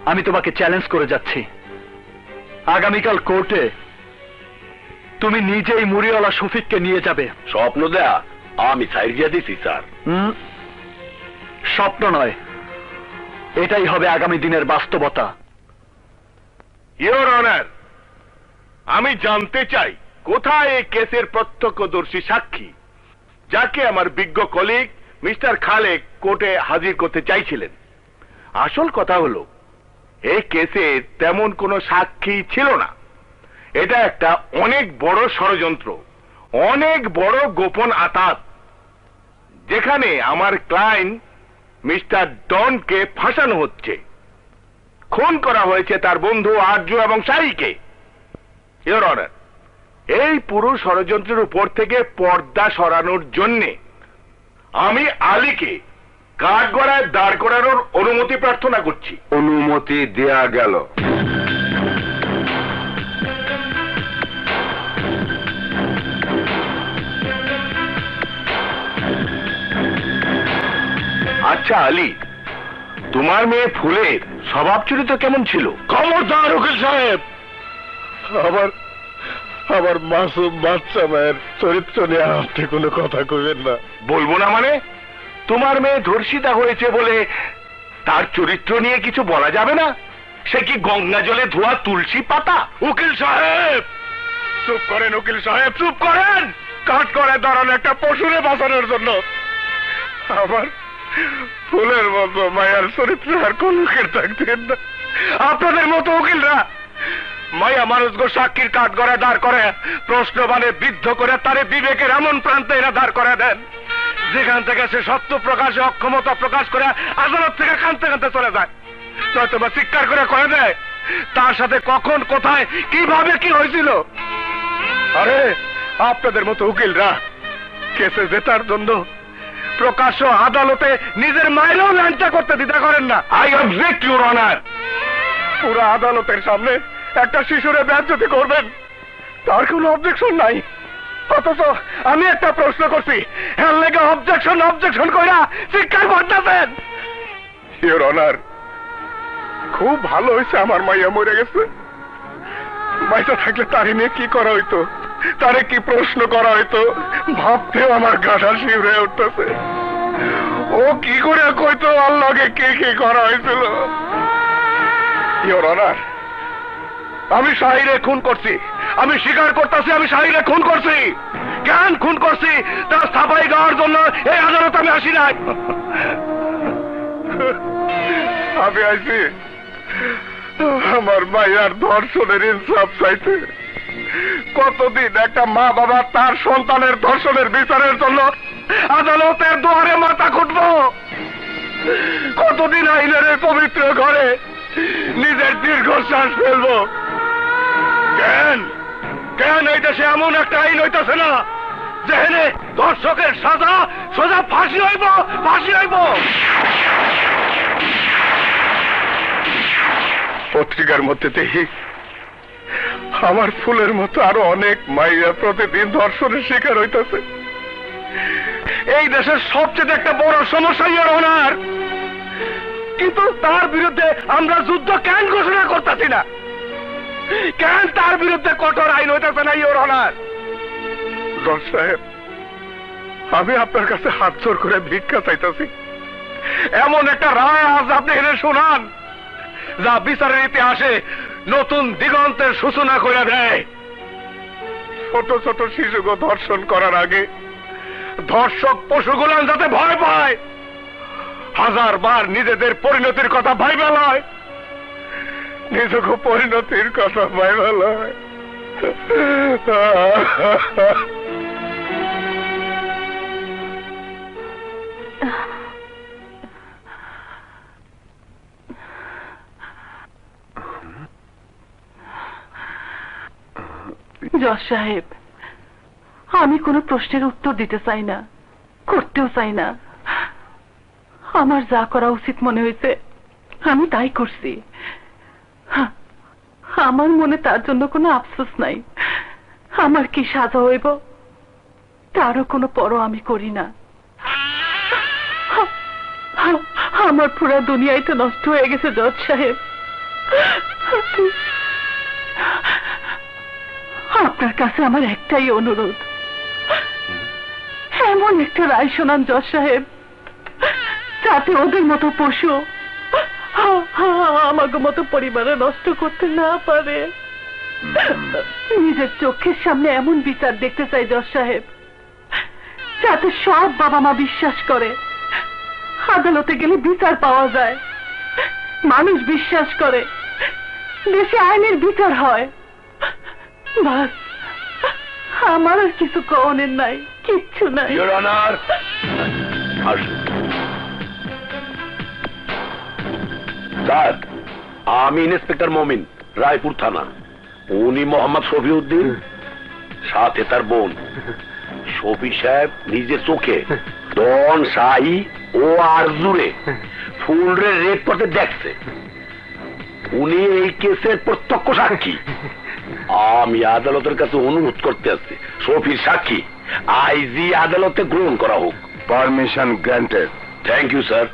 আমি তোমাকে চ্যালেঞ্জ করে যাচ্ছি, আগামীকাল কোর্টে তুমি নিজেই মুড়িওয়ালা শফিককে নিয়ে যাবে। স্বপ্ন দেয়া আমি সাইড দিছি স্যার। স্বপ্ন নয়, এটাই হবে আগামী দিনের বাস্তবতা। ইওর অনার, আমি জানতে চাই কোথায় এই কেসের প্রত্যক্ষদর্শী সাক্ষী যাকে আমার বিজ্ঞ কলিগ মিস্টার খালেক কোর্টে হাজির করতে চাইছিলেন। আসল কথা হলো এই কেসে তেমন কোনো সাক্ষী ছিল না। এটা একটা অনেক বড় ষড়যন্ত্র, অনেক বড় গোপন আতাত, যেখানে আমার ক্লায়েন্ট মিস্টার ডনকে ফাঁসানো হচ্ছে। খুন করা হয়েছে তার বন্ধু আর্য এবং শাহীকে। ইওর অনার, এই পুরো ষড়যন্ত্রের উপর থেকে পর্দা সরানোর জন্যে আমি আলীকে কাঠগড়ায় দাঁড় করানোর অনুমতি প্রার্থনা করছি। অনুমতি দেয়া গেল। আচ্ছা আলী, তোমার মেয়ে ফুলের স্বভাব চরিত্র কেমন ছিল? খবরদার উকিল সাহেব, আমার মাসুম বাচ্চা মায়ের চরিত্র নিয়ে আপনি কোনো কথা কইবেন না। বলবো না মানে? তোমার মেয়ে ধর্ষিতা হয়েছে বলে তার চরিত্র নিয়ে কিছু বলা যাবে না? সে কি গঙ্গা জলে ধোয়া তুলসী পাতা? উকিল সাহেব চুপ করেন, উকিল সাহেব চুপ করেন। কাঠ করে দাঁড়ানো একটা পশুরে বাঁচানোর জন্য আমার ফুলের মতো মায়ার চরিত্র আর কোন উকিল থাকতেন না। আপনাদের মতো উকিলরা মায়া মানুষগো সাক্ষীর কাঠ করে দাঁড় করে প্রশ্ন মানে বিদ্ধ করে তারে বিবেকের এমন প্রান্তে এরা দাঁড় করে দেন যেখান থেকে সে সত্য প্রকাশে অক্ষমতা প্রকাশ করে আদালত থেকে কাঁদতে কাঁদতে চলে যায়, নয়তো বা চিৎকার করে দেয় তার সাথে কখন কোথায় কিভাবে কি হয়েছিল। আরে আপনাদের মতো উকিলরা কেসে জেতার জন্য প্রকাশ্য আদালতে নিজের মায়েরও ল্যাংটা করতে দ্বিধা করেন না। I object your honour. পুরো আদালতের সামনে একটা শিশুরে বেজ্জতি করবেন, তার কোনো অবজেকশন নাই, অথচ আমি একটা প্রশ্ন করছি এর লেগে অবজেকশন কইরা চিৎকার করতেছেন। ইউর অনার, খুব ভালো হয়েছে আমার মাইয়া মরে গেছে। মাইটা থাকলে তারে নিয়ে কি করা হইতো, তারে কি প্রশ্ন করা হইতো ভাবতেও আমার গাটা শিউরে উঠতেছে। ও কি করে কইতো আল্লাহকে কে কি করা হয়েছিল। ইওর অনার, আমি শাহীরে খুন করছি, আমি স্বীকার করতেছি আমি শাহীরে খুন করছি। কেন খুন করছি তার সাফাই গাওয়ার জন্য এই আদালত আমি আসি নাই। আমি আইছি আমার মায়ের ধর্ষণের ইনসাফ চাইতে। কতদিন একটা মা বাবা তার সন্তানের ধর্ষণের বিচারের জন্য আদালতের দুয়ারে মাথা খুঁটবো? কতদিন আইনের এই পবিত্র ঘরে নিজের দীর্ঘশ্বাস ফেলবো? কেন এই দেশে এমন একটা আইন হইতেছে না যেখানে ধর্ষকের সাজা সোজা ফাঁসি হইব? পত্রিকার মধ্যে দেখি আমার ফুলের মতো আরো অনেক মাইয়া প্রতিদিন ধর্ষণের শিকার হইতেছে। এই দেশের সবচেয়ে একটা বড় সমস্যা ইওর অনার, কিন্তু তার বিরুদ্ধে আমরা যুদ্ধ কেন ঘোষণা করতেছি না? কেন তার বিরুদ্ধে কঠোর আইন হইতেছে না ইওর অনার? জজ সাহেব, আমি আপনার কাছে হাত জোর করে ভিক্ষা চাইতেছি, এমন একটা রায় আজ আপনি এনে শোনান যা বিচারের ইতিহাসে নতুন দিগন্তের সূচনা করে দেয়। ছোট ছোট শিশুকে ধর্ষণ করার আগে ধর্ষক পশুগুলান যাতে ভয় পায়, 1000 বার নিজেদের পরিণতির কথা ভাইবা লয়, নিজেকে পরিণতির কথা ভাইবা লয়। জজ সাহেব, আমি কোনো প্রশ্নের উত্তর দিতে চাই না, করতেও চাই না। আমার যা করা উচিত মনে হয়েছে আমি তাই করছি। আমার মনে তার জন্য কোনো আফসোস নাই। আমার কি সাজা হইব তারও কোনো পরও আমি করি না। আমার পুরা দুনিয়ায় তো নষ্ট হয়ে গেছে জজ সাহেব। আপনার কাছে আমার একটাই অনুরোধ, এমন একটা রায় শোনান জজ সাহেব যাতে ওদের মতো পশু আমাকে মতো পরিবারে নষ্ট করতে না পারে। নিজের চোখের সামনে এমন বিচার দেখতে চাই জজ সাহেব যাতে সব বাবা মা বিশ্বাস করে আদালতে গেলে বিচার পাওয়া যায়, মানুষ বিশ্বাস করে দেশে আইনের বিচার হয়। বাস, আমার আর কিছু কওনের নাই, কিচ্ছু নাই। ইওর অনার, স্যার, আমি ইন্সপেক্টর মমিন, রায়পুর থানা। উনি মোহাম্মদ শফিউদ্দিন, সাথে তার বোন। শফি সাহেব নিজের চোখে ডন শাহী ও আরজুরে ফুলরে রেপ করতে দেখছে। উনি এই কেসের প্রত্যক্ষ সাক্ষী। আমি আদালতের কাছে অনুরোধ করতে আসছি, শফির সাক্ষী আইজি আদালতে গ্রহণ করা হোক। Permission granted. Thank you sir.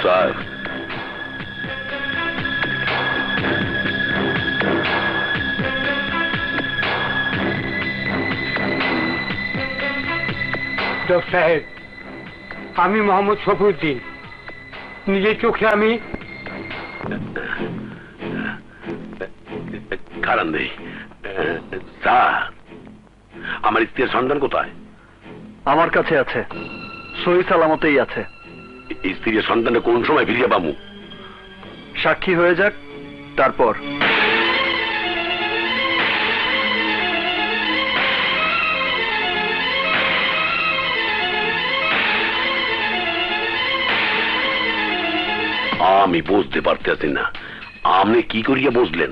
Sir, জজ সাহেব, আমি মোহাম্মদ শফিউদ্দিন, নিজের চোখে আমি কারণ নেই। স্যার, আমার স্ত্রীর সন্তান কোথায়? আমার কাছে আছে, সহি সালামতেই আছে। স্ত্রীর সন্তানটা কোন সময় ফিরিয়ে পাবো? সাক্ষী হয়ে যাক তারপর। আমি বুঝতে পারতেছি না, আপনি কি করিয়া বুঝলেন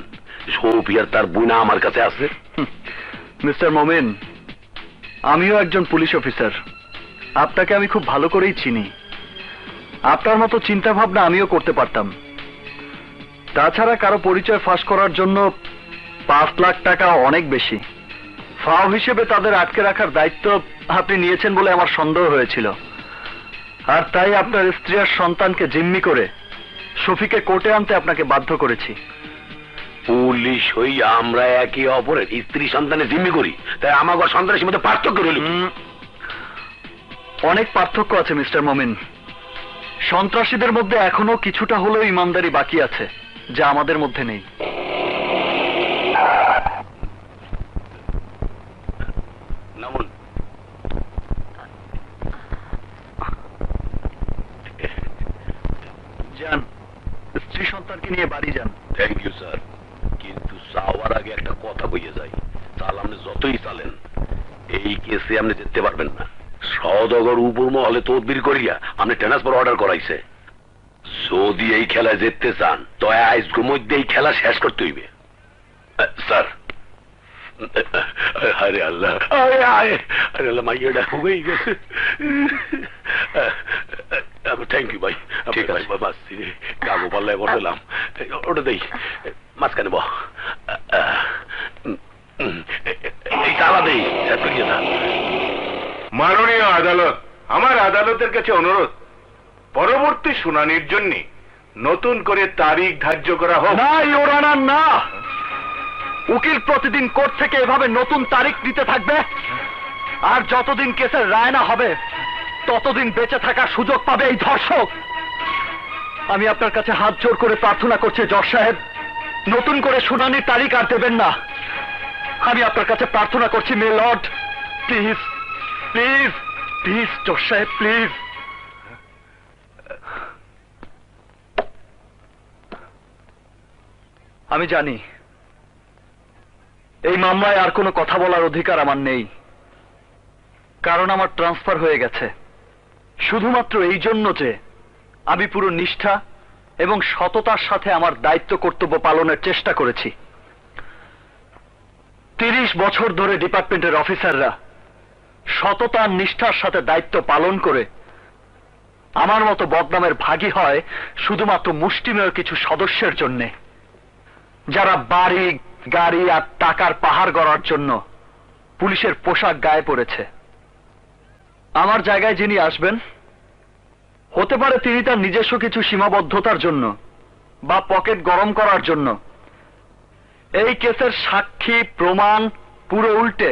শফিয়ার তার বুনা আমার কাছে আছে? মিস্টার মোমেন, আমিও একজন পুলিশ অফিসার, আপনাকে আমি খুব ভালো করেই চিনি। আপনার মতো চিন্তা ভাবনা আমিও করতে পারতাম। তাছাড়া কারো পরিচয় ফাঁস করার জন্য 5 লাখ টাকা অনেক বেশি। ফাও হিসেবে তাদের আটকে রাখার দায়িত্ব আপনি নিয়েছেন বলে আমার সন্দেহ হয়েছিল, আর তাই আপনার স্ত্রী আর সন্তানকে জিম্মি করে শফিকে কোর্টে আনতে আপনাকে বাধ্য করেছি। পুলিশ হই আমরা একে অপরের স্ত্রী সন্তানের জিম্মি করি, তাই আমার সন্তানের মধ্যে পার্থক্য রইল? অনেক পার্থক্য আছে মিস্টার মোমিন। সন্ত্রাসীদের মধ্যে এখনো কিছুটা হলেও ইমানদারি বাকি আছে, যা আমাদের মধ্যে নেই। নামুন। যান, স্ত্রী সন্তানকে নিয়ে বাড়ি যান। থ্যাংক ইউ স্যার, কিন্তু যাওয়ার আগে একটা কথা বইয়ে যাই। তাহলে আপনি যতই চালেন এই কেসে আপনি যেতে পারবেন না। সদগর উপর মহলে তদবির করিয়া আপনি ট্রান্সফার অর্ডার করাইছে। যদি এই খেলায় জিততে চান তো আজকের মধ্যে এই খেলা শেষ করতে হইবে। স্যার, আরে আল্লাহ, আরে আল্লাহ, মাইয়াটা হয়ে গেছে। থ্যাংক ইউ ভাই, ঠিক আছে। বাস কাগো পাল্লায় বসালাম, ওটা দেই মাঝখানে বহ। এই তালা দেই, মাননীয় আদালত, আমার আদালতের কাছে অনুরোধ, পরবর্তী শুনানির জন্য নতুন করে তারিখ ধার্য করা হোক। না ইওর অনার, না। উকিল প্রতিদিন কোর্ট থেকে এভাবে নতুন তারিখ দিতে থাকবে, আর যতদিন কেসের রায় না হবে ততদিন বেঁচে থাকার সুযোগ পাবে এই ধর্ষক। আমি আপনার কাছে হাত জোর করে প্রার্থনা করছি জজ সাহেব, নতুন করে শুনানির তারিখ আর দেবেন না। আমি আপনার কাছে প্রার্থনা করছি, মে লর্ড, প্লিজ প্লিজ প্লিজ জজ সাহেব, প্লিজ। আমি জানি এই মামলায় আর কোনো কথা বলার অধিকার আমার নেই, কারণ আমার ট্রান্সফার হয়ে গেছে। শুধুমাত্র এই জন্য যে আমি পুরো নিষ্ঠা এবং সততার সাথে আমার দায়িত্ব কর্তব্য পালনের চেষ্টা করেছি। 30 বছর ধরে ডিপার্টমেন্টের অফিসাররা সততার নিষ্ঠার সাথে দায়িত্ব পালন করে আমার মতো বদনামের ভাগী হয় শুধুমাত্র মুষ্টিমেয় কিছু সদস্যের জন্যে, যারা বাড়ি গাড়ি আর টাকার পাহাড় গড়ার জন্য পুলিশের পোশাক গায়ে পড়েছে। আমার জায়গায় যিনি আসবেন, হতে পারে তিনি তার নিজস্ব কিছু সীমাবদ্ধতার জন্য বা পকেট গরম করার জন্য এই কেসের সাক্ষী প্রমাণ পুরো উল্টে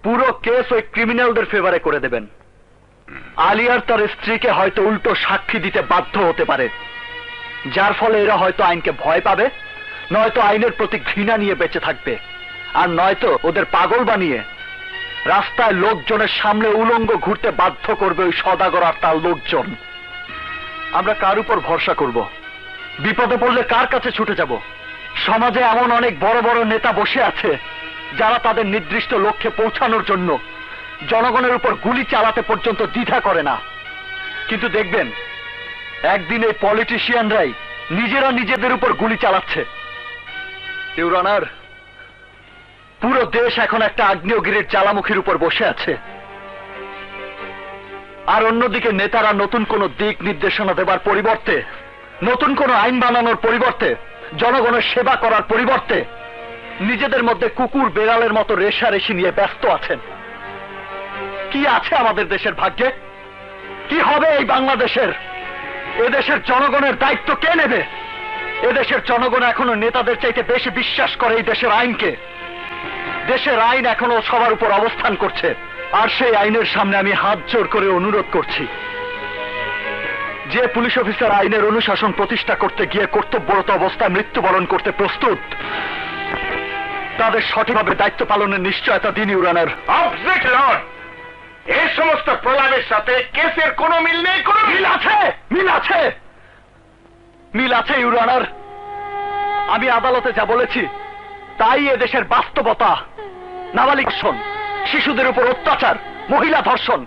পুরো কেস ওই ক্রিমিনালদের ফেভারে করে দেবেন। আলিয়ার তার স্ত্রীকে হয়তো উল্টো সাক্ষী দিতে বাধ্য হতে পারে, যার ফলে এরা হয়তো আইনকে ভয় পাবে, নয়তো আইনের প্রতি ঘৃণা নিয়ে বেঁচে থাকবে, আর নয়তো ওদের পাগল বানিয়ে রাস্তায় লোকজনের সামনে উলঙ্গ ঘুরতে বাধ্য করবে ওই সদাগর আর তার লোকজন। আমরা কার উপর ভরসা করব? বিপদে পড়লে কার কাছে ছুটে যাব? সমাজে এমন অনেক বড় বড় নেতা বসে আছে যারা তাদের নির্দিষ্ট লক্ষ্যে পৌঁছানোর জন্য জনগণের উপর গুলি চালাতে পর্যন্ত দ্বিধা করে না। কিন্তু দেখবেন একদিন এই পলিটিশিয়ানরাই নিজেরা নিজেদের উপর গুলি চালাচ্ছে। ইউর অনার, পুরো দেশ এখন একটা আগ্নেয়গিরির জ্বালামুখীর উপর বসে আছে, আর অন্যদিকে নেতারা নতুন কোন দিক নির্দেশনা দেবার পরিবর্তে, নতুন কোন আইন বানানোর পরিবর্তে, জনগণের সেবা করার পরিবর্তে নিজেদের মধ্যে কুকুর বেড়ালের মতো রেষারেষি নিয়ে ব্যস্ত আছেন। কি আছে আমাদের দেশের ভাগ্যে? কি হবে এই বাংলাদেশের? এদেশের জনগণের দায়িত্ব কে নেবে? এদেশের জনগণ এখনো নেতাদের চাইতে বেশি বিশ্বাস করে এই দেশের আইনকে। দেশের আইন এখনো সবার উপর অবস্থান করছে, আর সেই আইনের সামনে আমি হাত জোর করে অনুরোধ করছি, যে পুলিশ অফিসার আইনের অনুশাসন প্রতিষ্ঠা করতে গিয়ে কর্তব্যরত অবস্থায় মৃত্যুবরণ করতে প্রস্তুত, তাদের সঠিকভাবে দায়িত্ব পালনের নিশ্চয়তা দিন ইউর অনার। অবজেক্ট লর্ড, এই সমস্ত প্রলাপের সাথে কেসের কোনো মিল নেই। কোনো মিল আছে, মিল আছে, মিল আছে ইউর অনার। আমি আদালতে যা বলেছি তাই এদেশের বাস্তবতা। নাবালিক ধর্ষণ, শিশুদের উপর অত্যাচার, মহিলা ধর্ষণ,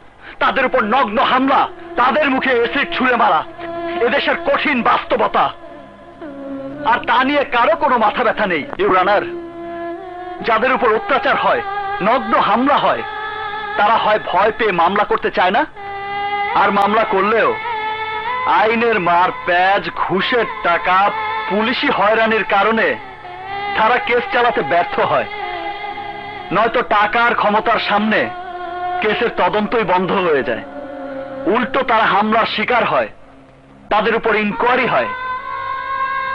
তাদের উপর নগ্ন হামলা, তাদের মুখে এসিড ছুঁড়ে মারা এদেশের কঠিন বাস্তবতা, আর তা নিয়ে কারো কোনো মাথা ব্যথা নেই ইউর অনার। যাদের উপর অত্যাচার হয়, নগ্ন হামলা হয়, তারা হয় ভয় পেয়ে মামলা করতে চায় না, আর মামলা করলেও আইনের মার প্যাচ, ঘুষের টাকা, পুলিশি হয়রানির কারণে তারা কেস চালাতে ব্যর্থ হয়, নয়তো টাকার ক্ষমতার সামনে কেসের তদন্তই বন্ধ হয়ে যায়। উল্টো তারা হামলার শিকার হয়, তাদের উপর ইনকোয়ারি হয়,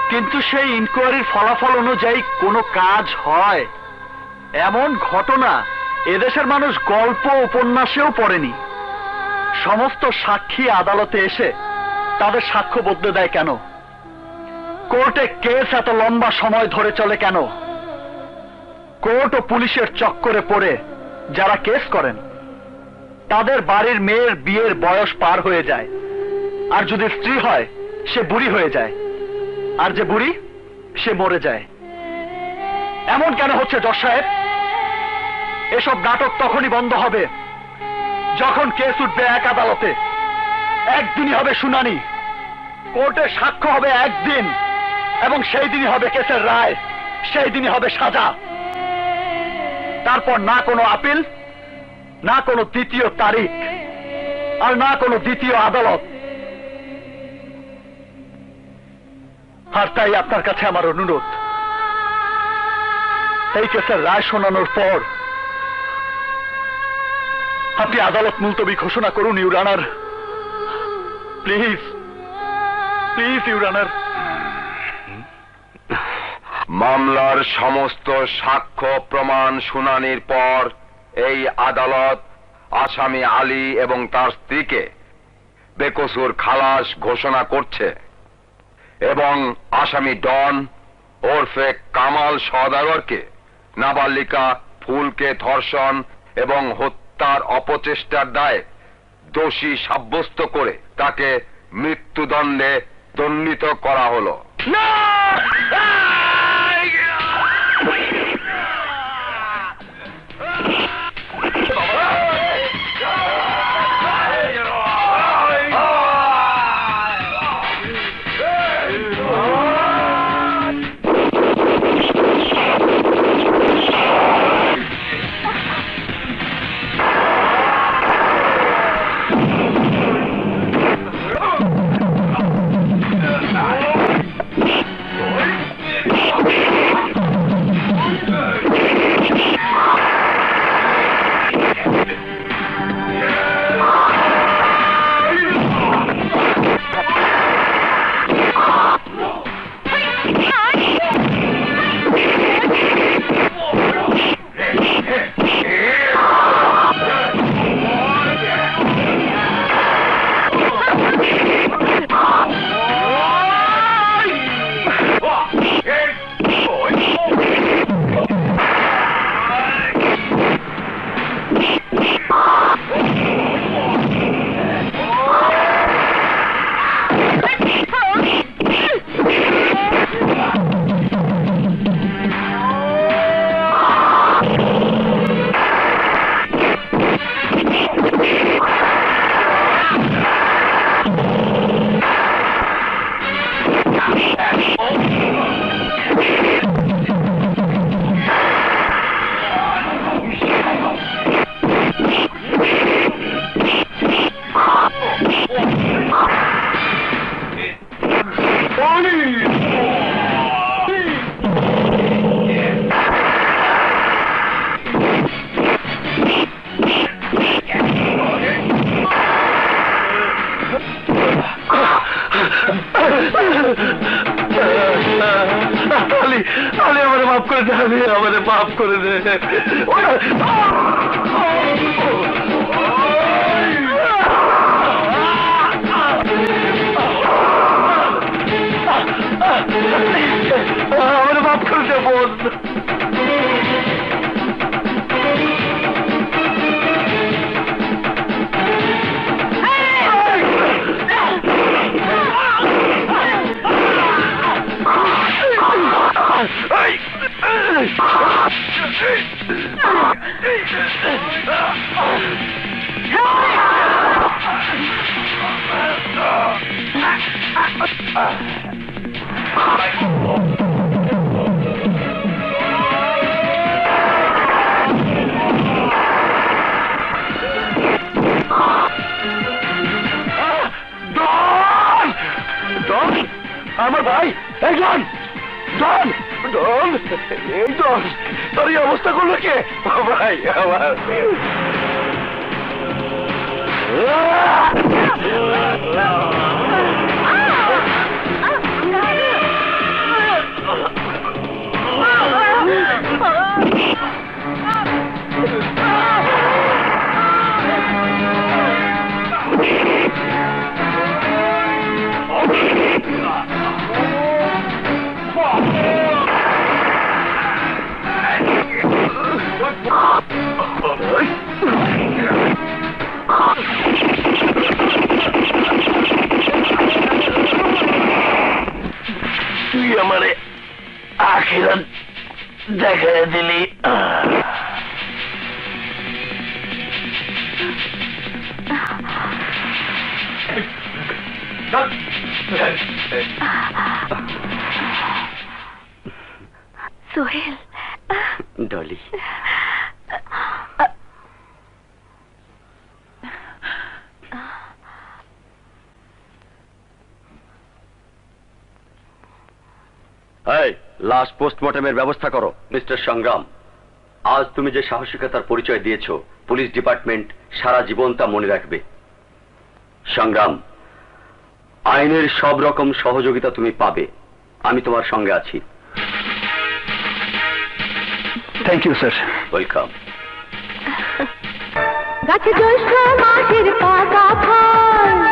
কিন্তু সেই ইনকোয়ারির ফলাফল অনুযায়ী কোনো কাজ হয় এমন ঘটনা এদেশের মানুষ গল্প উপন্যাসেও পড়েনি। সমস্ত সাক্ষী আদালতে এসে তাদের সাক্ষ্য বদলে দেয় কেন? কোর্টে কেস এত লম্বা সময় ধরে চলে কেন? কোর্ট ও পুলিশের চক্করে পড়ে যারা কেস করেন তাদের বাড়ির মেয়ের বিয়ের বয়স পার হয়ে যায়, আর যদি স্ত্রী হয় সে বুড়ি হয়ে যায়, আর যে বুড়ি সে মরে যায়। এমন কেন হচ্ছে জজ সাহেব? এসব নাটক তখনই বন্ধ হবে যখন কেস উঠবে এক আদালতে, একদিনই হবে শুনানি, কোর্টে সাক্ষ্য হবে একদিন, এবং সেই দিনই হবে কেসের রায়, সেই দিনই হবে সাজা। তারপর না কোনো আপিল, না কোনো দ্বিতীয় তারিখ, আর না কোনো দ্বিতীয় আদালত। আর তাই আপনার কাছে আমার অনুরোধ, এই কেসের রায় শোনানোর পর আপনি আদালত মুলতবি ঘোষণা করুন your honour. Please, please your honour. মামলার সমস্ত সাক্ষ্য প্রমাণ শুনানির পর এই আদালত আসামি আলী এবং তার স্ত্রীকে বেকসুর খালাস ঘোষণা করছে, এবং আসামি ডন ওরফে কামাল সওদাগরকে নাবালিকা ফুলকে ধর্ষণ এবং হত্যার অপচেষ্টার দায়ে দোষী সাব্যস্ত করে তাকে মৃত্যুদণ্ডে দণ্ডিত করা হলো। না! আলী আলী আমারে মাফ করে দে, আলী আমারে মাফ করে দে। আমারে মাফ করে দে বোন। আমার ভাই এই জন জন জন এই জন তোর এই অবস্থা করলো কে ভাই আমার তুই আমারে আখিরাত দেখা দিলি। সোহেল ডলি লাশ পোস্টমর্টমের ব্যবস্থা করো। মিস্টার সংগ্রাম, আজ তুমি যে সাহসিকতার পরিচয় দিয়েছো পুলিশ ডিপার্টমেন্ট সারা জীবন তা মনে রাখবে। সংগ্রাম, আইনের সব রকম সহযোগিতা তুমি পাবে, আমি তোমার সঙ্গে আছি। Thank you sir. ওয়েলকাম। গাছে জ্যৈষ্ঠ মাসের পাকা ফল